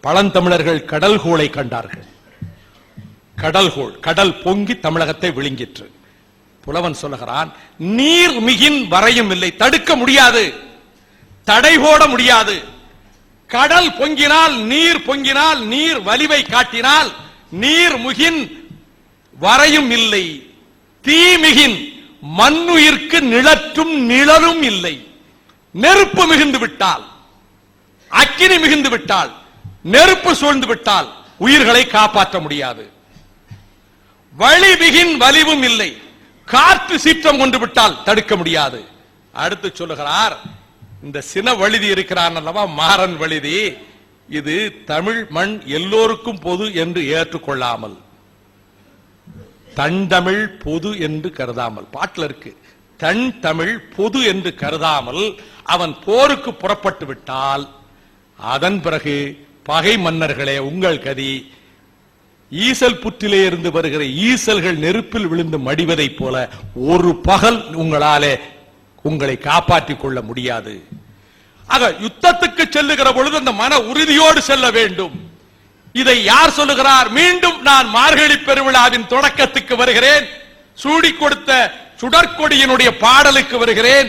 பழந்தமிழர்கள் கடல்கோளை கண்டார்கள். கடல்கோள், கடல் பொங்கி தமிழகத்தை விழுங்கிற்று. புலவன் சொல்லுகிறான், நீர் மிகின் வரையும் இல்லை, தடுக்க முடியாது, தடை போட முடியாது. கடல் பொங்கினால், நீர் பொங்கினால், நீர் வலிவை காட்டினால் நீர் முகின் வரையும் இல்லை, தீமிகின் மண்ணுயிர்க்கு நிழற்றும் நிழலும் இல்லை. நெருப்பு மிகுந்து விட்டால், அக்கினி மிகுந்து விட்டால், நெருப்பு சூழ்ந்து விட்டால் உயிர்களை காப்பாற்ற முடியாது. வலிமிகின் வலிவும் இல்லை, காற்று சீற்றம் கொண்டு விட்டால் தடுக்க முடியாது. அடுத்து சொல்லுகிறார், இந்த சின வழுதி இருக்கிறான் அல்லவா, மாறன் வழுதி, இது தமிழ் மண் எல்லோருக்கும் பொது என்று ஏற்றுக்கொள்ளாமல், தன் தமிழ் பொது என்று கருதாமல், பாட்டில் இருக்கு, தன் தமிழ் பொது என்று கருதாமல் அவன் போருக்கு புறப்பட்டு விட்டால் அதன் பிறகு பகை மன்னர்களே உங்கள் கதி, ஈசல் புற்றிலே இருந்து வருகிற ஈசல்கள் நெருப்பில் விழுந்து மடிவதைப் போல ஒரு பகல் உங்களாலே உங்களை காப்பாற்றிக் கொள்ள முடியாது. ஆக யுத்தத்துக்கு செல்லுகிற பொழுது அந்த மன உறுதியோடு செல்ல வேண்டும். இதை யார் சொல்லுகிறார்? மீண்டும் நான் மார்கழி பெருவிழாவின் தொடக்கத்துக்கு வருகிறேன், சூடி கொடுத்த சுடற்கொடியினுடைய பாடலுக்கு வருகிறேன்,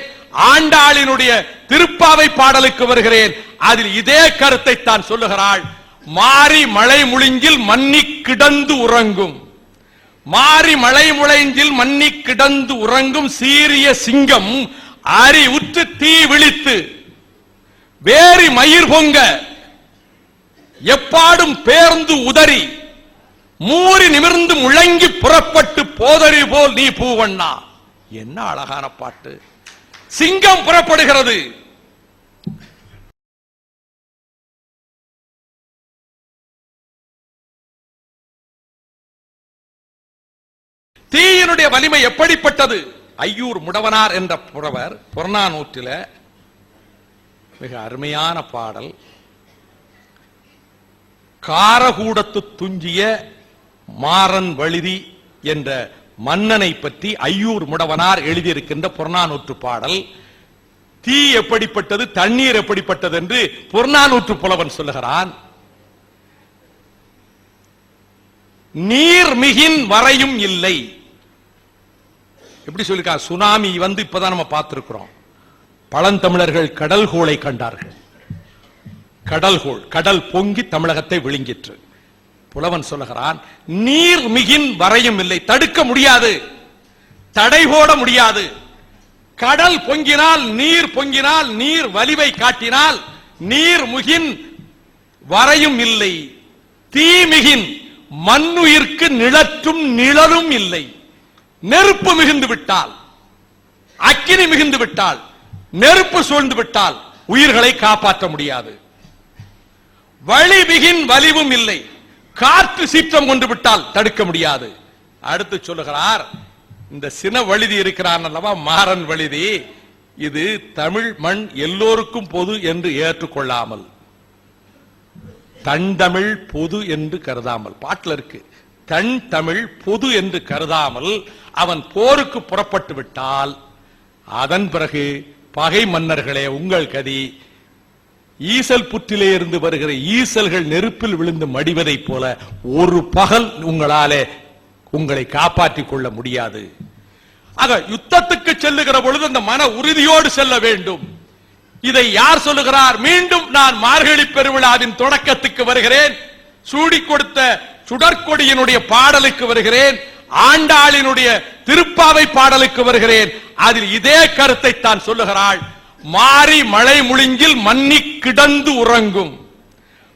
ஆண்டாளினுடைய திருப்பாவை பாடலுக்கு வருகிறேன். அதில் இதே கருத்தை தான் சொல்லுகிறாள். மாறி மழை முழிஞ்சில் மன்னி கிடந்து உறங்கும், மாறி மழை முளைஞ்சில் மன்னி கிடந்து உறங்கும் சீரிய சிங்கம் அரி உற்று தீ விழித்து வேரி மயிர் பொங்க எப்பாடும் பேர்ந்து உதறி மூறி நிமிர்ந்து முழங்கி புறப்பட்டு போதறி போல் நீ பூவண்ணா. என்ன அழகான பாட்டு! சிங்கம் புறப்படுகிறது, தீயினுடைய வலிமை எப்படிப்பட்டது? ஐயூர் முடவனார் என்ற புறவர் புறநானூற்றில மிக அருமையான பாடல். காரகூடத்து துஞ்சிய மாறன் வழுதி என்ற மன்னனை பற்றி ஐயூர் முடவனார் எழுதியிருக்கின்ற புறநானூற்று பாடல். தீ எப்படிப்பட்டது, தண்ணீர் எப்படிப்பட்டது என்று புறநானூற்று புலவன் சொல்லுகிறான். நீர் மிகின் வரையும் இல்லை. எப்படி சொல்லிருக்கா, சுனாமி இப்பதான் நம்ம பார்த்திருக்கிறோம். பழந்தமிழர்கள் கடல்கோளை கண்டார்கள். கடல்கோள், கடல் பொங்கி தமிழகத்தை விழுங்கிற்று. புலவன் சொல்லுகிறான், நீர் மிகின் வரையும் இல்லை, தடுக்க முடியாது, தடை போட முடியாது. கடல் பொங்கினால், நீர் பொங்கினால், நீர் வலிவை காட்டினால் நீர் முகின் வரையும் இல்லை, தீமிகின் மண்ணுயிர்க்கு நிழற்றும் நிழலும் இல்லை. நெருப்பு மிகுந்து விட்டால், அக்கினி மிகுந்து விட்டால், நெருப்பு சூழ்ந்து விட்டால் உயிர்களை காப்பாற்ற முடியாது. வலிமிகின் வலிவும் இல்லை, காற்று சீற்றம் கொண்டு விட்டால் தடுக்க முடியாது. அடுத்து சொல்லுகிறார், இந்த சின வழுதி இருக்கிறான் அல்லவா, மாறன் வழுதி, இது தமிழ் மண் எல்லோருக்கும் பொது என்று ஏற்றுக்கொள்ளாமல், தன் தமிழ் பொது என்று கருதாமல், பாட்டில் இருக்கு, தன் தமிழ் பொது என்று கருதாமல் அவன் போருக்கு புறப்பட்டு விட்டால் அதன் பிறகு பகை மன்னர்களே உங்கள் கதி, ஈசல் புற்றிலே இருந்து வருகிற ஈசல்கள் நெருப்பில் விழுந்து மடிவதைப் போல ஒரு பகல் உங்களாலே உங்களை காப்பாற்றிக் கொள்ள முடியாது. ஆக யுத்தத்துக்கு செல்லுகிற பொழுது அந்த மன உறுதியோடு செல்ல வேண்டும். இதை யார் சொல்லுகிறார்? மீண்டும் நான் மார்கழி பெருவிழாவின் தொடக்கத்துக்கு வருகிறேன், சூடி கொடுத்த சுடற்கொடியினுடைய பாடலுக்கு வருகிறேன், ஆண்டாளினுடைய திருப்பாவை பாடலுக்கு வருகிறேன். அதில் இதே கருத்தை தான் சொல்லுகிறாள். மாறி மழை முழிஞ்சில் மன்னி கிடந்து உறங்கும்,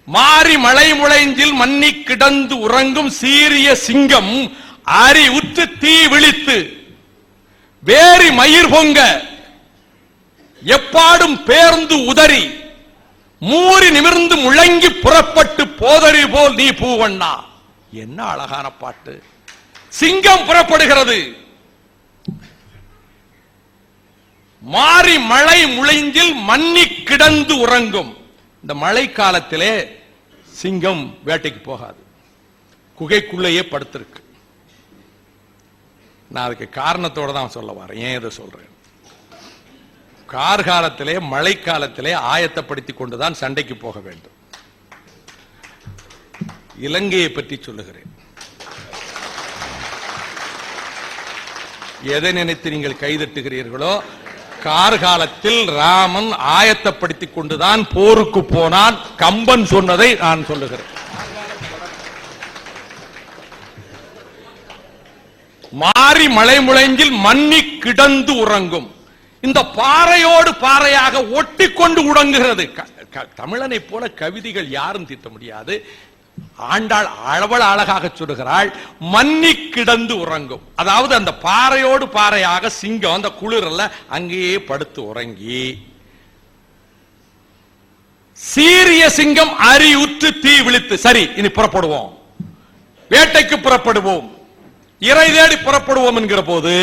மாறி மழை முளைஞ்சில் மன்னி கிடந்து உறங்கும் சீரிய சிங்கம் அரி உற்று தீ விழித்து வேரி மயிர் பொங்க எப்பாடும் பேர்ந்து உதறி மூறி நிமிர்ந்து முழங்கி புறப்பட்டு போதறி போல் நீ பூவண்ணா. என்ன அழகான பாட்டு! சிங்கம் புறப்படுகிறது, மாறி மழை முளைஞ்சில் மன்னி கிடந்து உறங்கும். இந்த மழை காலத்திலே சிங்கம் வேட்டைக்கு போகாது, குகைக்குள்ளேயே படுத்திருக்கு. நான் அதுக்கு காரணத்தோட தான் சொல்ல வரேன். ஏன் இதை சொல்றேன்? கார்காலத்திலே மழைக்காலத்திலே ஆயத்தப்படுத்திக் கொண்டுதான் சண்டைக்கு போக வேண்டும். இலங்கையை பற்றி சொல்லுகிறேன். எதை நினைத்து நீங்கள் கைதட்டுகிறீர்களோ, கார்காலத்தில் ராமன் ஆயத்தப்படுத்திக் கொண்டுதான் போருக்கு போனான். கம்பன் சொன்னதை நான் சொல்லுகிறேன். மாறி மலை முளைஞ்சில் மன்னி கிடந்து உறங்கும். இந்த பாறையோடு பாறையாக ஒட்டி கொண்டு உறங்குகிறது. தமிழனை போல கவிதைகள் யாரும் தீட்ட முடியாது. ஆண்டாள் அளவள் அழகாக சொல்லுகிறாள், மன்னி கிடந்து உறங்கும். அதாவது அந்த பாறையோடு பாறையாக சிங்கம் அந்த குளிரல்ல அங்கேயே படுத்து உறங்கி, சீரிய சிங்கம் அறிவுற்று தீ விழித்து, சரி இனி புறப்படுவோம், வேட்டைக்கு புறப்படுவோம், இறை தேடி புறப்படுவோம் என்கிற போது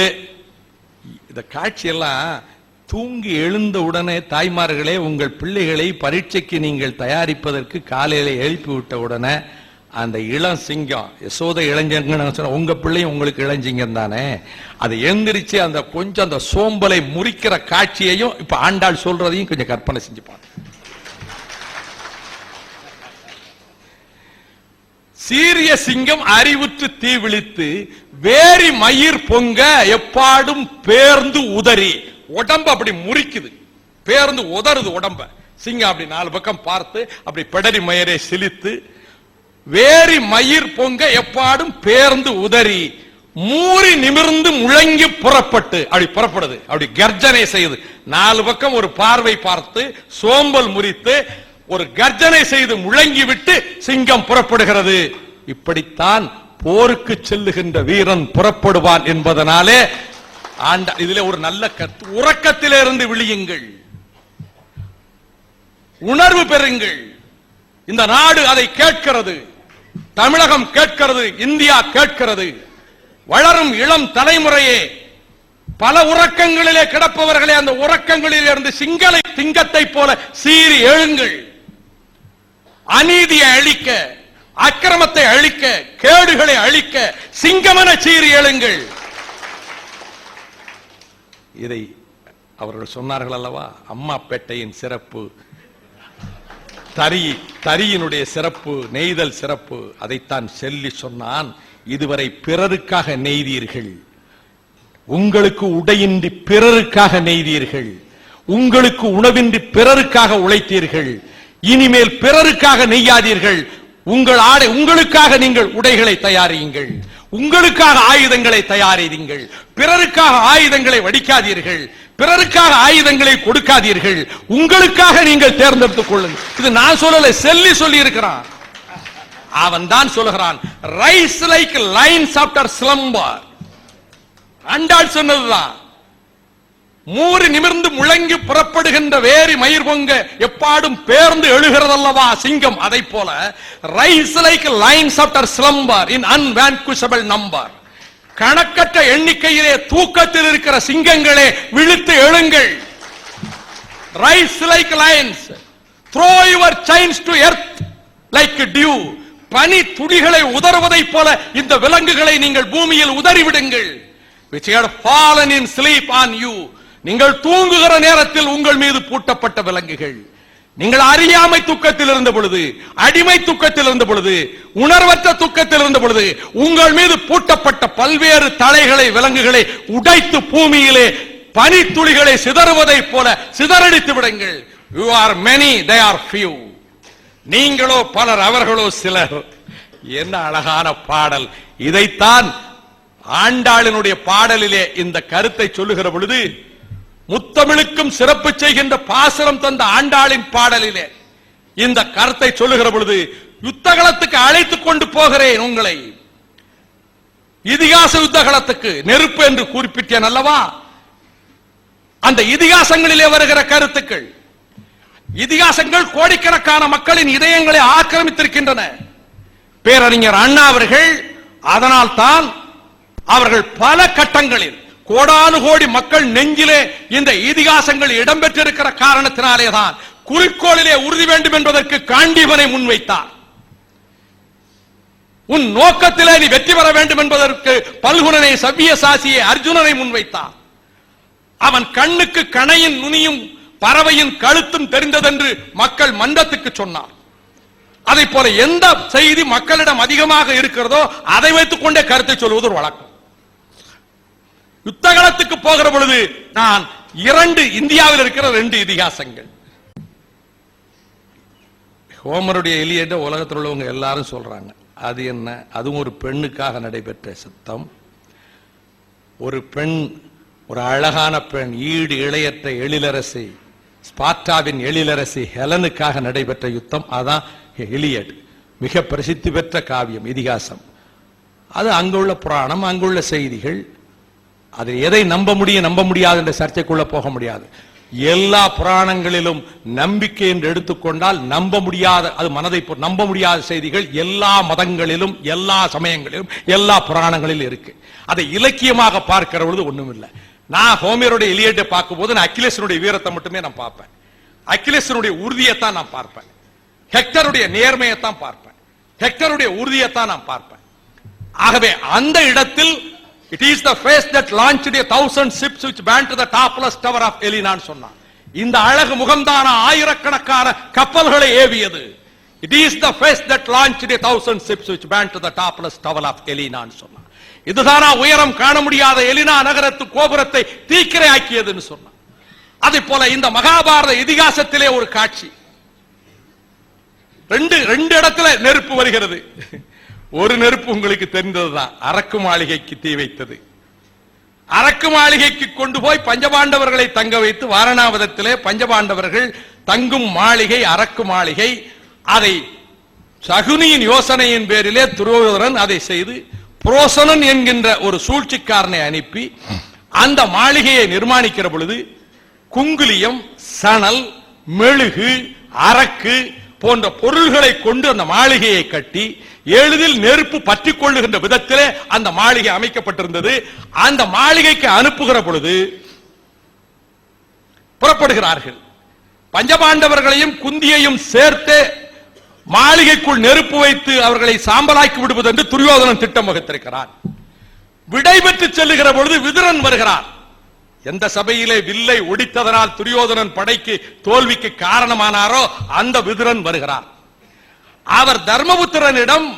இந்த காட்சியெல்லாம் தூங்கி எழுந்த உடனே தாய்மார்களே, உங்கள் பிள்ளைகளை பரீட்சைக்கு நீங்கள் தயாரிப்பதற்கு காலையில எழுப்பி விட்ட உடனே அந்த இளம் சிங்கம், யசோதை இளைஞங்க, உங்க பிள்ளையும் உங்களுக்கு இளஞ்சிங்கம் தானே, அதை எந்திரிச்சு அந்த கொஞ்சம் அந்த சோம்பலை முறிக்கிற காட்சியையும் இப்ப ஆண்டாள் சொல்றதையும் கொஞ்சம் கற்பனை செஞ்சுப்பாங்க. சீரிய சிங்கம் அறிவுற்று தீ விழித்து வேரி மயிர் பொங்க எப்பாடும் பேர்ந்து உதறி, உடம்பு அப்படி முறிக்குது, பேர்ந்து உதறுது உடம்ப. சிங்கம் அப்படி நாலு பக்கம் பார்த்து அப்படி பெடரி மயிரை சிலித்து வேரி மயிர் பொங்க எப்பாடும் பேர்ந்து உதறி மூறி நிமிர்ந்து முழங்கி புறப்பட்டு, அப்படி புறப்படுது, அப்படி கர்ஜனை செய்து, நாலு பக்கம் ஒரு பார்வை பார்த்து சோம்பல் முறித்து ஒரு கர்ஜனை செய்து முழங்கி விட்டு சிங்கம் புறப்படுகிறது. இப்படித்தான் போருக்கு செல்லுகின்ற வீரன் புறப்படுவான் என்பதனாலே இதுல ஒரு நல்ல கருத்து, உறக்கத்திலிருந்து விழியுங்கள், உணர்வு பெறுங்கள். இந்த நாடு அதை கேட்கிறது, தமிழகம் கேட்கிறது, இந்தியா கேட்கிறது. வளரும் இளம் தலைமுறையே, பல உறக்கங்களிலே கிடப்பவர்களே, அந்த உறக்கங்களில் இருந்து சிங்கத்தை போல சீறி எழுங்கள். அநீதியை அழிக்க, அக்கிரமத்தை அழிக்க, கேடுகளை அழிக்க சிங்கமென சீறி எழுங்கள். இதை அவர்கள் சொன்னார்கள் அல்லவா, அம்மாப்பேட்டையின் சிறப்பு, தரியினுடைய சிறப்பு, நெய்தல் சிறப்பு. அதைத்தான் சொல்லி சொன்னான். இதுவரை பிறருக்காக நெய்தீர்கள், உங்களுக்கு உடையின்றி பிறருக்காக நெய்தீர்கள், உங்களுக்கு உணவின்றி பிறருக்காக உழைத்தீர்கள். இனிமேல் பிறருக்காக நெய்யாதீர்கள். உங்கள் ஆடை உங்களுக்காக நீங்கள் உடைகளை தயாரியுங்கள், உங்களுக்காக ஆயுதங்களை தயாரியுங்கள். பிறருக்காக ஆயுதங்களை வடிக்காதீர்கள், பிறருக்காக ஆயுதங்களை கொடுக்காதீர்கள். உங்களுக்காக நீங்கள் தேர்ந்தெடுத்துக் கொள்ளுங்கள். இது நான் சொல்லல, சொல்லி இருக்கிறான். அவன் தான் சொல்லுகிறான், rice like lions after slumber. Andal சொன்னதுதான். மூறி நிமிர்ந்து முழங்கி புறப்படுகின்ற வேரி மயிர் பொங்க எப்பாடும் பேர்ந்து எழுகிறதல்லவா சிங்கம், அதை போல rise like lions after slumber in unvanquishable number. கணக்கற்ற எண்ணிக்கையிலே தூக்கத்தில் இருக்கிற சிங்கங்களே விழித்து எழுங்கள். Rise like lions, throw your chains to earth like dew. பனி துளிகளை உதறுவதை போல இந்த விலங்குகளை நீங்கள் பூமியில் உதறிவிடுங்கள். which had fallen in sleep on you. நீங்கள் தூங்குகிற நேரத்தில் உங்கள் மீது பூட்டப்பட்ட விலங்குகள், நீங்கள் அறியாமை துக்கத்தில் இருந்த பொழுது, அடிமை துக்கத்தில் இருந்த பொழுது, உணர்வற்ற துக்கத்தில் இருந்த பொழுது உங்கள் மீது பூட்டப்பட்ட பல்வேறு தலைகளை விலங்குகளை உடைத்து பூமியிலே பனித்துளிகளை சிதறுவதை போல சிதறடித்து விடுங்கள். You are many, they are few. நீங்களோ பலர், அவர்களோ சிலர். என்ன அழகான பாடல்! இதைத்தான் ஆண்டாளினுடைய பாடலிலே இந்த கருத்தை சொல்லுகிற பொழுது, முத்தமிழுக்கும் சிறப்பு செய்கின்ற பாசுரம் தந்த ஆண்டாளின் பாடலிலே இந்த கருத்தை சொல்லுகிற பொழுது, யுத்தகலத்துக்கு அழைத்துக் கொண்டு போகிறேன் உங்களை, இதிகாச யுத்தகலத்துக்கு. நெருப்பு என்று குறிப்பிட்டேன் அல்லவா, அந்த இதிகாசங்களிலே வருகிற கருத்துக்கள், இதிகாசங்கள் கோடிக்கணக்கான மக்களின் இதயங்களை ஆக்கிரமித்திருக்கின்றன. பேரறிஞர் அண்ணா அவர்கள் அதனால் தான் அவர்கள் பல கட்டங்களில் கோடானு கோடி மக்கள் நெஞ்சிலே இந்த இதிகாசங்கள் இடம்பெற்றிருக்கிற காரணத்தினாலேதான் குறிக்கோளிலே உறுதி வேண்டும் என்பதற்கு காண்டீபனை முன்வைத்தார். உன் நோக்கத்திலே நீ வெற்றி பெற வேண்டும் என்பதற்கு பல்குணனை, சவ்வியசாசியை, அர்ஜுனனை முன்வைத்தார். அவன் கண்ணுக்கு கணையின் நுனியும் பறவையின் கழுத்தும் தெரிந்ததென்று மக்கள் மன்றத்துக்கு சொன்னார். அதை போல எந்த செய்தி மக்களிடம் அதிகமாக இருக்கிறதோ அதை வைத்துக் கொண்டே கருத்தை சொல்வது ஒரு வழக்கம். யுத்தகலத்துக்கு போகிற பொழுது நான் இந்தியாவில் இருக்கிற 2 இதிகாசங்கள், ஹோமருடைய எலியட உலகத்தில் உள்ளவங்க எல்லாரும் சொல்றாங்க. அது என்ன? அதுவும் ஒரு பெண்ணுக்காக நடைபெற்ற சித்தம். ஒரு பெண், ஒரு அழகான பெண், ஈடு இளையற்ற எழிலரசி, ஸ்பார்ட்டாவின் எழிலரசி ஹெலனுக்காக நடைபெற்ற யுத்தம். அதான் எலியட். மிக பிரசித்தி பெற்ற காவியம், இதிகாசம். அது அங்குள்ள புராணம், அங்குள்ள செய்திகள். அது எதை நம்ப முடியும் நம்ப முடியாது என்ற சர்ச்சைக்குள்ள போக முடியாது. எல்லா புராணங்களிலும் நம்பிக்கை என்று எடுத்துக்கொண்டால் நம்ப முடியாத, அது மனதை நம்ப முடியாத செய்திகள் எல்லா மதங்களிலும், எல்லா சமயங்களிலும், எல்லா புராணங்களிலும் இருக்கு. அதை இலக்கியமாக பார்க்கிற பொழுது ஒண்ணும் இல்லை. நான் ஹோமருடைய எலியட்டை பார்க்கும் போது நான் அக்கிலேசனுடைய வீரத்தை மட்டுமே நான் பார்ப்பேன். அக்கிலேசனுடைய உறுதியைத்தான் நான் பார்ப்பேன். ஹெக்டருடைய நேர்மையைத்தான் பார்ப்பேன். ஹெக்டருடைய உறுதியைத்தான் நான் பார்ப்பேன். ஆகவே அந்த இடத்தில் it is the face that launched 1,000 ships which burned to the topless tower of Elena சொன்னான். இந்த அழகு முகம்தான ஆயிரக்கணக்கான கப்பல்களை ஏவியது. It is the face that launched 1,000 ships which burned to the topless tower of Elena சொன்னான். இதுதானா உயரம் காண முடியாத எலினா நகரத்து கோபுரத்தை தீக்கிரை ஆக்கியதுன்னு சொன்னான். அதே போல இந்த மகாபாரத இதிகாசத்திலே ஒரு காட்சி, ரெண்டு இடத்துல நெருப்பு வருகிறது. ஒரு நெருப்பு உங்களுக்கு தெரிந்ததுதான், அரக்கு மாளிகைக்கு தீ வைத்தது. அரக்கு மாளிகைக்கு கொண்டு போய் பஞ்சபாண்டவர்களை தங்க வைத்து வாரணாவதத்திலே பஞ்சபாண்டவர்கள் தங்கும் மாளிகை அரக்கு மாளிகை. அதை சகுனியின் யோசனையின் பேரிலே துரியோதனன் அதை செய்து புரோசனன் என்கின்ற ஒரு சூழ்ச்சிக்காரனை அனுப்பி அந்த மாளிகையை நிர்மாணிக்கிற பொழுது குங்குலியம், சணல், மெழுகு, அரக்கு போன்ற பொருள்களை கொண்டு அந்த மாளிகையை கட்டி எளிதில் நெருப்பு பற்றிக் கொள்ளுகின்ற விதத்திலே அந்த மாளிகை அமைக்கப்பட்டிருந்தது. அந்த மாளிகைக்கு அனுப்புகிற பொழுது புறப்படுகிறார்கள். பஞ்சபாண்டவர்களையும் குந்தியையும் சேர்த்து மாளிகைக்குள் நெருப்பு வைத்து அவர்களை சாம்பலாக்கி விடுவது என்று துரியோதனன் திட்டம் வகுத்திருக்கிறான். விடைபெற்று செல்லுகிற பொழுது விதுரன் வருகிறார். எந்த சபையிலே வில்லை ஒடித்ததனால் துரியோதனன் படைக்கு தோல்விக்கு காரணமானாரோ அந்த விதுரன் வருகிறார். அவர் தர்மபுத்திரனிடம்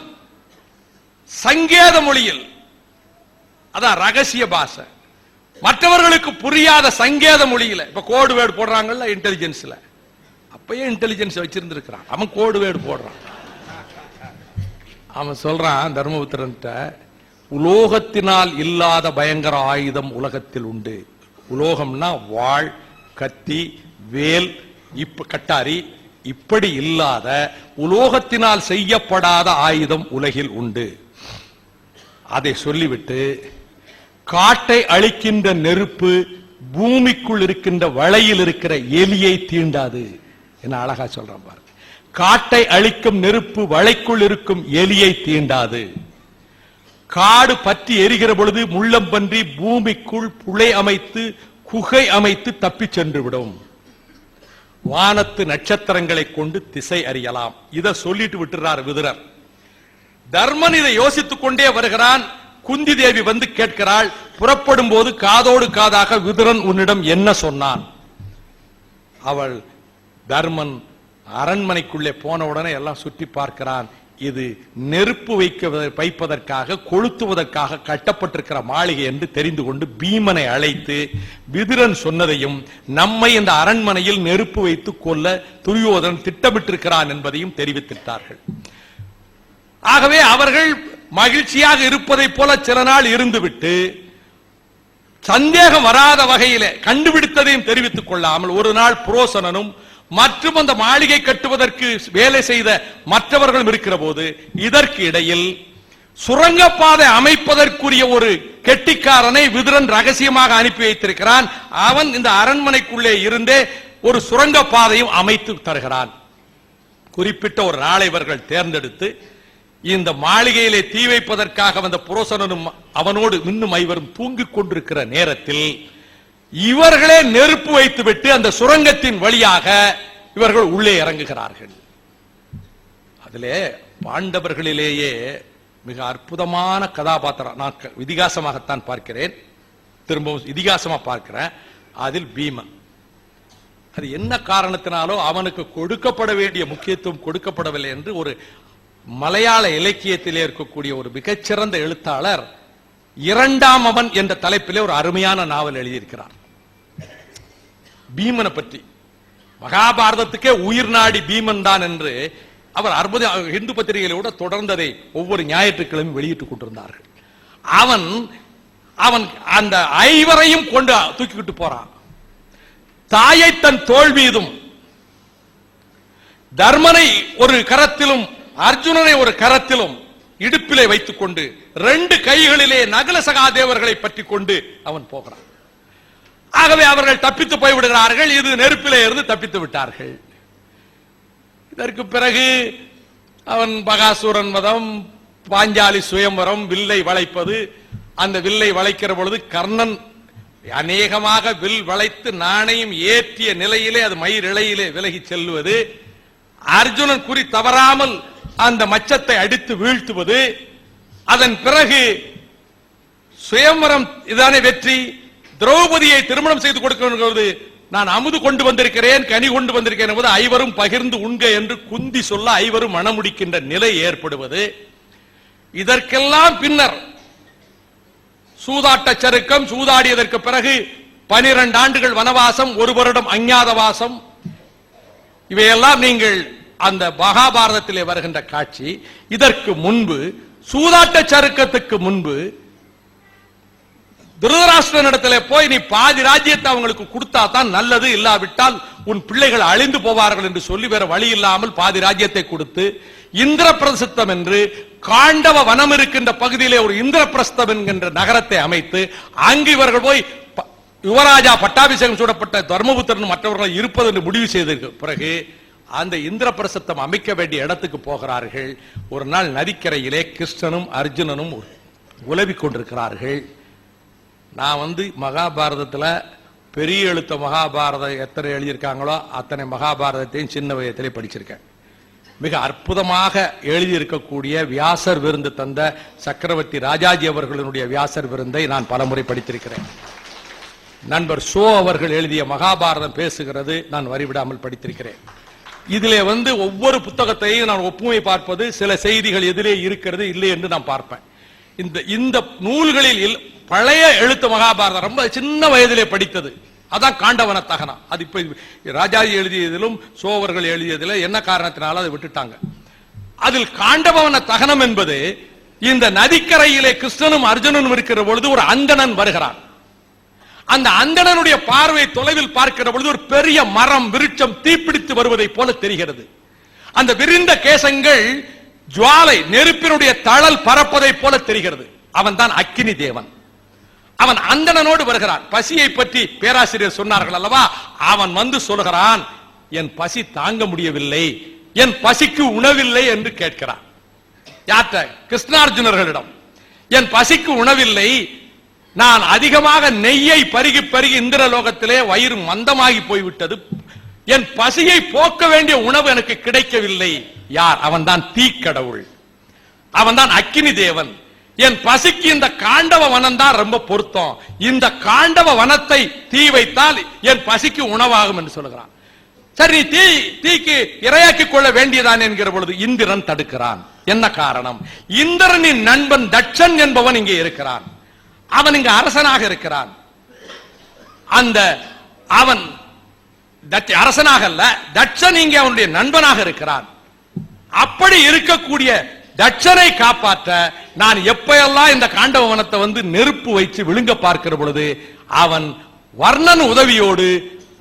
சங்கேத மொழியில், அதான் ரகசிய பாஷை, மற்றவர்களுக்கு புரியாத சங்கேத மொழியில, இப்ப கோடு வேர்டு போடுறாங்கல்ல இன்டெலிஜென்ஸ்ல, அப்பயே இன்டெலிஜென்ஸ் வச்சிருந்திருக்கிறான். அவன் கோடு வேர்டு போடுறான். அவன் சொல்றான் தர்மபுத்திரன், உலோகத்தினால் இல்லாத பயங்கர ஆயுதம் உலகத்தில் உண்டு. உலோகம்னா வாள், கத்தி, வேல், கட்டாரி, இப்படி இல்லாத உலோகத்தினால் செய்யப்படாத ஆயுதம் உலகில் உண்டு. அதை சொல்லிவிட்டு காட்டை அழிக்கின்ற நெருப்பு பூமிக்குள் இருக்கின்ற வளையில் இருக்கிற எலியை தீண்டாது. என்ன அழகா சொல்றான் பாருங்க. காட்டை அழிக்கும் நெருப்பு வளைக்குள் இருக்கும் எலியை தீண்டாது. காடு பற்றி எரிகிற பொழுது முள்ளம்பன்றி பூமிக்குள் புழை அமைத்து குகை அமைத்து தப்பி சென்று விடும். வானத்து நட்சத்திரங்களை கொண்டு திசை அறியலாம். இதை சொல்லிட்டு விட்டுறார் விதுரர். தர்மன் இதை யோசித்துக் கொண்டே வருகிறான். குந்தி தேவி வந்து கேட்கிறாள். புறப்படும் போது காதோடு காதாக விதுரன் உன்னிடம் என்ன சொன்னான்? அவள், தர்மன் அரண்மனைக்குள்ளே போன உடனே எல்லாம் சுற்றி பார்க்கிறான். இது நெருப்பு வைப்பதற்காக கொளுத்துவதற்காக கட்டப்பட்டிருக்கிற மாளிகை என்று தெரிந்து கொண்டு பீமனை அழைத்து விதுரன் சொன்னதையும் நம்மை இந்த அரண்மனையில் நெருப்பு வைத்து கொல்ல துரியோதனன் திட்டமிட்டிருக்கிறான் என்பதையும் தெரிவித்திட்டார்கள். ஆகவே அவர்கள் மகிழ்ச்சியாக இருப்பதை போல சில நாள் இருந்துவிட்டு சந்தேகம் வராத வகையிலே கண்டுபிடித்ததையும் தெரிவித்துக் கொள்ளாமல் ஒரு நாள் புரோசனனும் மற்றும் அந்த மாளிகை கட்டுவதற்கு வேலை செய்த மற்றவர்களும் இருக்கிற போது இதற்கு இடையில் சுரங்கப்பாதை அமைப்பதற்குரிய ஒரு கெட்டிக்காரனை விதுரன் ரகசியமாக அனுப்பி வைத்திருக்கிறான். அவன் இந்த அரண்மனைக்குள்ளே இருந்தே ஒரு சுரங்கப்பாதையும் அமைத்து தருகிறான். குறிப்பிட்ட ஒரு நாளை இவர்கள் தேர்ந்தெடுத்து இந்த மாளிகையிலே தீ வைப்பதற்காக வந்த புரோசனனும் அவனோடு இன்னும் ஐவரும் தூங்கிக் கொண்டிருக்கிற நேரத்தில் இவர்களே நெருப்பு வைத்துவிட்டு அந்த சுரங்கத்தின் வழியாக இவர்கள் உள்ளே இறங்குகிறார்கள். அதிலே பாண்டவர்களிலேயே மிக அற்புதமான கதாபாத்திரம், நான் இதிகாசமாகத்தான் பார்க்கிறேன், திரும்பவும் இதிகாசமா பார்க்கிறேன். அதில் பீமன். அது என்ன காரணத்தினாலோ அவனுக்கு கொடுக்கப்பட வேண்டிய முக்கியத்துவம் கொடுக்கப்படவில்லை என்று ஒரு மலையாள இலக்கியத்திலே இருக்கக்கூடிய ஒரு மிகச்சிறந்த எழுத்தாளர் இரண்டாம் அவன் என்ற தலைப்பிலே ஒரு அருமையான நாவல் எழுதியிருக்கிறார். பீமனை பற்றி மகாபாரதத்துக்கே உயிர் நாடி பீமன் தான் என்று அவர் அற்புத இந்து பத்திரிகையிலோட தொடர்ந்ததை ஒவ்வொரு ஞாயிற்றுக்கிழமையும் வெளியிட்டுக் கொண்டிருந்தார்கள். அவன் அவன் அந்த ஐவரையும் கொண்டு தூக்கிக்கிட்டு போறான். தாயை தன் தோள் மீதும், தர்மனை ஒரு கரத்திலும் அர்ஜுனனை ஒரு கரத்திலும் இடுப்பிலே வைத்துக் கொண்டு 2 கைகளிலே நகுல சகாதேவர்களை பற்றி கொண்டு அவன் போகிறான். ஆகவே அவர்கள் தப்பித்து போய்விடுகிறார்கள். இது நெருப்பிலே இருந்து தப்பித்து விட்டார்கள். இதற்கு பிறகு அவன் பகாசூரன் வதம், பாஞ்சாலி சுயம்வரம், வில்லை வளைப்பது. அந்த வில்லை வளைக்கிற பொழுது கர்ணன் அநேகமாக வில் வளைத்து நாணயம் ஏற்றிய நிலையிலே அது மயிர் இலையிலே விலகி செல்வது, அர்ஜுனன் குறி தவறாமல் அந்த மச்சத்தை அடித்து வீழ்த்துவது, அதன் பிறகு சுயம்வரம் இதானே வெற்றி. திரௌபதியை திருமணம் செய்து கொடுக்கிறது, நான் அமுது கொண்டு வந்திருக்கிறேன், கனி கொண்டு வந்திருக்கிறேன் என்பது ஐவரும் பகிர்ந்து உண்க என்று குந்தி சொல்ல ஐவரும் மணமுடிக்கின்ற நிலை ஏற்படுவது. இதற்கெல்லாம் பின்னர் சூதாட்ட சருக்கம், சூதாடியதற்கு பிறகு 12 ஆண்டுகள் வனவாசம், 1 வருடம் அஞ்ஞாத வாசம். இவையெல்லாம் நீங்கள் அந்த மகாபாரதத்திலே வருகின்ற காட்சி. இதற்கு முன்பு சூதாட்ட சருக்கத்துக்கு முன்பு திருதராஷ்டிரனிடத்திலே போய் நீ பாதி ராஜ்யத்தை அவங்களுக்கு கொடுத்தா தான் நல்லது, இல்லாவிட்டால் உன் பிள்ளைகள் அழிந்து போவார்கள் என்று சொல்லி வேற வழி இல்லாமல் பாதி ராஜ்யத்தை கொடுத்து இந்திரபிரஸ்தம் என்று காண்டவ வனம் இருக்கின்ற பகுதியிலே ஒரு இந்திரபிரஸ்தம் என்கின்ற நகரத்தை அமைத்து அங்கு இவர்கள் போய் யுவராஜா பட்டாபிஷேகம் சூடப்பட்ட தர்மபுத்திரன் மற்றவர்கள் இருப்பது என்று முடிவு செய்ததற்கு பிறகு அந்த இந்திரபிரஸ்தம் அமைக்க வேண்டிய இடத்துக்கு போகிறார்கள். ஒரு நாள் நதிக்கரையிலே கிருஷ்ணனும் அர்ஜுனனும் உலவிக் கொண்டிருக்கிறார்கள். நான் மகாபாரதத்தில் பெரிய எழுத்த மகாபாரதம் எத்தனை எழுதியிருக்காங்களோ அத்தனை மகாபாரதத்தையும் சின்ன வயதிலே படிச்சிருக்கேன். மிக அற்புதமாக எழுதியிருக்கக்கூடிய வியாசர் விருந்து தந்த சக்கரவர்த்தி ராஜாஜி அவர்களுடைய வியாசர் விருந்தை நான் பலமுறை படித்திருக்கிறேன். நண்பர் சோ அவர்கள் எழுதிய மகாபாரதம் பேசுகிறது நான் வரிவிடாமல் படித்திருக்கிறேன். இதிலே ஒவ்வொரு புத்தகத்தையும் நான் ஒப்புமை பார்ப்பது, சில செய்திகள் எதிரே இருக்கிறது இல்லை என்று நான் பார்ப்பேன். இந்த நூல்களில் பழைய எழுத்து மகாபாரதம் ரொம்ப சின்ன வயதிலே படித்தது, அதான் காண்டவன தகனம். அது இப்ப ராஜாஜி எழுதியதிலும் சோவர்கள் எழுதியதிலும் என்ன காரணத்தினால அதை விட்டுட்டாங்க. அதில் காண்டவன தகனம் என்பது இந்த நதிக்கரையிலே கிருஷ்ணனும் அர்ஜுனனும் இருக்கிற பொழுது ஒரு அந்தணன் வருகிறான். அந்த அந்தணனுடைய பார்வை தொலைவில் பார்க்கிற பொழுது ஒரு பெரிய மரம் விருட்சம் தீப்பிடித்து வருவதை போல தெரிகிறது. அந்த விரிந்த கேசங்கள் ஜுவாலை நெருப்பினுடைய தழல் பறப்பதை போல தெரிகிறது. அவன் தான் அக்கினி தேவன். அவன் அந்தணனோடு வருகிறான். பசியை பற்றி பேராசிரியர் சொன்னார்கள் அல்லவா, அவன் சொல்கிறான், என் பசி தாங்க முடியவில்லை, என் பசிக்கு உணவில்லை என்று கேட்கிறான். யார்கிட்ட? கிருஷ்ணார்ஜுனர்களிடம். என் பசிக்கு உணவில்லை, நான் அதிகமாக நெய்யை பருகி பருகி இந்திரலோகத்திலே வயிறு மந்தமாகி போய்விட்டது, என் பசியை போக்க வேண்டிய உணவு எனக்கு கிடைக்கவில்லை. யார்? அவன் தான் தீக்கடவுள், அவன் தான் அக்கினி தேவன். என் பசிக்கு இந்த காண்டவ வனம் தான் ரொம்ப பொருத்தம், இந்த காண்டவ வனத்தை தீ வைத்தால் என் பசிக்கு உணவாகும் என்று சொல்லுகிறான். சரி, நீ தீக்கு இரையாக்கிக் கொள்ள வேண்டியதான் என்கிற பொழுது இந்திரன் தடுக்கிறான். என்ன காரணம்? இந்திரனின் நண்பன் தட்சன் என்பவன் இங்கே இருக்கிறான். அவன் இங்கு அரசனாக இருக்கிறான். அந்த அவன் அரசனாக அல்ல, தட்சன் இங்கே அவனுடைய நண்பனாக இருக்கிறான். அப்படி இருக்கக்கூடிய தட்சனை காப்பாற்ற நான் எப்பெல்லாம் இந்த காண்டவ வனத்தை நெருப்பு வைத்து விழுங்க பார்க்கிற பொழுது அவன் வர்ணன் உதவியோடு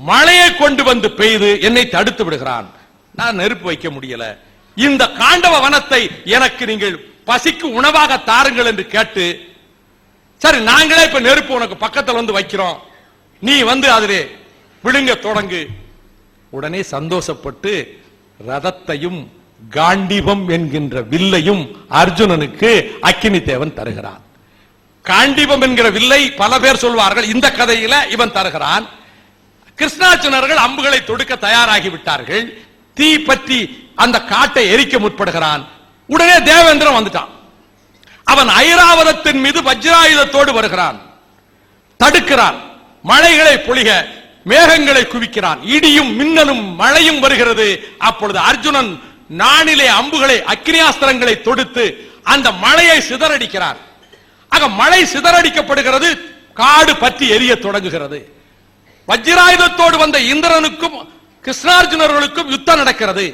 மழையை கொண்டு பெய்து என்னை தடுத்து விடுகிறான். நான் நெருப்பு வைக்க முடியல. இந்த காண்டவ வனத்தை எனக்கு நீங்கள் பசிக்கு உணவாக தாருங்கள் என்று கேட்டு, சரி நாங்களே இப்ப நெருப்பு உனக்கு பக்கத்தில் வைக்கிறோம், நீ அதிலே விழுங்க தொடங்கு. உடனே சந்தோஷப்பட்டு ரதத்தையும் காண்டிபம் என்கின்ற வில்லையும் அர்ஜுனனுக்கு அக்கினி தேவன் தருகிறான். காண்டிபம் என்கிற வில்லை பல பேர் சொல்வார்கள், இந்த கதையில இவன் தருகிறான். கிருஷ்ணார்ஜுனர்கள் அம்புகளை தொடுக்க தயாராகி விட்டார்கள். தீ பற்றி அந்த காட்டை எரிக்க முற்படுகிறான். உடனே தேவேந்திரன் வந்துட்டான். அவன் ஐராவதத்தின் மீது வஜ்ராயுதத்தோடு வருகிறான், தடுக்கிறான். மழைகளை பொழிக மேகங்களை குவிக்கிறான், இடியும் மின்னலும் மழையும் வருகிறது. அப்பொழுது அர்ஜுனன் நாணிலே அம்புகளை அக்னியாஸ்திரங்களை தொடுத்து அந்த மழையை சிதறடிக்கிறார். ஆக மழை சிதறடிக்கப்படுகிறது, காடு பற்றி எரிய தொடங்குகிறது. வஜ்ராயுதத்தோடு வந்த இந்திரனுக்கும் கிருஷ்ணார்ஜுனர்களுக்கும் யுத்தம் நடக்கிறது.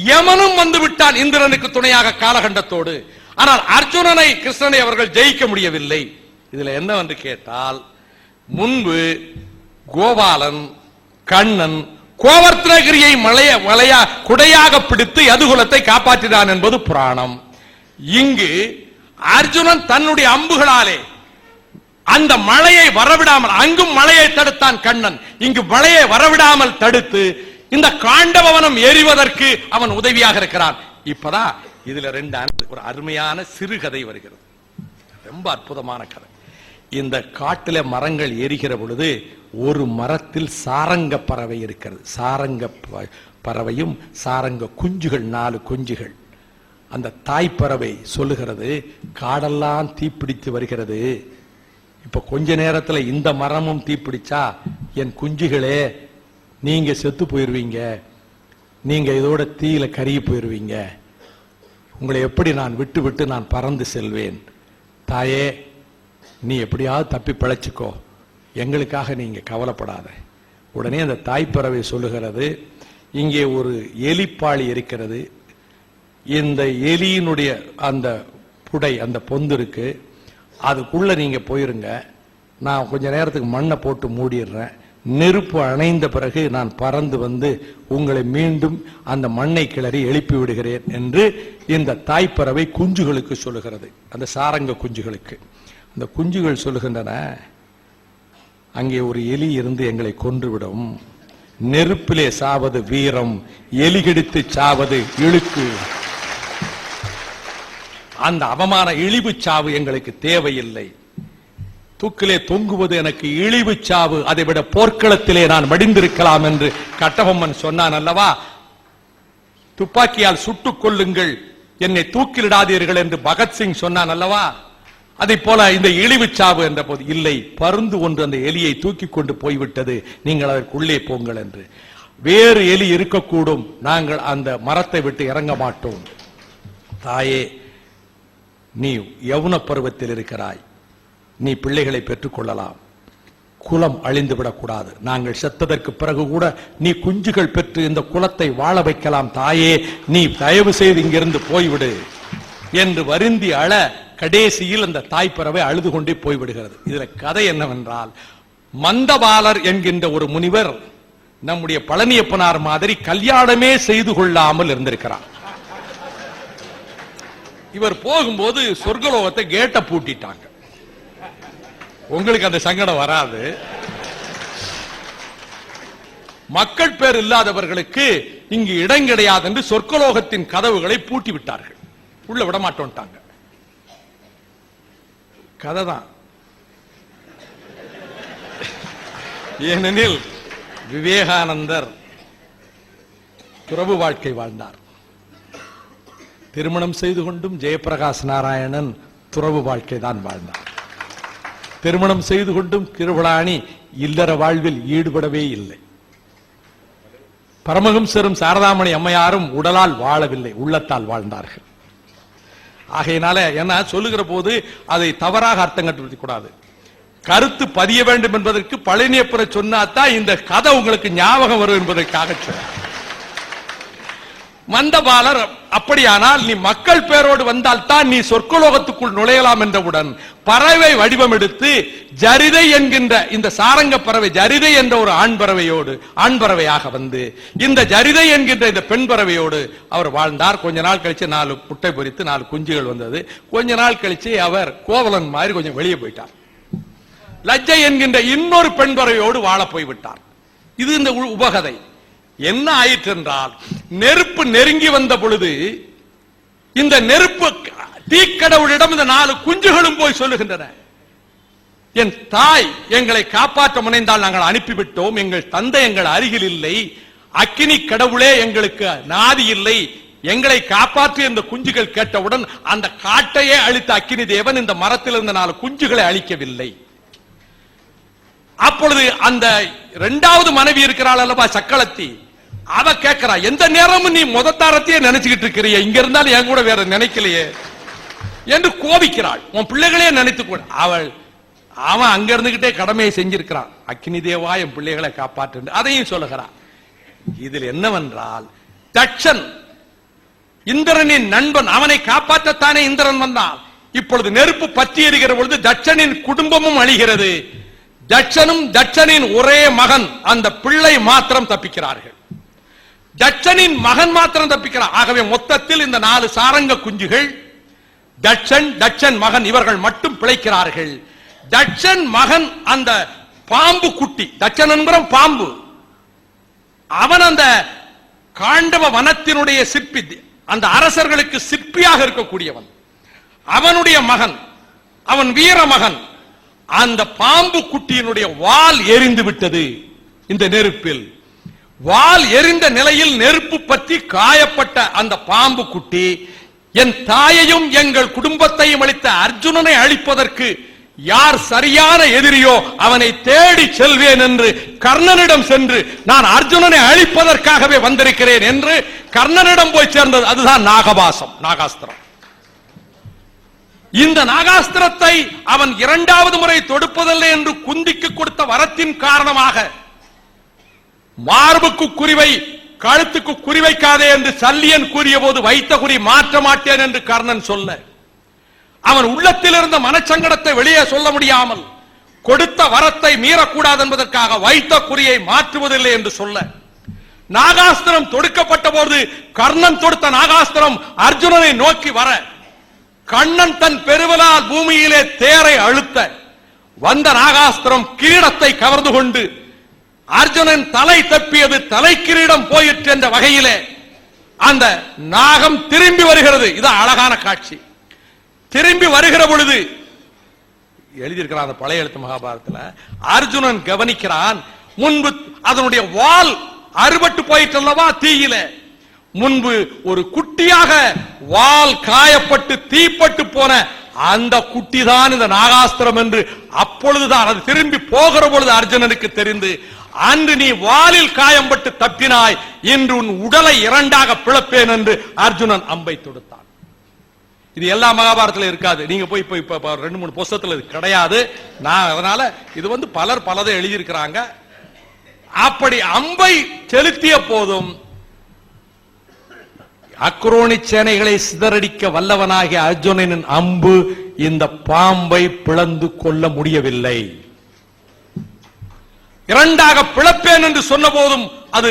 யமனும் வந்து விட்டான் இந்திரனுக்கு துணையாக காலகண்டத்தோடு. ஆனால் அர்ஜுனனை கிருஷ்ணனை அவர்கள் ஜெயிக்க முடியவில்லை. இதுல என்னவென்று கேட்டால், முன்பு கோபாலன் கண்ணன் கோவர்த்தனகிரியை குடையாக பிடித்து யதுகுலத்தை காப்பாற்றினான் என்பது புராணம். இங்கு அர்ஜுனன் தன்னுடைய அம்புகளாலே அந்த மழையை வரவிடாமல், அங்கும் மழையை தடுத்தான் கண்ணன், இங்கு மழையை வரவிடாமல் தடுத்து இந்த காண்டவனம் எரிவதற்கு அவன் உதவியாக இருக்கிறான். இப்பதான் இதுல ஒரு அருமையான சிறுகதை வருகிறது, ரொம்ப அற்புதமான கதை. இந்த காட்டில மரங்கள் எரிகிற பொழுது ஒரு மரத்தில் சாரங்க பறவை இருக்கிறது. சாரங்க பறவையும் சாரங்க குஞ்சுகள், 4 குஞ்சுகள். அந்த தாய்ப்பறவை சொல்லுகிறது, காடெல்லாம் தீப்பிடித்து வருகிறது, இப்ப கொஞ்ச நேரத்தில் இந்த மரமும் தீப்பிடிச்சா என் குஞ்சுகளே நீங்க செத்து போயிருவீங்க, நீங்க இதோட தீயில கருகி போயிருவீங்க, உங்களை எப்படி நான் விட்டு விட்டு நான் பறந்து செல்வேன், தாயே நீ எப்படியாவது தப்பி பிழைச்சுக்கோ, எங்களுக்காக நீங்க கவலைப்படாத. உடனே அந்த தாய்ப்பறவை சொல்லுகிறது, இங்கே ஒரு எலிப்பாளி இருக்கிறது, இந்த எலியினுடைய அந்த புடை, அந்த பொந்து இருக்கு, அதுக்குள்ள நீங்க போயிருங்க, நான் கொஞ்ச நேரத்துக்கு மண்ணை போட்டு மூடிடுறேன், நெருப்பு அணைந்த பிறகு நான் பறந்து வந்து உங்களை மீண்டும் அந்த மண்ணை கிளறி எழுப்பி விடுகிறேன் என்று இந்த தாய்ப்பறவை குஞ்சுகளுக்கு சொல்லுகிறது, அந்த சாரங்க குஞ்சுகளுக்கு. அந்த குஞ்சுகள் சொல்லுகின்றன, அங்கே ஒரு எலி இருந்து எங்களை கொன்றுவிடும், நெருப்பிலே சாவது வீரம், எலிகடித்து சாவது இழுக்கு, அந்த அவமான இழிவு சாவு எங்களுக்கு தேவையில்லை, தூக்கிலே தொங்குவது எனக்கு இழிவு சாவு, அதை விட போர்க்களத்திலே நான் மடிந்திருக்கலாம் என்று கட்டபொம்மன் சொன்னான் அல்லவா. துப்பாக்கியால் சுட்டுக் கொள்ளுங்கள், என்னை தூக்கிலிடாதீர்கள் என்று பகத்சிங் சொன்னான் அல்லவா. அதை போல இந்த இழிவு சாவு என்ற போது, இல்லை, பருந்து ஒன்று அந்த எலியை தூக்கி கொண்டு போய்விட்டது, நீங்கள் அதற்குள்ளே போங்கள் என்று. வேறு எலி இருக்கக்கூடும், நாங்கள் அந்த மரத்தை விட்டு இறங்க மாட்டோம். தாயே நீ யௌவன பருவத்தில் இருக்கிறாய், நீ பிள்ளைகளை பெற்றுக் கொள்ளலாம், குலம் அழிந்து விடக்கூடாது, நாங்கள் செத்ததற்கு பிறகு கூட நீ குஞ்சுகள் பெற்று இந்த குலத்தை வாழ வைக்கலாம், தாயே நீ தயவு செய்து இங்கிருந்து போய்விடு என்று வருந்தி அழ, கடைசியில் அந்த தாய்ப்பறவை அழுது கொண்டே போய்விடுகிறது. இதுல கதை என்னவென்றால், மந்தபாலர் என்கின்ற ஒரு முனிவர் நம்முடைய பழனியப்பனார் மாதிரி கல்யாணமே செய்து கொள்ளாமல் இருந்திருக்கிறார். இவர் போகும்போது சொர்க்கலோகத்தை கேட்ட பூட்டிட்டாங்க. உங்களுக்கு அந்த சங்கடம் வராது. மக்கள் பேர் இல்லாதவர்களுக்கு இங்கு இடம் கிடையாது என்று சொர்க்கலோகத்தின் கதவுகளை பூட்டி விட்டார்கள், உள்ள விட மாட்டோம்ட்டாங்க. கதைதான். ஏனெனில் விவேகானந்தர் துறவு வாழ்க்கை வாழ்ந்தார், திருமணம் செய்து கொண்டும் ஜெயபிரகாஷ் நாராயணன் துறவு வாழ்க்கை தான் வாழ்ந்தார். திருமணம் செய்து கொண்டும் கிருபளானி இல்லற வாழ்வில் ஈடுபடவே இல்லை. பரமஹம்சரும் சாரதாமணி அம்மையாரும் உடலால் வாழவில்லை, உள்ளத்தால் வாழ்ந்தார்கள். ஆகையினால என்ன சொல்லுகிற போது அதை தவறாக அர்த்தம் கட்டுப்படுத்திக் கூடாது, கருத்து பதிய வேண்டும் என்பதற்கு பழனியப்பரை சொன்னாதான் இந்த கதை உங்களுக்கு ஞாபகம் வரும் என்பதற்காக சொன்னார். மந்தபாலர் அப்படியானால் நீ மக்கள் பேரோடு வந்தால் தான் நீ சொர்க்கலோகத்துக்குள் நுழையலாம் என்றவுடன் பறவை வடிவம் எடுத்து ஜரிதை என்கின்ற இந்த சாரங்க பறவை, ஜரிதை என்ற ஒரு ஆண் பறவையாக வந்து இந்த ஜரிதை என்கின்ற இந்த பெண் பறவையோடு அவர் வாழ்ந்தார். கொஞ்ச நாள் கழிச்சு 4 முட்டை பொரித்து 4 குஞ்சுகள் வந்தது. கொஞ்ச நாள் கழிச்சு அவர் கோவலன் மாதிரி கொஞ்சம் வெளியே போயிட்டார். லஜ்ஜை என்கின்ற இன்னொரு பெண் பறவையோடு வாழ போய்விட்டார். இது இந்த உபகதை. என்ன ஆயிற்று என்றால், நெருப்பு நெருங்கி வந்த பொழுது இந்த நெருப்பு தீக்கடவுளிடம் இந்த 4 குஞ்சுகளும் போய் சொல்லுகின்றன, என் தாய் எங்களை காப்பாற்ற முனைந்தால் நாங்கள் அனுப்பிவிட்டோம், எங்கள் தந்தை எங்கள் அருகில் இல்லை, அக்கினி கடவுளே எங்களுக்கு நாதி இல்லை, எங்களை காப்பாற்றி இந்த குஞ்சுகள் கேட்டவுடன் அந்த காட்டையே அழித்த அக்கினி தேவன் இந்த மரத்தில் இருந்த 4 குஞ்சுகளை அழிக்கவில்லை. அப்பொழுது அந்த இரண்டாவது மனைவி இருக்கிறாள் அல்லவா சக்களத்தி, அவ கேட்கிறா, எந்த நேரமும் நீ முதத்தாரத்தையே நினைச்சுக்கிட்டு இருக்கிறிய, இங்க இருந்தாலும் என் கூட வேற நினைக்கலையே என்று கோபிக்கிறாள். உன் பிள்ளைகளே நினைத்து கூட அவன் அங்க இருந்துகிட்டே கடமையை செஞ்சிருக்கிறான். அக்கினி தேவா என் பிள்ளைகளை காப்பாற்று அதையும் சொல்லுகிறான். இதில் என்னவென்றால், தட்சன் இந்திரனின் நண்பன், அவனை காப்பாற்றத்தானே இந்திரன் வந்தான். இப்பொழுது நெருப்பு பற்றி எரிகிற பொழுது தட்சனின் குடும்பமும் அழிகிறது. தட்சனும் தட்சனின் ஒரே மகன் அந்த பிள்ளை மாத்திரம் தப்பிக்கிறார்கள். தட்சனின் மகன் மாத்திரம் தப்பிக்கிறார். ஆகவே மொத்தத்தில் இந்த 4 சாரங்க குஞ்சுகள், தட்சன் மகன் இவர்கள் மட்டும் பிழைக்கிறார்கள். தட்சன் மகன் அந்த பாம்பு குட்டி, தட்சன் என்கிற பாம்பு, அவன் அந்த காண்டவ வனத்தினுடைய சிற்பி, அந்த அரசர்களுக்கு சிற்பியாக இருக்கக்கூடியவன், அவனுடைய மகன், அவன் வீர மகன். அந்த பாம்பு குட்டியினுடைய வால் எரிந்து விட்டது. இந்த நெருப்பில் வால் எரிந்த நிலையில் நெருப்பு பற்றி காயப்பட்ட அந்த பாம்பு குட்டி, என் தாயையும் எங்கள் குடும்பத்தையும் அளித்த அர்ஜுனனை அழிப்பதற்கு யார் சரியான எதிரியோ அவனை தேடி செல்வேன் என்று கர்ணனிடம் சென்று, நான் அர்ஜுனனை அழிப்பதற்காகவே வந்திருக்கிறேன் என்று கர்ணனிடம் போய் சேர்ந்தது. அதுதான் நாகபாசம், நாகாஸ்திரம். இந்த நாகாஸ்திரத்தை அவன் 2வது முறை தொடுப்பதில்லை என்று குந்திக்கு கொடுத்த வரத்தின் காரணமாக, மார்புக்கு குறிவை கழுத்துக்கு குறிவைக்காதே என்று சல்லியன் கூறிய போது வைத்த குறி மாற்ற மாட்டேன் என்று கர்ணன் சொல்ல, அவன் உள்ளத்தில் இருந்த மனச்சங்கடத்தை வெளியே சொல்ல முடியாமல் கொடுத்த வரத்தை மீறக்கூடாது என்பதற்காக வைத்த குறியை மாற்றுவதில்லை என்று சொல்ல, நாகாஸ்திரம் தொடுக்கப்பட்ட போது கர்ணன் தொடுத்த நாகாஸ்திரம் அர்ஜுனனை நோக்கி வர, கண்ணன் தன் பெருவலால் பூமியிலே தேரை அழுத்த, வந்த நாகாஸ்திரம் கிரீடத்தை கவர்ந்து கொண்டு அர்ஜுனன் தலை தப்பியது, தலை கிரீடம் போயிற்று என்ற வகையிலே அந்த நாகம் திரும்பி வருகிறது. இது அழகான காட்சி. திரும்பி வருகிற பொழுது எழுதியிருக்கிறான் அந்த பழைய எழுத்து மகாபாரதத்தில், அர்ஜுனன் கவனிக்கிறான், முன்பு அதனுடைய வால் அறுபட்டு போயிட்டு அல்லவா தீயில, முன்பு ஒரு குட்டியாக வால் காயப்பட்டு தீப்பட்டு போன அந்த குட்டி தான் இந்த நாகாஸ்திரம் என்று அப்பொழுதுதான் அது திரும்பி போகிற பொழுது அர்ஜுனனுக்கு தெரிந்து, அன்று நீ வாலில் காயம்பட்டு தப்பினாய், இன்று உன் உடலை 2ஆக பிளப்பேன் என்று அர்ஜுனன் அம்பை தொடுத்தான். இது எல்லா மகாபாரதத்தில் இருக்காது. நீங்க போய் 2-3 புத்தகத்தில் இது கிடையாது. நான் அதனால இது பலர் பலதை எழுதியிருக்கிறாங்க. அப்படி அம்பை செலுத்திய போதும் அக்ரோனி சேனைகளை சிதறடிக்க வல்லவனாகிய அர்ஜுனனின் அம்பு இந்த பாம்பை பிளந்து கொள்ள முடியவில்லை. 2ஆக பிளப்பேன் என்று சொன்ன போதும் அது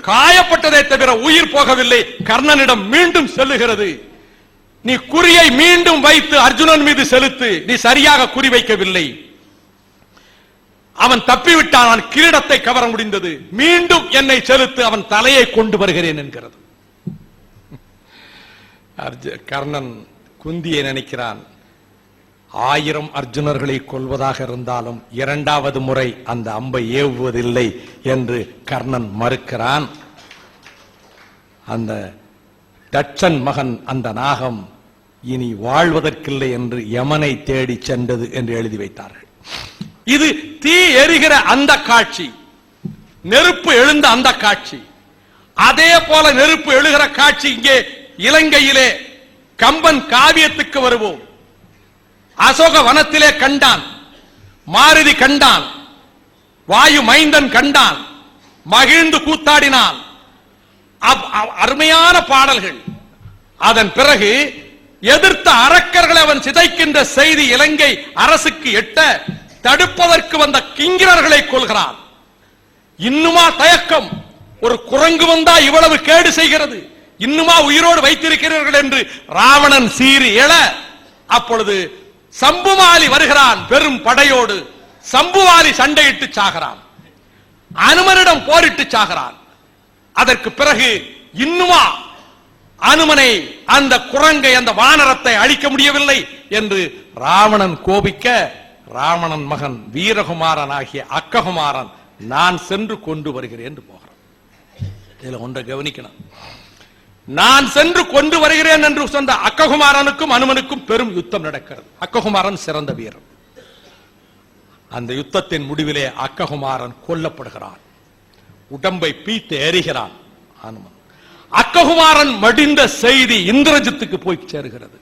காயப்பட்டதை தவிர உயிர் போகவில்லை. கர்ணனிடம் மீண்டும் செல்லுகிறது, நீ குறியை மீண்டும் வைத்து அர்ஜுனன் மீது செலுத்து, நீ சரியாக குறி வைக்கவில்லை. அவன் தப்பிவிட்டான், அவன் கிரீடத்தை கவர முடிந்தது. மீண்டும் என்னை செலுத்து, அவன் தலையை கொண்டு வருகிறேன் என்கிறது. கர்ணன் குந்தியை நினைக்கிறான், 1000 அர்ஜுனர்களை கொல்வதாக இருந்தாலும் 2வது முறை அந்த அம்பை ஏவுவதில்லை என்று கர்ணன் மறுக்கிறான். அந்த தட்சன் மகன் அந்த நாகம் இனி வாழ்வதற்கில்லை என்று யமனை தேடி சென்றது என்று எழுதி வைத்தார்கள். இது தீ எரிகிற அந்த காட்சி, நெருப்பு எழுந்த அந்த காட்சி. அதே போல நெருப்பு எழுகிற காட்சி இங்கே இலங்கையிலே கம்பன் காவியத்துக்கு வருவோம். அசோக வனத்திலே கண்டான், மாருதி கண்டான், வாயு மைந்தன் கண்டான், மகிழ்ந்து கூத்தாடினான். அருமையான பாடல்கள். அதன் பிறகு எதிர்த்த அரக்கர்களை அவன் சிதைக்கின்ற செய்தி இலங்கை அரசுக்கு எட்ட, தடுப்பதற்கு வந்த கிங்கிரர்களை கொள்கிறான். இன்னுமா தயக்கம்? ஒரு குரங்கு வந்தா இவ்வளவு கேடு செய்கிறது, இன்னுமா உயிரோடு வைத்திருக்கிறீர்கள் என்று ராவணன் சீறி எழ, அப்பொழுது சம்புமாலி வருகிறான் பெரும் படையோடு. சம்புவாலி சண்டையிட்டு சாகிறான், அனுமனிடம் போரிட்டு சாகிறான். அதற்கு பிறகு இன்னுமா அனுமனை, அந்த குரங்கை, அந்த வானரத்தை அழிக்க முடியவில்லை என்று ராவணன் கோபிக்க, ராவணன் மகன் வீரகுமாரன் ஆகிய அக்ககுமாரன் நான் சென்று கொண்டு வருகிறேன் என்று போகிறான். இதுல ஒன்றை கவனிக்கணும், நான் சென்று கொண்டு வருகிறேன் என்று சொன்ன அக்ககுமாரனுக்கும் அனுமனுக்கும் பெரும் யுத்தம் நடக்கிறது. அக்ககுமாரன் சிறந்த வீரன், அந்த யுத்தத்தின் முடிவிலே அக்ககுமாரன் கொல்லப்படுகிறான். உடம்பை பீத்து எறிகிறான் அனுமன். அக்ககுமாரன் மடிந்த செய்தி இந்திரஜித்துக்கு போய் சேருகிறது.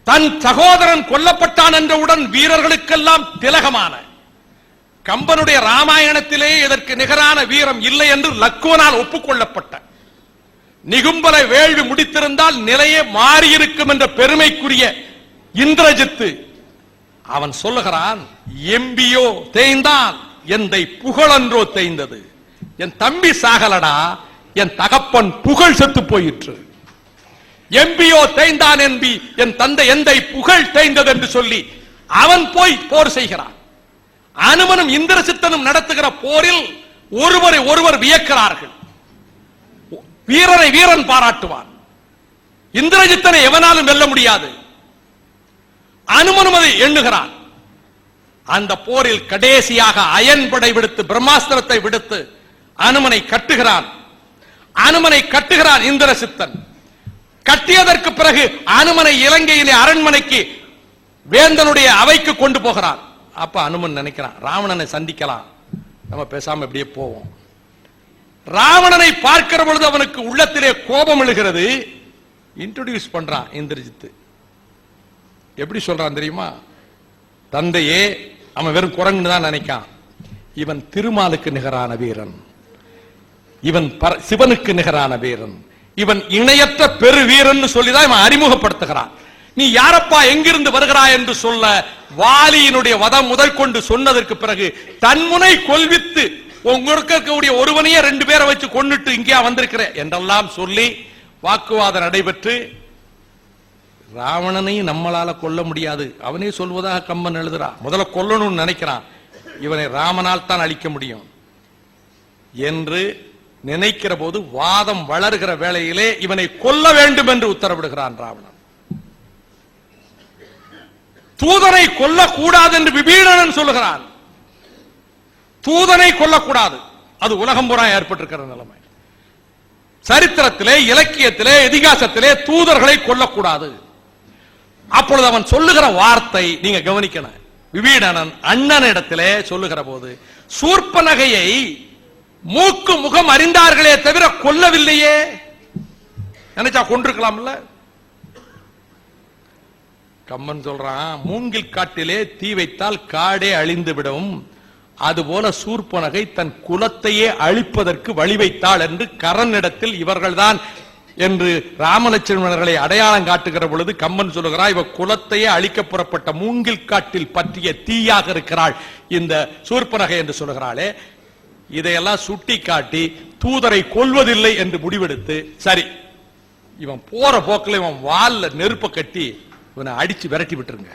தன் சகோதரன் கொல்லப்பட்டான் என்றவுடன் வீரர்களுக்கெல்லாம் திலகமான கம்பனுடைய ராமாயணத்திலே இதற்கு நிகரான வீரம் இல்லை என்று லக்குவனால் ஒப்புக்கொள்ளப்பட்ட நிகும்பலை வேள்வி முடித்திருந்தால் நிலையே மாறியிருக்கும் என்ற பெருமைக்குரிய இந்திரஜித்து அவன் சொல்லுகிறான், எம்பியோ தேய்ந்தான் எந்தை புகழன்றோ தேய்ந்தது. என் தம்பி சாகலடா, என் தகப்பன் புகழ் செத்து போயிற்று. எம்பியோ தேய்ந்தான் என்பி என் தந்தை எந்தை புகழ் தேய்ந்தது என்று சொல்லி அவன் போய் போர் செய்கிறான். அனுமனும் இந்திரசித்தனும் நடத்துகிற போரில் ஒருவரை ஒருவர் வியக்கிறார்கள். வீரரை வீரன் பாராட்டுவான். இந்திரஜித்தனை எவனாலும் வெல்ல முடியாது. அனுமனும் அதை எண்ணுகிறான். அந்த போரில் கடைசியாக அயன்படை விடுத்து பிரம்மாஸ்திரத்தை விடுத்து அனுமனை கட்டுகிறான். அனுமனை கட்டுகிறான் இந்திரசித்தன். கட்டியதற்கு பிறகு அனுமனை இலங்கையிலே அரண்மனைக்கு வேந்தனுடைய அவைக்கு கொண்டு போகிறான். அப்ப அனுமன் நினைக்கிறான், ராவணனை சந்திக்கலாம், நம்ம பேசாம இப்படியே போவோம். ராவணனை பார்க்கிற பொழுது அவனுக்கு உள்ளத்திலே கோபம் எழுகிறது. இன்ட்ரோடியூஸ் பண்றான் இந்திரஜித்து. எப்படி சொல்றான் தெரியுமா? தந்தையே, அவன் வெறும் குரங்குன்னு தான் நினைக்கான். இவன் திருமாலுக்கு நிகரான வீரன், இவன் சிவனுக்கு நிகரான வீரன், இவன் இணையற்ற பெரு வீரன் சொல்லிதான் இவன் அறிமுகப்படுத்துகிறான். நீ யாரப்பா எங்கிருந்து வருகிறாய் என்று சொல்ல வாலியினுடைய வதம் முதல் கொண்டு சொன்னதற்கு பிறகு தன்முனை கொல்வித்து உங்களுக்கு இருக்கக்கூடிய ஒருவனையே 2 பேரை வச்சு கொண்டுட்டு இங்கே வந்திருக்கிற என்றெல்லாம் சொல்லி வாக்குவாதம் நடைபெற்று ராவணனையும் நம்மளால கொல்ல முடியாது, அவனே சொல்வதாக கம்பன் எழுதுறான். முதல்ல கொல்லணும்னு நினைக்கிறான், இவனை ராமனால் தான் அழிக்க முடியும் என்று நினைக்கிற போது வாதம் வளர்கிற வேளையிலே இவனை கொல்ல வேண்டும் என்று உத்தரவிடுகிறான் ராவணன். தூதனை கொல்லக்கூடாது என்று விபீடனன் சொல்லுகிறான். தூதனை கொல்லக்கூடாது, அது உலகம் பூரா ஏற்பட்டிருக்கிற நிலைமை. சரித்திரத்திலே, இலக்கியத்திலே, இதிகாசத்திலே தூதர்களை கொல்லக்கூடாது. அப்பொழுது அவன் சொல்லுகிற வார்த்தை நீங்க கவனிக்கணும். விபீடனன் அண்ணனிடத்திலே சொல்லுகிற போது சூர்ப்பனகையை மூக்கு முகம் அறிந்தார்களே தவிர கொல்லவில்லையே, நினைச்சா கொண்டிருக்கலாம்ல. கம்மன் சொல்றான், மூங்கில் காட்டிலே தீ வைத்தால் காடே அழிந்து விடும், அதுபோல சூர்ப்பனகை தன் குலத்தையே அழிப்பதற்கு வழி வைத்தாள் என்று கரனிடத்தில் இவர்கள்தான் என்று ராமலட்சுமணர்களை அடையாளம் காட்டுகிற பொழுது கம்மன் சொல்லுகிறார், இவ குலத்தையே அழிக்க புறப்பட்ட மூங்கில் காட்டில் பற்றிய தீயாக இருக்கிறாள் இந்த சூர்ப்பனகை என்று சொல்லுகிறாளே. இதையெல்லாம் சுட்டி காட்டி தூதரை கொல்வதில்லை என்று முடிவெடுத்து, சரி இவன் போற போக்கில் இவன் வால்ல நெருப்ப கட்டி இவனை அடிச்சு விரட்டி விட்டுருங்க,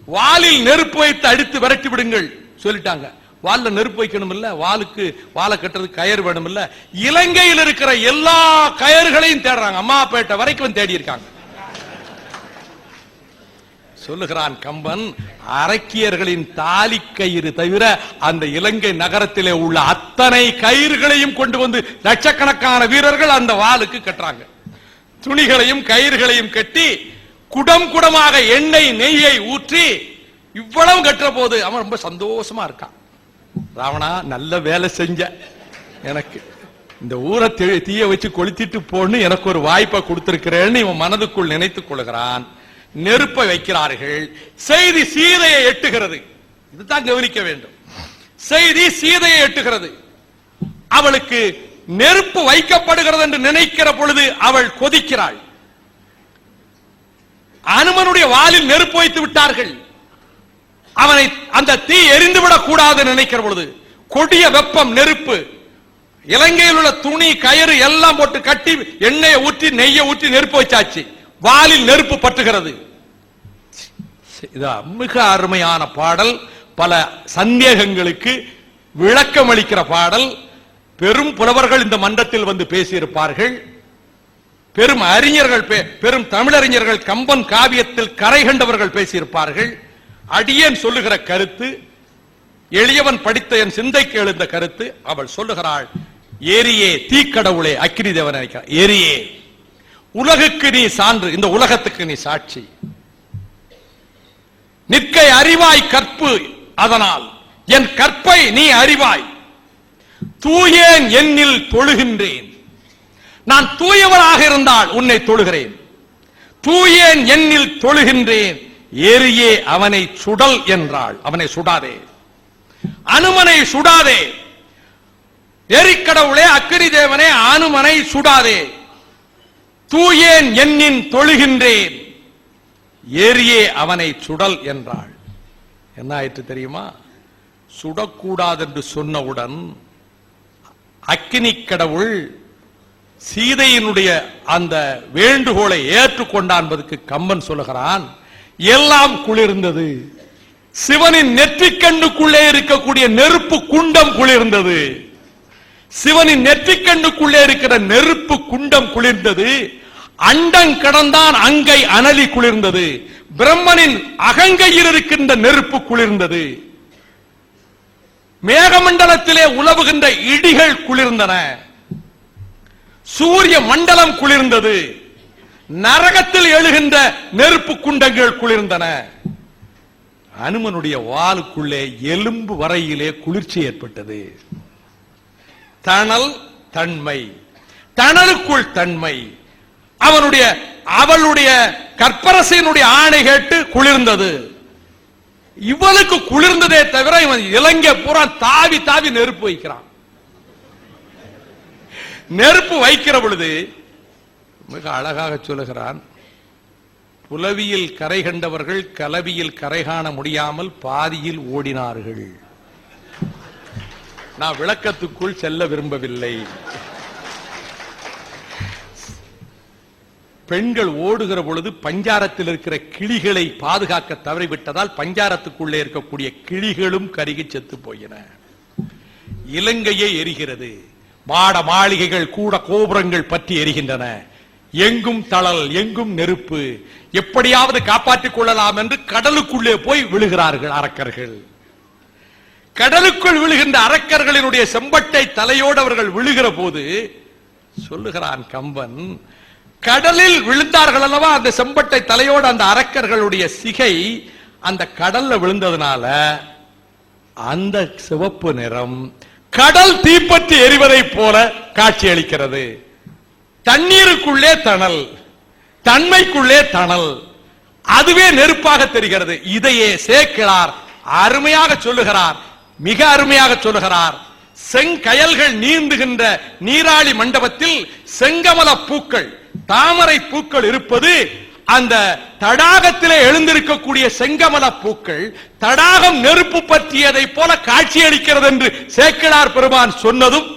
வாலில் நெருப்பு வைத்து அடித்து விரட்டி விடுங்கள் சொல்லிட்டாங்க. வால்ல நெருப்பு வைக்கணும் இல்ல, வாளுக்கு வாழை கட்டுறதுக்கு கயிறு வேணும் இல்ல. இலங்கையில் இருக்கிற எல்லா கயிறுகளையும் தேடுறாங்க, அம்மாப்பேட்டை வரைக்கும் தேடி இருக்காங்க. சொல்லுகிறான் கம்பன், அரக்கியர்களின் தாலி கயிறு தவிர அந்த இலங்கை நகரத்திலே உள்ள அத்தனை கயிறுகளையும் கொண்டு வந்து லட்சக்கணக்கான வீரர்கள் அந்த வாளுக்கு கட்டுறாங்க. துணிகளையும் கயிறுகளையும் கட்டி குடம் குடமாக எண்ணெய் நெய்யை ஊற்றி இவ்வளவு கட்டுற போது அவன் ரொம்ப சந்தோஷமா இருக்கான். ராவணா, நல்ல வேலை செஞ்ச, எனக்கு இந்த ஊரை தீய வச்சு கொளுத்திட்டு போன்னு எனக்கு ஒரு வாய்ப்பை கொடுத்திருக்கிறேன்னு இவன் மனதுக்குள் நினைத்துக் கொள்கிறான். நெருப்பை வைக்கிறார்கள். செய்தி சீதையை எட்டுகிறது. இதுதான் கவனிக்க வேண்டும். செய்தி சீதையை எட்டுகிறது. அவளுக்கு நெருப்பு வைக்கப்படுகிறது என்று நினைக்கிற பொழுது அவள் கொதிக்கிறாள். அனுமனுடைய வாலில் நெருப்பு வைத்து விட்டார்கள். அவனை அந்த தீ எரிந்துவிடக் கூடாது நினைக்கிற பொழுது கொடிய வெப்பம், நெருப்பு, இலங்கையில் உள்ள துணி கயிறு எல்லாம் போட்டு கட்டி எண்ணெயை ஊற்றி நெய்யை ஊற்றி நெருப்பு வச்சாச்சு. வாலில் நெருப்பு பற்றுகிறது. மிக அருமையான பாடல், பல சந்தேகங்களுக்கு விளக்கம் அளிக்கிற பாடல். பெரும் புலவர்கள் இந்த மன்றத்தில் வந்து பேசியிருப்பார்கள். பெரும் அறிஞர்கள், பெரும் தமிழறிஞர்கள் கம்பன் காவியத்தில் கரை கண்டவர்கள் பேசியிருப்பார்கள். அடியேன் சொல்லுகிற கருத்து, எளியவன் படித்த என் சிந்தைக்கு எழுந்த கருத்து. அவள் சொல்லுகிறாள், ஏரியே தீக்கடவுளே, அக்கினி தேவன் நினைக்கிறார், ஏரியே உலகுக்கு நீ சான்று, இந்த உலகத்துக்கு நீ சாட்சி. நிற்கை அறிவாய் கற்பு, அதனால் என் கற்பை நீ அறிவாய். தூயேன் என்னில் தொழுகின்றேன். நான் தூயவராக இருந்தால் உன்னை தொழுகிறேன். தூயேன் என்னில் தொழுகின்றேன். எரியே அவனை சுடல் என்றாள். அவனை சுடாதே, அனுமனை சுடாதே. எரிக்கடவுளே, அக்கினி தேவனே, அனுமனை சுடாதே. தூயேன் என்னின் தொழுகின்றேன். எரியே அவனை சுடல் என்றாள். என்ன ஆயிற்று தெரியுமா? சுடக்கூடாது என்று சொன்னவுடன் அக்கினி கடவுள் சீதையினுடைய அந்த வேண்டுகோளை ஏற்றுக்கொண்டான் என்பதற்கு கம்பன் சொல்லுகிறான், எல்லாம் குளிர்ந்தது. சிவனின் நெற்றிக்கண்ணுக்குள்ளே இருக்கக்கூடிய நெருப்பு குண்டம் குளிர்ந்தது. சிவனின் நெற்றிக்கண்ணுக்குள்ளே இருக்கிற நெருப்பு குண்டம் குளிர்ந்தது. அண்டம் கடந்தான் அங்கை அனலி குளிர்ந்தது. பிரம்மனின் அகங்கையில் இருக்கின்ற நெருப்பு குளிர்ந்தது. மேகமண்டலத்திலே உலவுகின்ற இடிகள் குளிர்ந்தன. சூரிய மண்டலம் குளிர்ந்தது. நரகத்தில் எழுகின்ற நெருப்பு குண்டங்கள் குளிர்ந்தன. அனுமனுடைய வாளுக்குள்ளே எலும்பு வரையிலே குளிர்ச்சி ஏற்பட்டது. தணல் தன்மை, தணலுக்குள் தன்மை. அவளுடைய கற்பரசையினுடைய ஆணை கேட்டு குளிர்ந்தது. இவளுக்கு குளிர்ந்ததே தவிர இவன் இலங்கை பூரா தாவி தாவி நெருப்பு வைக்கிறான். நெருப்பு வைக்கிற பொழுது மிக அழகாக சொல்லுகிறான், புலவியில் கரை கண்டவர்கள் கலவியில் கரை காண முடியாமல் பாதியில் ஓடினார்கள். நான் விளக்கத்துக்குள் செல்ல விரும்பவில்லை. பெண்கள் ஓடுகிற பொழுது பஞ்சாரத்தில் இருக்கிற கிளிகளை பாதுகாக்க தவறிவிட்டதால் பஞ்சாரத்துக்குள்ளே இருக்கக்கூடிய கிளிகளும் கருகி செத்து போயின. இலங்கையே எரிகிறது. மாட மாளிகைகள் கூட கோபுரங்கள் பற்றி எரிகின்றன. எங்கும் தளல், எங்கும் நெருப்பு. எப்படியாவது காப்பாற்றிக் கொள்ளலாம் என்று கடலுக்குள்ளே போய் விழுகிறார்கள் அரக்கர்கள். கடலுக்குள் விழுகின்ற அரக்கர்களினுடைய செம்பட்டை தலையோடு அவர்கள் விழுகிற போது சொல்லுகிறான் கம்பன், கடலில் விழுந்தார்கள் அல்லவா அந்த செம்பட்டை தலையோடு அந்த அரக்கர்களுடைய சிகை அந்த கடல்ல விழுந்ததுனால அந்த சிவப்பு நிறம் கடல் தீப்பற்றி எரிவதை போல காட்சி அளிக்கிறது. தண்ணீருக்குள்ளே தணல், தன்மைக்குள்ளே தணல், அதுவே நெருப்பாக தெரிகிறது. இதையே சேக்கிழார் அருமையாக சொல்லுகிறார், மிக அருமையாக சொல்லுகிறார். செங்கயல்கள் நீந்துகின்ற நீராளி மண்டபத்தில் செங்கமல பூக்கள், தாமரை பூக்கள் இருப்பது அந்த தடாகத்திலே எழுந்திருக்கக்கூடிய செங்கமல பூக்கள் தடாகம் நெருப்பு பற்றியதை போல காட்சியளிக்கிறது என்று சேக்கிழார் பெருமான் சொன்னதும்,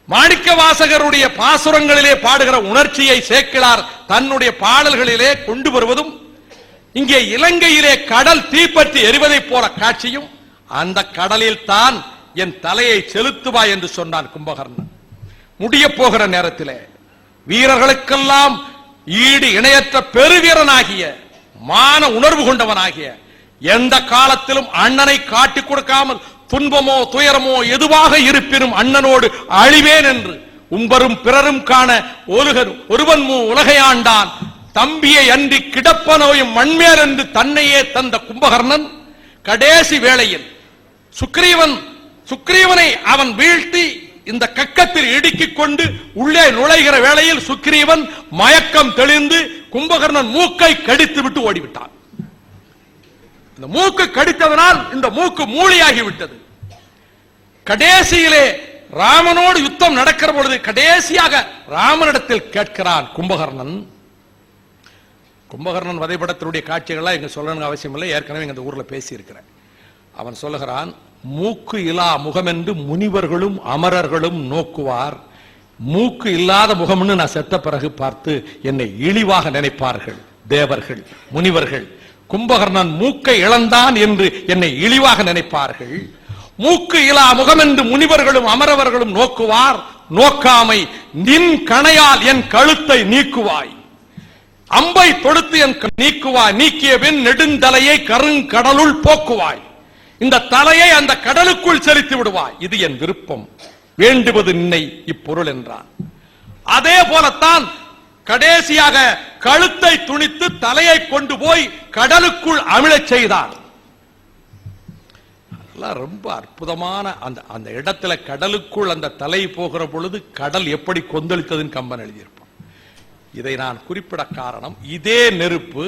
மாணிக்க வாசகருடைய பாசுரங்களிலே பாடுகிற உணர்ச்சியை சேக்கிழார் தன்னுடைய பாடல்களிலே கொண்டு வருவதும், இங்கே இலங்கையிலே கடல் தீப்பற்றி எரிவதை போல காட்சியும், அந்த கடலில் தான் என் தலையை செலுத்துவாய் என்று சொன்னான் கும்பகர்ணன். முடிய போகிற நேரத்திலே வீரர்களுக்கெல்லாம் ஈடு இணையற்ற பெருவீரனாகிய, மான உணர்வு கொண்டவனாகிய, எந்த காலத்திலும் அண்ணனை காட்டிக் கொடுக்காமல் துன்பமோ துயரமோ எதுவாக இருப்பினும் அண்ணனோடு அழிவேன் என்று உம்பரும் பிறரும் காண ஒருவன் உலகையாண்டான் தம்பியை அன்றி கிடப்பனோயும் மண்மேல் என்று தன்னையே தந்த கும்பகர்ணன் கடைசி வேளையில் சுக்ரீவனை அவன் வீழ்த்தி இந்த கக்கத்தில் இடுக்கிக் கொண்டு உள்ளே நுழைகிற வேளையில் சுக்ரீவன் மயக்கம் தெளிந்து கும்பகர்ணன் மூக்கை கடித்து விட்டு ஓடிவிட்டான். இந்த மூக்கு கடித்ததனால் இந்த மூக்கு மூளையாகிவிட்டது. கடைசியிலே ராமனோடு யுத்தம் நடக்கிற பொழுது கடைசியாக ராமனிடத்தில் கேட்கிறான் கும்பகர்ணன். கும்பகர்ணன் வதைபடத்தினுடைய காட்சிகள்லாம் இங்க சொல்லணும்னு அவசியம் இல்லை, ஏற்கனவே இந்த ஊர்ல பேசி இருக்கிறேன். அவன் சொல்லுகிறான், மூக்கு இலா முகம் என்று முனிவர்களும் அமரர்களும் நோக்குவார், மூக்கு இல்லாத முகம்னு நான் செத்த பிறகு பார்த்து என்னை இழிவாக நினைப்பார்கள் தேவர்கள் முனிவர்கள். கும்பகர்ணன் மூக்கை இழந்தான் என்று என்னை இழிவாக நினைப்பார்கள். மூக்கு இலா முகம் என்று முனிவர்களும் அமரவர்களும் நோக்குவார், நோக்காமை நின் கணையால் என் கழுத்தை நீக்குவாய், அம்பை தொடுத்து என் நீக்குவாய், நீக்கிய பின் நெடுந்தலையை கருங்கடலுள் போக்குவாய், இந்த தலையை அந்த கடலுக்குள் செலுத்தி விடுவாய், இது என் விருப்பம், வேண்டுவது நின்னை இப்பொருள் என்றான். அதே போலத்தான் கடைசியாக கழுத்தை துணித்து தலையை கொண்டு போய் கடலுக்குள் அமிழச் செய்தான். ரொம்ப அற்புதமான அந்த இடத்துல கடலுக்குள் அந்த தலை போகிற பொழுது கடல் எப்படி கொந்தளித்ததுன்னு கம்பன் எழுதியிருப்பான். இதை நான் குறிப்பிட காரணம், இதே நெருப்பு,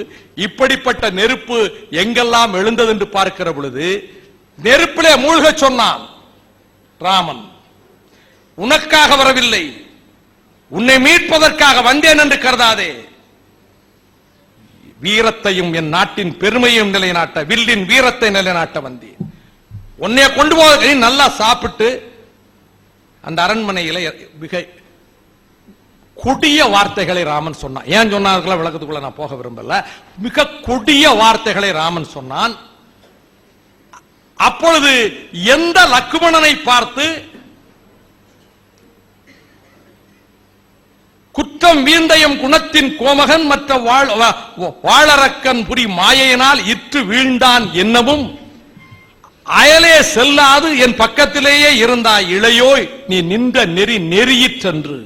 இப்படிப்பட்ட நெருப்பு எங்கெல்லாம் எழுந்தது என்று பார்க்கிற பொழுது நெருப்பிலே மூழ்க சொன்னான் ராமன். உனக்காக வரவில்லை, உன்னை மீட்பதற்காக வந்தேன் என்று கருதாதே. வீரத்தையும் என் நாட்டின் பெருமையும் நிலைநாட்ட, வில்லின் வீரத்தை நிலைநாட்ட வந்தேன். உன்னைய கொண்டு போக நல்லா சாப்பிட்டு அந்த அரண்மனையில மிக கொடிய வார்த்தைகளை ராமன் சொன்னான். ஏன் சொன்னார்களா விளக்கத்துக்குள்ள நான் போக விரும்பல. மிக கொடிய வார்த்தைகளை ராமன் சொன்னான். அப்பொழுது எந்த லக்குமணனை பார்த்து குற்றம் வீழ்ந்தயம் குணத்தின் கோமகன் மற்ற வாழறக்கன் புரி மாயையினால் இற்று வீழ்ந்தான் என்னவும் அயலே செல்லாது என் பக்கத்திலேயே இருந்தாய் இளையோய் நீ நின்ற நெறி நெறியிற்றென்று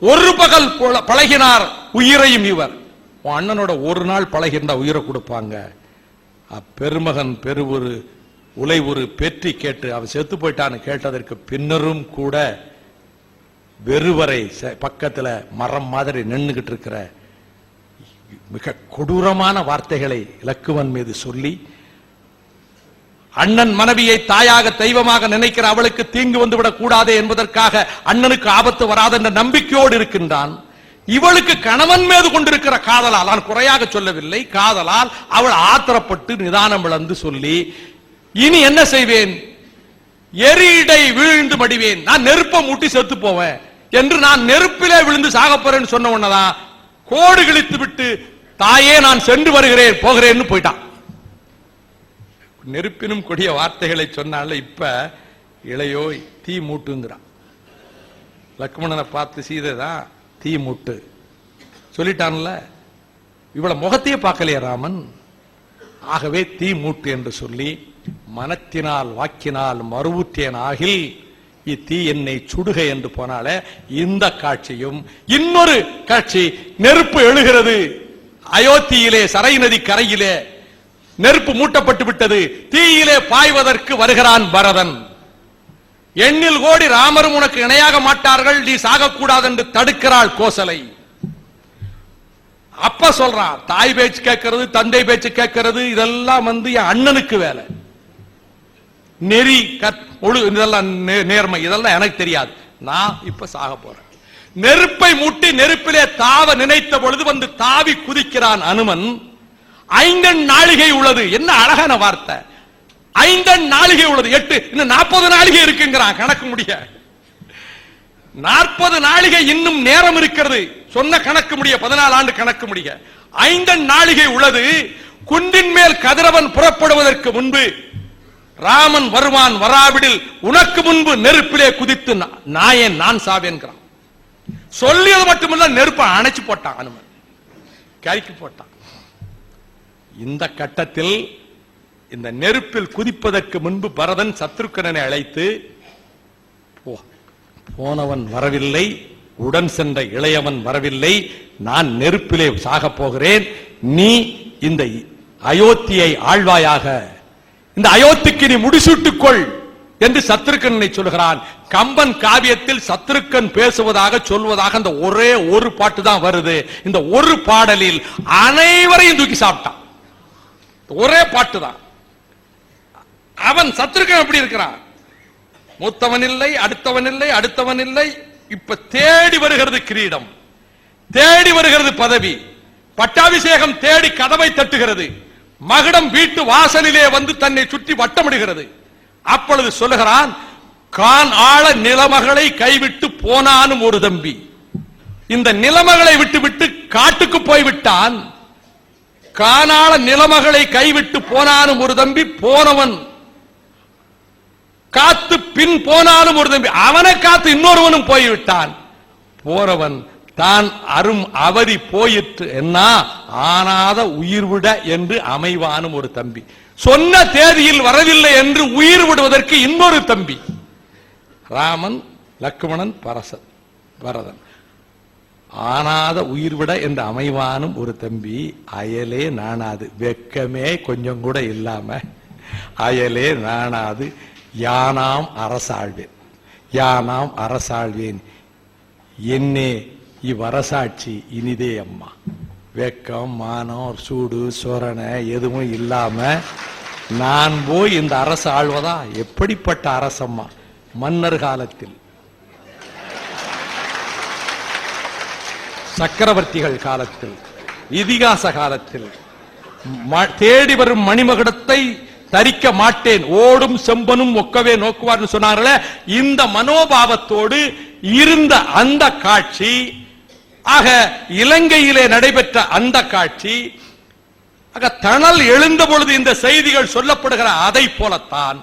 ஒரு பகல் பழகினார் உயிரையும் இவர். உன் அண்ணனோட ஒரு நாள் பழகின்ற உயிரை கொடுப்பாங்க. அப்பெருமகன் பெருவுரு உலைவுரு பெற்றி கேட்டு அவன் செத்து போயிட்டான்னு கேட்டதற்கு பின்னரும் கூட வெறுவரை பக்கத்துல மரம் மாதிரி நின்றுகிட்டு இருக்கிற மிக கொடூரமான வார்த்தைகளை இலக்குவன் மீது சொல்லி, அண்ணன் மனைவியை தாயாக தெய்வமாக நினைக்கிற அவளுக்கு தீங்கு வந்துவிடக் கூடாது என்பதற்காக அண்ணனுக்கு ஆபத்து வராது என்ற நம்பிக்கையோடு இருக்கின்றான். இவளுக்கு கணவன் மீது கொண்டிருக்கிற காதலால், நான் குறையாக சொல்லவில்லை, காதலால் அவள் ஆத்திரப்பட்டு நிதானம் இழந்து சொல்லி, இனி என்ன செய்வேன், எரியிடை வீழ்ந்து மடிவேன், நான் நெருப்பை மூட்டி செத்து போவேன் என்று நான் நெருப்பிலே விழுந்து சாக போறேன்னு சொன்ன உடனேதான் கோடு கிழித்து விட்டு தாயே நான் சென்று வருகிறேன் போகிறேன்னு போயிட்டான். நெருப்பினும் கொடிய வார்த்தைகளை சொன்னால இப்ப இளையோய் தீ மூட்டுங்கிறான். லக்ஷ்மணனை பார்த்து சீதைதான் தீ மூட்டு சொல்லிட்டான்ல, இவ்வளவு முகத்தையே பார்க்கலையா ராமன். ஆகவே தீ மூட்டு என்று சொல்லி மனத்தினால் வாக்கினால் மறுவுற்றேன் ஆகில் இத்தீ என்னை சுடுக என்று போனால இந்த காட்சியும் இன்னொரு காட்சி, நெருப்பு எழுகிறது அயோத்தியிலே சரை நதி கரையிலே நெருப்பு மூட்டப்பட்டு விட்டது, தீயிலே பாய்வதற்கு வருகிறான் பரதன். எண்ணில் கோடி ராமரும் உனக்கு இணையாக மாட்டார்கள், நீ சாகக்கூடாது என்று தடுக்கிறாள் கோசலை. அப்ப சொல்றான் தாய் பேச்சு கேட்கிறது தந்தை பேச்சு கேட்கிறது இதெல்லாம் என் அண்ணனுக்கு வேலை, நெறி இதெல்லாம் நேர்மை இதெல்லாம் எனக்கு தெரியாது, நான் இப்ப சாக போறேன். நெருப்பை மூட்டி நெருப்பிலே தாவ நினைத்த பொழுது வந்து தாவி குதிக்கிறான் அனுமன். 5 நாளிகை உள்ளது, என்ன அழகான வார்த்தை, 5 நாளிகை உள்ளது, 8 இன்னும் 40 நாளிகை இருக்குங்கிறான் கணக்கு முடிய. 40 நாளிகை இன்னும் நேரம் இருக்கிறது, சொன்ன கணக்கு முடிய 14 ஆண்டு கணக்கு முடிய 5 நாளிகை உள்ளது. குன்றின் மேல் கதிரவன் புறப்படுவதற்கு முன்பு ராமன் வருவான், வராவிடில் உனக்கு முன்பு நெருப்பிலே குதித்து நாயேன் நான் சாவேன்கிறான். சொல்லியது மட்டுமல்ல நெருப்பை அணைச்சு போட்டான் அனுமன், கைக்கு போட்டான். இந்த கட்டத்தில் இந்த நெருப்பில் குதிப்பதற்கு முன்பு பரதன் சத்ருக்கனனை அழைத்து, போனவன் வரவில்லை, உடன் சென்ற இளையவன் வரவில்லை, நான் நெருப்பிலே சாக போகிறேன், நீ இந்த அயோத்தியை ஆழ்வாயாக, இந்த அயோத்திக்கு நீ முடிசூட்டுக்கொள் என்று சத்ருக்கனை சொல்கிறான். கம்பன் காவியத்தில் சத்ருக்கன் பேசுவதாக சொல்வதாக அந்த ஒரே ஒரு பாட்டு தான் வருது. இந்த ஒரு பாடலில் அனைவரையும் தூக்கி சாப்பிட்டான், ஒரே பாட்டு தான். அவன் சத்ருக்கன் எப்படி இருக்கிறான், மூத்தவன் இல்லை, அடுத்தவன் இல்லை, அடுத்தவன் இல்லை, இப்ப தேடி வருகிறது கிரீடம், தேடி வருகிறது பதவி, பட்டாபிஷேகம் தேடி கதவை தட்டுகிறது, மகுடம் வீட்டு வாசலிலே வந்து தன்னை சுற்றி வட்டமிடுகிறது. அப்பொழுது சொல்லுகிறான், கான் ஆள நிலமகளை கைவிட்டு போனானும் ஒரு தம்பி, இந்த நிலமகளை விட்டு விட்டு காட்டுக்கு போய்விட்டான். காணாள நிலமகளை கைவிட்டு போனானும் ஒரு தம்பி, போனவன் காத்து பின் போனாலும் ஒரு தம்பி, அவனை காத்து இன்னொருவனும் போய்விட்டான். போறவன் தான் அரும் அவரி போயிற்று என்ன ஆனாத உயிர் விட என்று அமைவானும் ஒரு தம்பி, சொன்ன தேதியில் வரவில்லை என்று உயிர் விடுவதற்கு இன்னொரு தம்பி. ராமன், லக்ஷ்மணன், பரதன். ஆனாத உயிர் விட என்று அமைவானும் ஒரு தம்பி அயலே நாணாது, வெக்கமே கொஞ்சம் கூட இல்லாம அயலே நாணாது யானாம் அரசாழ்வேன், யானாம் அரசாழ்வேன் என்னே இவ்வரசாட்சி இனிதே அம்மா. வெக்கம் மானம் சூடு சோரணை எதுவும் இல்லாம நான் போய் இந்த அரசு ஆள்வதா? எப்படிப்பட்ட அரசம்மா? மன்னர் காலத்தில், சக்கரவர்த்திகள் காலத்தில், இதிகாச காலத்தில் தேடி வரும் மணிமகுடத்தை தரிக்க மாட்டேன், ஓடும் செம்பனும் ஒக்கவே நோக்குவார்னு சொன்னார்களே, இந்த மனோபாவத்தோடு இருந்த அந்த காட்சி, ஆக இலங்கையிலே நடைபெற்ற அந்த காட்சி, ஆக தணல் எழுந்த பொழுது இந்த செய்திகள் சொல்லப்படுகிற அதை போலத்தான்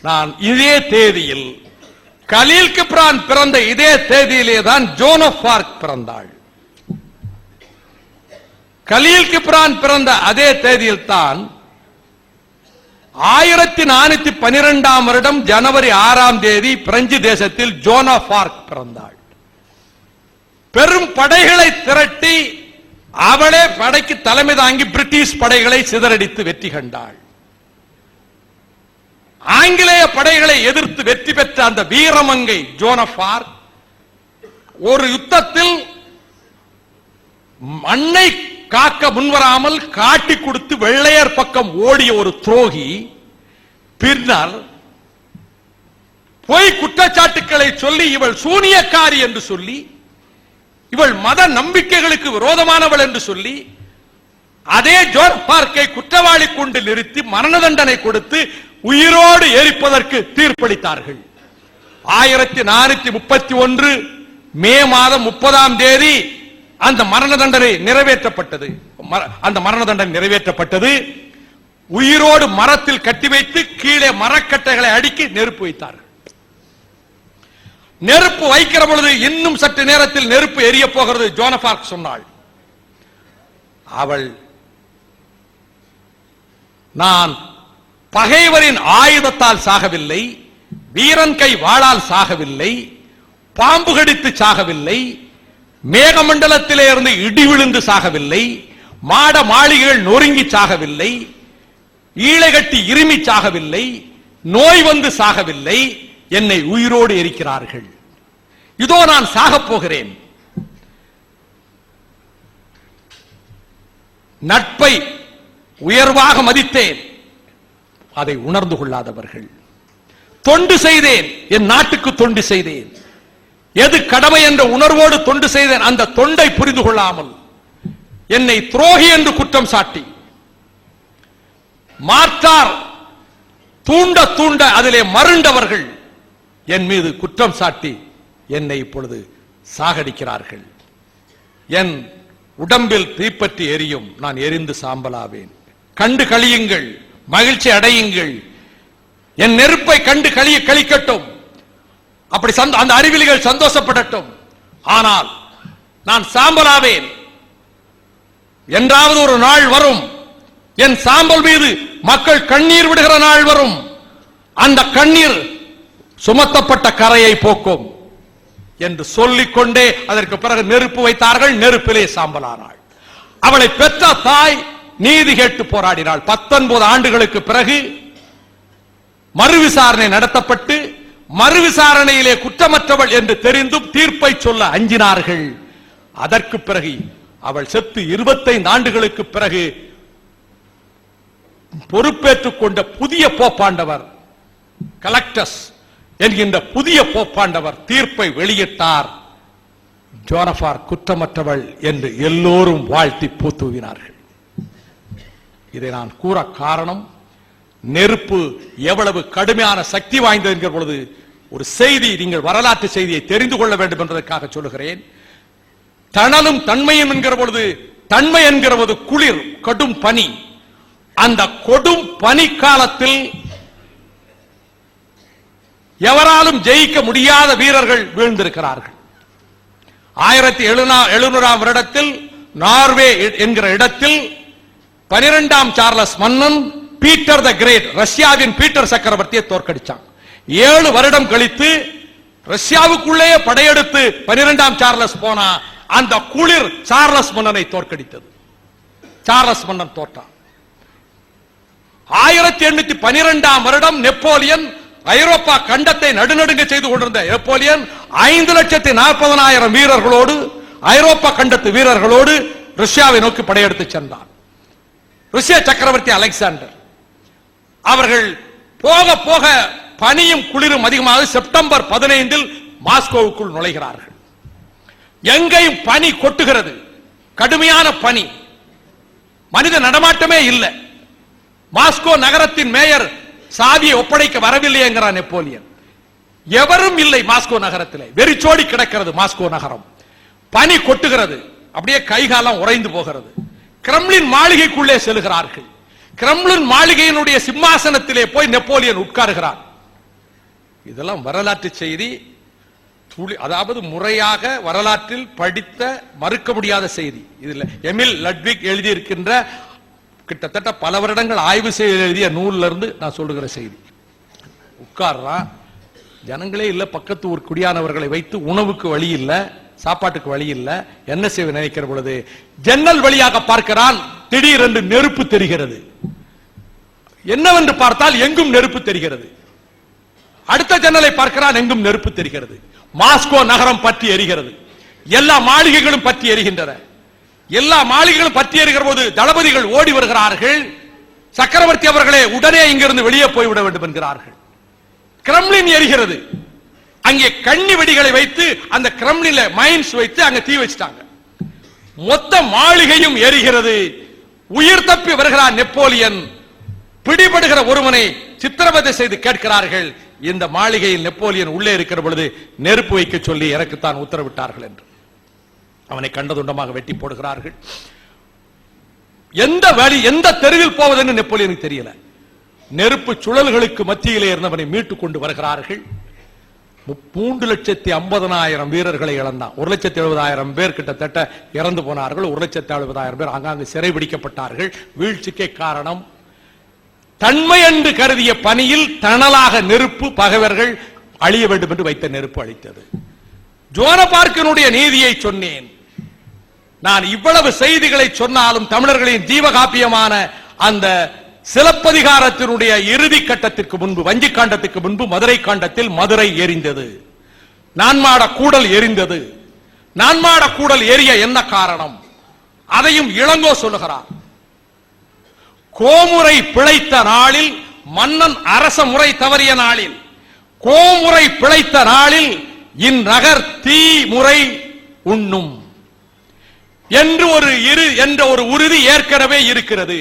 நான் இதே தேதியில் கலீல் கிப்ரான் பிறந்த இதே தேதியிலே தான் ஜோன் ஆஃப் ஆர்க் பிறந்தாள். கலீல் கிப்ரான் பிறந்த அதே தேதியில் தான் 1412 வருடம் ஜனவரி 6 பிரெஞ்சு தேசத்தில் ஜோன் ஆஃப் ஆர்க் பிறந்தாள். பெரும் படைகளை திரட்டி அவளே படைக்கு தலைமை தாங்கி பிரிட்டிஷ் படைகளை சிதறடித்து வெற்றி கண்டாள். ஆங்கிலேய படைகளை எதிர்த்து வெற்றி பெற்ற அந்த வீரமங்கை ஜோன் ஆஃப் ஆர்க் ஒரு யுத்தத்தில் மண்ணை காக்க முன்வராமல் காட்டி கொடுத்து வெள்ளையர் பக்கம் ஓடிய ஒரு துரோகி, பின்னர் பொய் குற்றச்சாட்டுக்களை சொல்லி இவள் சூனியக்காரி என்று சொல்லி, இவள் மத நம்பிக்கைகளுக்கு விரோதமானவள் என்று சொல்லி அதே ஜோன் பார்க்கை குற்றவாளி கொண்டு நிறுத்தி மரண தண்டனை கொடுத்து உயிரோடு எரிப்பதற்கு தீர்ப்பளித்தார்கள். 1431 மே மாதம் 30 அந்த மரண தண்டனை நிறைவேற்றப்பட்டது. அந்த மரண தண்டனை நிறைவேற்றப்பட்டது. உயிரோடு மரத்தில் கட்டி வைத்து கீழே மரக்கட்டைகளை அடுக்கி நெருப்பு வைத்தார்கள். நெருப்பு வைக்கிற பொழுது இன்னும் சற்று நேரத்தில் நெருப்பு எரிய போகிறது ஜோன் ஆஃப் ஆர்க் சொன்னாள். அவள் நான் பகைவரின் ஆயுதத்தால் சாகவில்லை, வீரன் கை வாளால் சாகவில்லை, பாம்பு கடித்து சாகவில்லை, மேகமண்டலத்திலே இருந்து இடி விழுந்து சாகவில்லை, மாட மாளிகைகள் நொறுங்கி சாகவில்லை, ஈழை கட்டி இருமி சாகவில்லை, நோய் வந்து சாகவில்லை, என்னை உயிரோடு எரிக்கிறார்கள். இதோ நான் சாகப் போகிறேன். நட்பை உயர்வாக மதித்தேன், அதை உணர்ந்து கொள்ளாதவர்கள். தொண்டு செய்தேன், என் நாட்டுக்கு தொண்டு செய்தேன், எது கடமை என்ற உணர்வோடு தொண்டு செய்தேன். அந்த தொண்டை புரிந்து கொள்ளாமல் என்னை துரோகி என்று குற்றம் சாட்டி மாற்றார் தூண்ட தூண்ட அதிலே மருண்டவர்கள் என் மீது குற்றம் சாட்டி என்னை இப்பொழுது சாகடிக்கிறார்கள். என் உடம்பில் தீப்பற்றி எரியும், நான் எரிந்து சாம்பலாவேன். கண்டு கழியுங்கள், மகிழ்ச்சி அடையுங்கள், என் நெருப்பை கண்டு கழிக்கட்டும், அப்படி அந்த அறிவிலிகள் சந்தோஷப்படட்டும். ஆனால் நான் சாம்பலாவேன். என்றாவது ஒரு நாள் வரும், என் சாம்பல் மீது மக்கள் கண்ணீர் விடுகிற நாள் வரும். அந்த கண்ணீர் சுமத்தப்பட்ட கரையை போக்கும் என்று சொல்லிக்கொண்டே அதற்கு பிறகு நெருப்பு வைத்தார்கள். நெருப்பிலே சாம்பலானாள். அவளை பெற்ற தாய் நீதி கேட்டு போராடினாள். 19 ஆண்டுகளுக்கு பிறகு மறுவிசாரணை நடத்தப்பட்டு மறுவிசாரணையிலே குற்றமற்றவள் என்று தெரிந்தும் தீர்ப்பை சொல்ல அஞ்சினார்கள். அதற்கு பிறகு அவள் செத்து 25 ஆண்டுகளுக்கு பிறகு பொறுப்பேற்றுக் கொண்ட புதிய போப்பாண்டவர் கலெக்டர்ஸ் என்கின்ற புதிய போப்பாண்டவர் தீர்ப்பை வெளியிட்டார். ஜோன் ஆஃப் ஆர்க் குற்றமற்றவள் என்று எல்லோரும் வாழ்த்தி பூத்தூவினார்கள். இதை நான் கூற காரணம், நெருப்பு எவ்வளவு கடுமையான சக்தி வாய்ந்தது என்கிற பொழுது ஒரு செய்தி, நீங்கள் வரலாற்று செய்தியை தெரிந்து கொள்ள வேண்டும் என்பதற்காக சொல்லுகிறேன். தணலும் தன்மையும் என்கிற பொழுது, தன்மை என்கிற போது குளிர், கடும் பனி. அந்த கொடும் பனி காலத்தில் எவராலும் ஜெயிக்க முடியாத வீரர்கள் வீழ்ந்திருக்கிறார்கள். 1700 வருடத்தில் நார்வே என்கிற இடத்தில் 12ஆம் சார்லஸ் மன்னன் பீட்டர் த கிரேட், ரஷ்யாவின் பீட்டர் சக்கரவர்த்தியை தோற்கடிச்சான். 7 வருடம் கழித்து ரஷ்யாவுக்குள்ளே படையெடுத்து 12ஆம் சார்லஸ் போனா, அந்த குளிர் சார்லஸ் மன்னனை தோற்கடித்தது. சார்லஸ் மன்னன் தோற்றான். 1812ஆம் வருடம் நெப்போலியன் ஐரோப்பா கண்டத்தை நடுநடுங்க செய்து கொண்டிருந்த நெப்போலியன் 5,40,000 வீரர்களோடு ஐரோப்பா கண்டத்து வீரர்களோடு ரஷ்யாவை நோக்கி படையெடுத்து சென்றார். ரஷ்ய சக்கரவர்த்தி அலெக்சாண்டர் அவர்கள் போக போக பனியும் குளிரும் அதிகமாக செப்டம்பர் 15 மாஸ்கோவுக்குள் நுழைகிறார்கள். எங்கேயும் பனி கொட்டுகிறது, கடுமையான பனி, மனித நடமாட்டமே இல்லை. மாஸ்கோ நகரத்தின் மேயர் சாவியை ஒப்படைக்க வரவில்லை என்கிறார் நெப்போலியன். எவரும் இல்லை மாஸ்கோ நகரத்தில், வெறிச்சோடி கிடக்கிறது மாஸ்கோ நகரம். பனி கொட்டுகிறது, அப்படியே கைகாலம் உறைந்து போகிறது. கிரெம்ளின் மாளிகைக்குள்ளே செல்கிறார்கள். கிரெம்ளின் மாளிகையினுடைய சிம்மாசனத்திலே போய் நெப்போலியன் உட்காருகிறார். இதெல்லாம் வரலாற்று செய்தி, அதாவது முறையாக வரலாற்றில் படித்த மறுக்க முடியாத செய்தி. இதுல எமில் லட்விக் எழுதியிருக்கின்ற கிட்டத்தட்ட பல வருடங்கள் ஆய்வு செய்து எழுதிய நூல்ல இருந்து நான் சொல்லுகிற செய்தி. உட்கார்றான், ஜனங்களே இல்ல, பக்கத்து ஊர் குடியானவர்களை வைத்து உணவுக்கு வழி இல்ல, சாப்பாட்டுக்கு வழி இல்ல, என்ன செய்ய நினைக்கிற பொழுது ஜன்னல் வழியாக பார்க்கிறான். திடீரென்று நெருப்பு தெரிகிறது. என்னவென்று பார்த்தால் எங்கும் நெருப்பு தெரிகிறது. அடுத்த ஜன்னலை பார்க்கிறான், எங்கும் நெருப்பு தெரிகிறது. மாஸ்கோ நகரம் பற்றி எரிகிறது. எல்லா மாளிகைகளும் பற்றி எரிகின்றன. எல்லா மாளிகைகளும் பற்றி எரிகிற போது தளபதிகள் ஓடி வருகிறார்கள். சக்கரவர்த்தி அவர்களே, உடனே இங்கிருந்து வெளியே போய்விட வேண்டும் என்கிறார்கள். கிரெம்ளின் எரிகிறது. அங்கே கண்ணி வெடிகளை வைத்து அந்த கிரெம்ளின்ல மைன்ஸ் வைத்து அங்க தீ வச்சிட்டாங்க. மொத்த மாளிகையும் எரிகிறது. உயிர் தப்பி வருகிறார் நெப்போலியன். பிடிபடுகிற ஒருவனை சித்திரவதை செய்து கேட்கிறார்கள், இந்த மாளிகையில் நெப்போலியன் உள்ளே இருக்கிற பொழுது நெருப்பு வைக்க சொல்லி எனக்குத்தான் உத்தரவிட்டார்கள் என்று. அவனை கண்டதுண்டமாக வெட்டி போடுகிறார்கள். எந்த வழி, எந்த தெருவில் போவதென்று நெப்போலியனுக்கு தெரியல. நெருப்பு சுழல்களுக்கு மத்தியிலே இருந்தவனை மீட்டுக் கொண்டு வருகிறார்கள். 3,50,000 வீரர்களை இழந்தான். 1,70,000 பேர் கிட்டத்தட்ட இறந்து போனார்கள். 1,70,000 பேர் ஆங்காங்கு சிறை பிடிக்கப்பட்டார்கள். வீழ்ச்சிக்கே காரணம் தன்மை என்று கருதிய பணியில் தணலாக நெருப்பு பகைவர்கள் அழிய வேண்டும் என்று வைத்த நெருப்பு அழித்தது. ஜோனபார்க்கினுடைய நீதியை சொன்னேன். நான் இவ்வளவு செய்திகளை சொன்னாலும் தமிழர்களின் ஜீவகாப்பியமான அந்த சிலப்பதிகாரத்தினுடைய இறுதி கட்டத்திற்கு முன்பு, வஞ்சி காண்டத்துக்கு முன்பு மதுரை காண்டத்தில் மதுரை எரிந்தது, நான்மாட கூடல் எரிந்தது. நான்மாட கூடல் எரிய என்ன காரணம்? அதையும் இளங்கோ சொல்லுகிறார். கோமுறை பிழைத்த நாளில், மன்னன் அரச முறை தவறிய நாளில், கோமுறை பிழைத்த நாளில் இந்நகர் தீ முறை உண்ணும் என்ற ஒரு உறுதி ஏற்கனவே இருக்கிறது.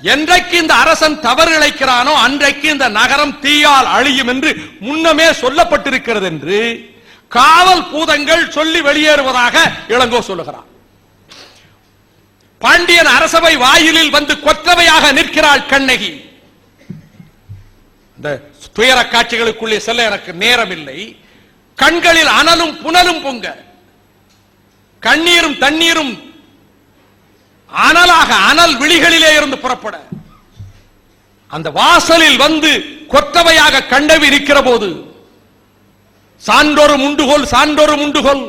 என்றைக்கு இந்த அரசன் தவறு இழைக்கிறானோ அன்றைக்கு இந்த நகரம் தீயால் அழியும் என்று முன்னமே சொல்லப்பட்டிருக்கிறது என்று காவல் பூதங்கள் சொல்லி வெளியேறுவதாக இளங்கோ சொல்லுகிறார். பாண்டியன் அரசவை வாயிலில் வந்து கொற்றவையாக நிற்கிறாள் கண்ணகி. இந்த துயர காட்சிகளுக்குள்ளே செல்ல எனக்கு நேரம் இல்லை. கண்களில் அனலும் புனலும் பொங்க, கண்ணீரும் தண்ணீரும் அனலாக அனல் விழிகளிலே இருந்து புறப்பட, அந்த வாசலில் வந்து கொற்றவையாக கண்டவி நிற்கிற போது சான்றோரும் உண்டுகொள், சான்றோரும் உண்டுகொள்,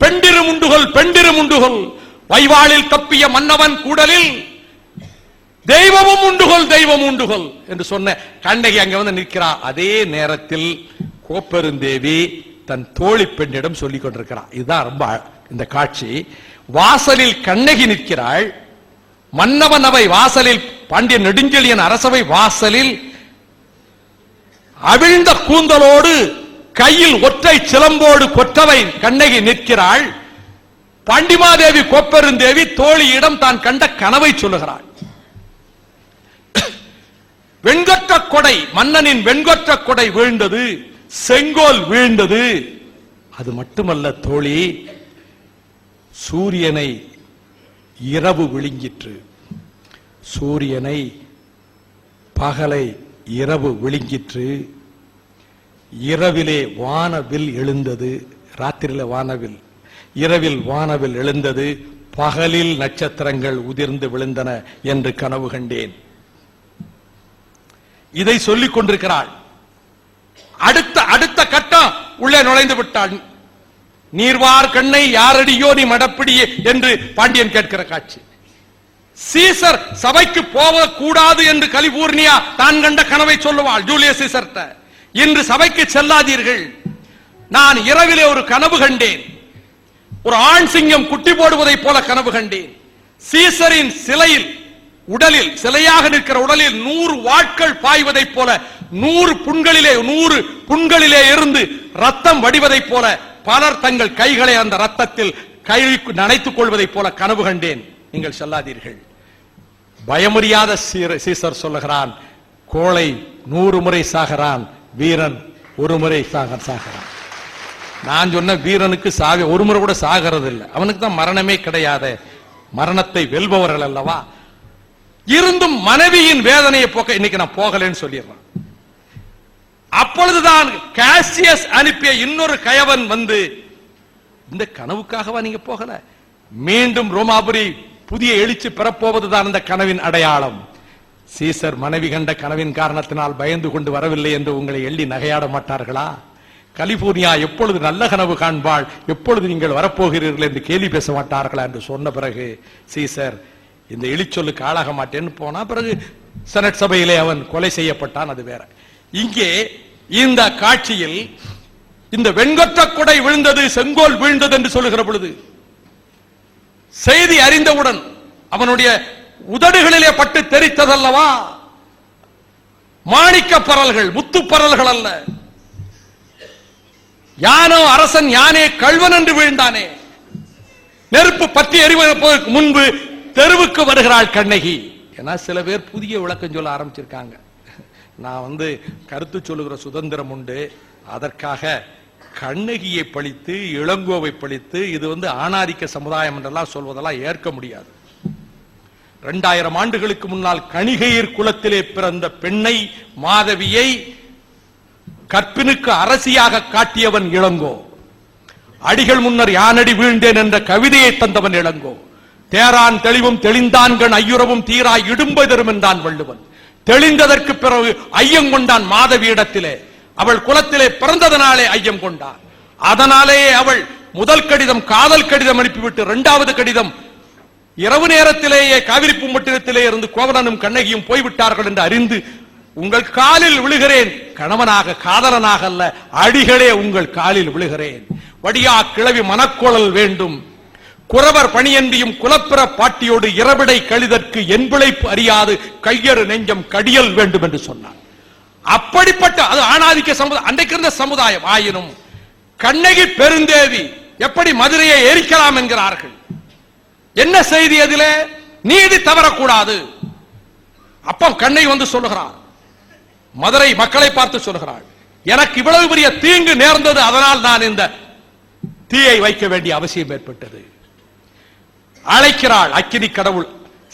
பெண்டிரும் உண்டுகொள், பெண்டிரும் உண்டுகொள், வைவாளில் தப்பிய மன்னவன் கூடலில் தெய்வமும் உண்டுகொள், தெய்வம் உண்டுகொள் என்று சொன்ன கண்ணகி அங்க வந்து நிற்கிறார். அதே நேரத்தில் கோப்பெருந்தேவி தன் தோழி பெண்ணிடம் சொல்லிக் கொண்டிருக்கிறார். இதுதான் ரொம்ப இந்த காட்சி. வாசலில் கண்ணகி நிற்கிறாள். மன்னவன் அவை வாசலில், பாண்டிய நெடுஞ்செழியன் அரசவை வாசலில் அவிழ்ந்த கூந்தலோடு கையில் ஒற்றை சிலம்போடு கொற்றவை கண்ணகி நிற்கிறாள். பாண்டிமாதேவி கோப்பெருந்தேவி தோழியிடம் தான் கண்ட கனவை சொல்லுகிறாள். வெண்கொற்ற கொடை, மன்னனின் வெண்கொற்ற கொடை வீழ்ந்தது, செங்கோல் வீழ்ந்தது. அது மட்டுமல்ல தோழி, சூரியனை இரவு விழுங்கிற்று. சூரியனை பகலை இரவு விழுங்கிற்று. இரவிலே வானவில் எழுந்தது, ராத்திரியில வானவில், இரவில் வானவில் எழுந்தது, பகலில் நட்சத்திரங்கள் உதிர்ந்து விழுந்தன என்று கனவு கண்டேன். இதை சொல்லிக் கொண்டிருக்கிறாள். அடுத்த கட்டம் உள்ளே நுழைந்து விட்டாள். நீர்வார் கண்ணை யாரடியோ நீ மடப்பிடியே என்று பாண்டியன் கேட்கிற காட்சி. சீசர் சபைக்கு போகக்கூடாது என்று கலிபூர்னியா தான் கண்ட கனவை சொல்லுவாள் ஜூலியஸ் சீசர்ட்ட. இன்று சபைக்கு செல்லாதீர்கள், நான் இரவிலே ஒரு கனவு கண்டேன், ஒரு ஆண் சிங்கம் குட்டி போடுவதை போல கனவு கண்டேன். சீசரின் சிலையில் உடலில் சிலையாக நிற்கிற உடலில் 100 வாட்கள் பாய்வதை போல 100 புண்களிலே இருந்து ரத்தம் வடிவதை போல பலர் தங்கள் கைகளை அந்த ரத்தத்தில் கை நனைத்துக் கொள்வதை போல கனவு கண்டேன், நீங்கள் செல்லாதீர்கள். பயமுறியாத சீசர் சொல்லுகிறான், கோழை 100 முறை சாகிறான், வீரன் 1 முறை சாகிறான். நான் சொன்ன வீரனுக்கு ஒரு முறை கூட சாகிறது இல்லை, அவனுக்கு தான் மரணமே கிடையாது, மரணத்தை வெல்பவர்கள் அல்லவா. இருந்தும் மனைவியின் வேதனையை போக்க இன்னைக்கு நான் போகலன்னு சொல்லிடுறான். அப்பொழுதுதான் காசியஸ் அனுப்பிய இன்னொரு கயவன் வந்து, இந்த கனவுக்காகவா நீங்க போகல, மீண்டும் ரோமாபுரி புதிய எழுச்சி பெறப்போவதுதான் இந்த கனவின் அடையாளம். சீசர் மனைவி கண்ட கனவின் காரணத்தினால் பயந்து கொண்டு வரவில்லை என்று உங்களை எள்ளி நகையாட மாட்டார்களா? கலிபோர்னியா எப்பொழுது நல்ல கனவு காண்பாள், எப்பொழுது நீங்கள் வரப்போகிறீர்கள் என்று கேள்வி பேச மாட்டார்களா என்று சொன்ன பிறகு சீசர் இந்த எளிச்சொல்லுக்கு ஆளாக மாட்டேன்னு போனா, பிறகு செனட் சபையிலே அவன் கொலை செய்யப்பட்டான். அது வேற. இங்கே இந்த காட்சியில் இந்த வெண்கொற்ற குடை விழுந்தது, செங்கோல் வீழ்ந்தது என்று சொல்லுகிற பொழுது செய்தி அறிந்தவுடன் அவனுடைய உதடுகளிலே பட்டு தெரித்ததல்லவா மாணிக்க பரல்கள், முத்து பரல்கள் அல்ல. யானோ அரசன் யானே கள்வன் என்று வீழ்ந்தானே. நெருப்பு பற்றி எரிவதற்கு முன்பு தெருவுக்கு வருகிறாள் கண்ணகி. ஏன்னா சில பேர் புதிய விளக்கம் சொல்ல ஆரம்பிச்சிருக்காங்க. நான் கருத்து சொல்லுகிற சுதந்திரம் உண்டு, அதற்காக கண்ணகியை பழித்து இளங்கோவை பழித்து இது ஆணாதிக்க சமுதாயம் என்றெல்லாம் சொல்வதெல்லாம் ஏற்க முடியாது. 2000 ஆண்டுகளுக்கு முன்னால் கணிகையர் குலத்திலே பிறந்த பெண்ணை, மாதவியை கற்பினுக்கு அரசியாக காட்டியவன் இளங்கோ. அடிகள் முன்னர் யானடி வீழ்ந்தேன் என்ற கவிதையை தந்தவன் இளங்கோ. தேரான் தெளிவும் தெளிந்தான்கண் ஐயுறவும் தீராய் இடும்பை தரும் என்றான் வள்ளுவன். தெளிந்ததற்கு பிறகு ஐயம் கொண்டான் மாதவி இடத்திலே. அவள் குலத்திலே பிறந்ததனாலே ஐயம் கொண்டான். அதனாலேயே அவள் முதல் கடிதம் காதல் கடிதம் அனுப்பிவிட்டு 2வது கடிதம் இரவு நேரத்திலேயே காவிரி பூம்பட்டினத்திலே இருந்து கோவலனும் கண்ணகியும் போய்விட்டார்கள் என்று அறிந்து, உங்கள் காலில் விழுகிறேன், கணவனாக காதலனாக அல்ல, அடிகளே உங்கள் காலில் விழுகிறேன். வடியா கிளவி மனக்கோளல் வேண்டும், குறவர் பணியன்றியும் குலப்பிற பாட்டியோடு இரவிடை கழிதற்கு என் பிழைப்பு அறியாது கையறு நெஞ்சம் கடியல் வேண்டும் என்று சொன்னார். அப்படிப்பட்ட அது ஆணாதிக்க சமுதாயம், அன்றைக்கு இருந்த சமுதாயம். ஆயினும் கண்ணகி பெருந்தேவி எப்படி மதுரையை எரிக்கலாம் என்கிறார்கள். என்ன செய்தி அதிலே? நீதி தவறக்கூடாது. அப்ப கண்ணகி சொல்லுகிறார், மதுரை மக்களை பார்த்து சொல்லுகிறாள், எனக்கு இவ்வளவு பெரிய தீங்கு நேர்ந்தது, அதனால் நான் இந்த தீயை வைக்க வேண்டிய அவசியம் ஏற்பட்டது. அழைக்கிறாள் அக்கினி கடவுள்.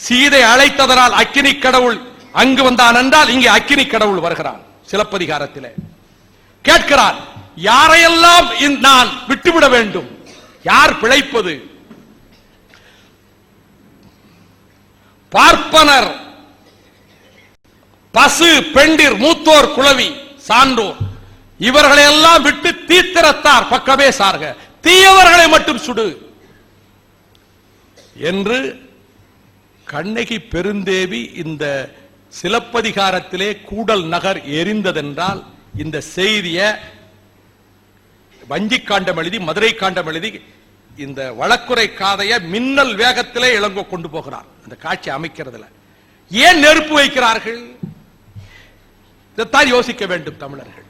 சீதை அழைத்ததனால் அக்கினி கடவுள் அங்கு வந்தான் என்றால் இங்கே அக்கினி கடவுள் வருகிறான். சிலப்பதிகாரத்திலே கேட்கிறார், யாரையெல்லாம் நான் விட்டுவிட வேண்டும், யார் பிழைப்பது? பார்ப்பனர், பசு, பெண்டிர், மூத்தோர், குளவி, சான்றோர், இவர்களை எல்லாம் விட்டு தீத்திரத்தார் பக்கமே சார்க, தீயவர்களை மட்டும் சுடு என்று கண்ணகி பெருந்தேவி இந்த சிலப்பதிகாரத்திலே கூடல் நகர் எரிந்ததென்றால் இந்த செய்தியை வஞ்சி காண்டம் எழுதி, மதுரை காண்டம் எழுதி, இந்த வழக்குரை காதைய மின்னல் வேகத்திலே இளங்கோ கொண்டு போகிறார். அந்த காட்சி அமைக்கிறதுல ஏன் நெருப்பு வைக்கிறார்கள்? இதைத்தான் யோசிக்க வேண்டும் தமிழர்கள்.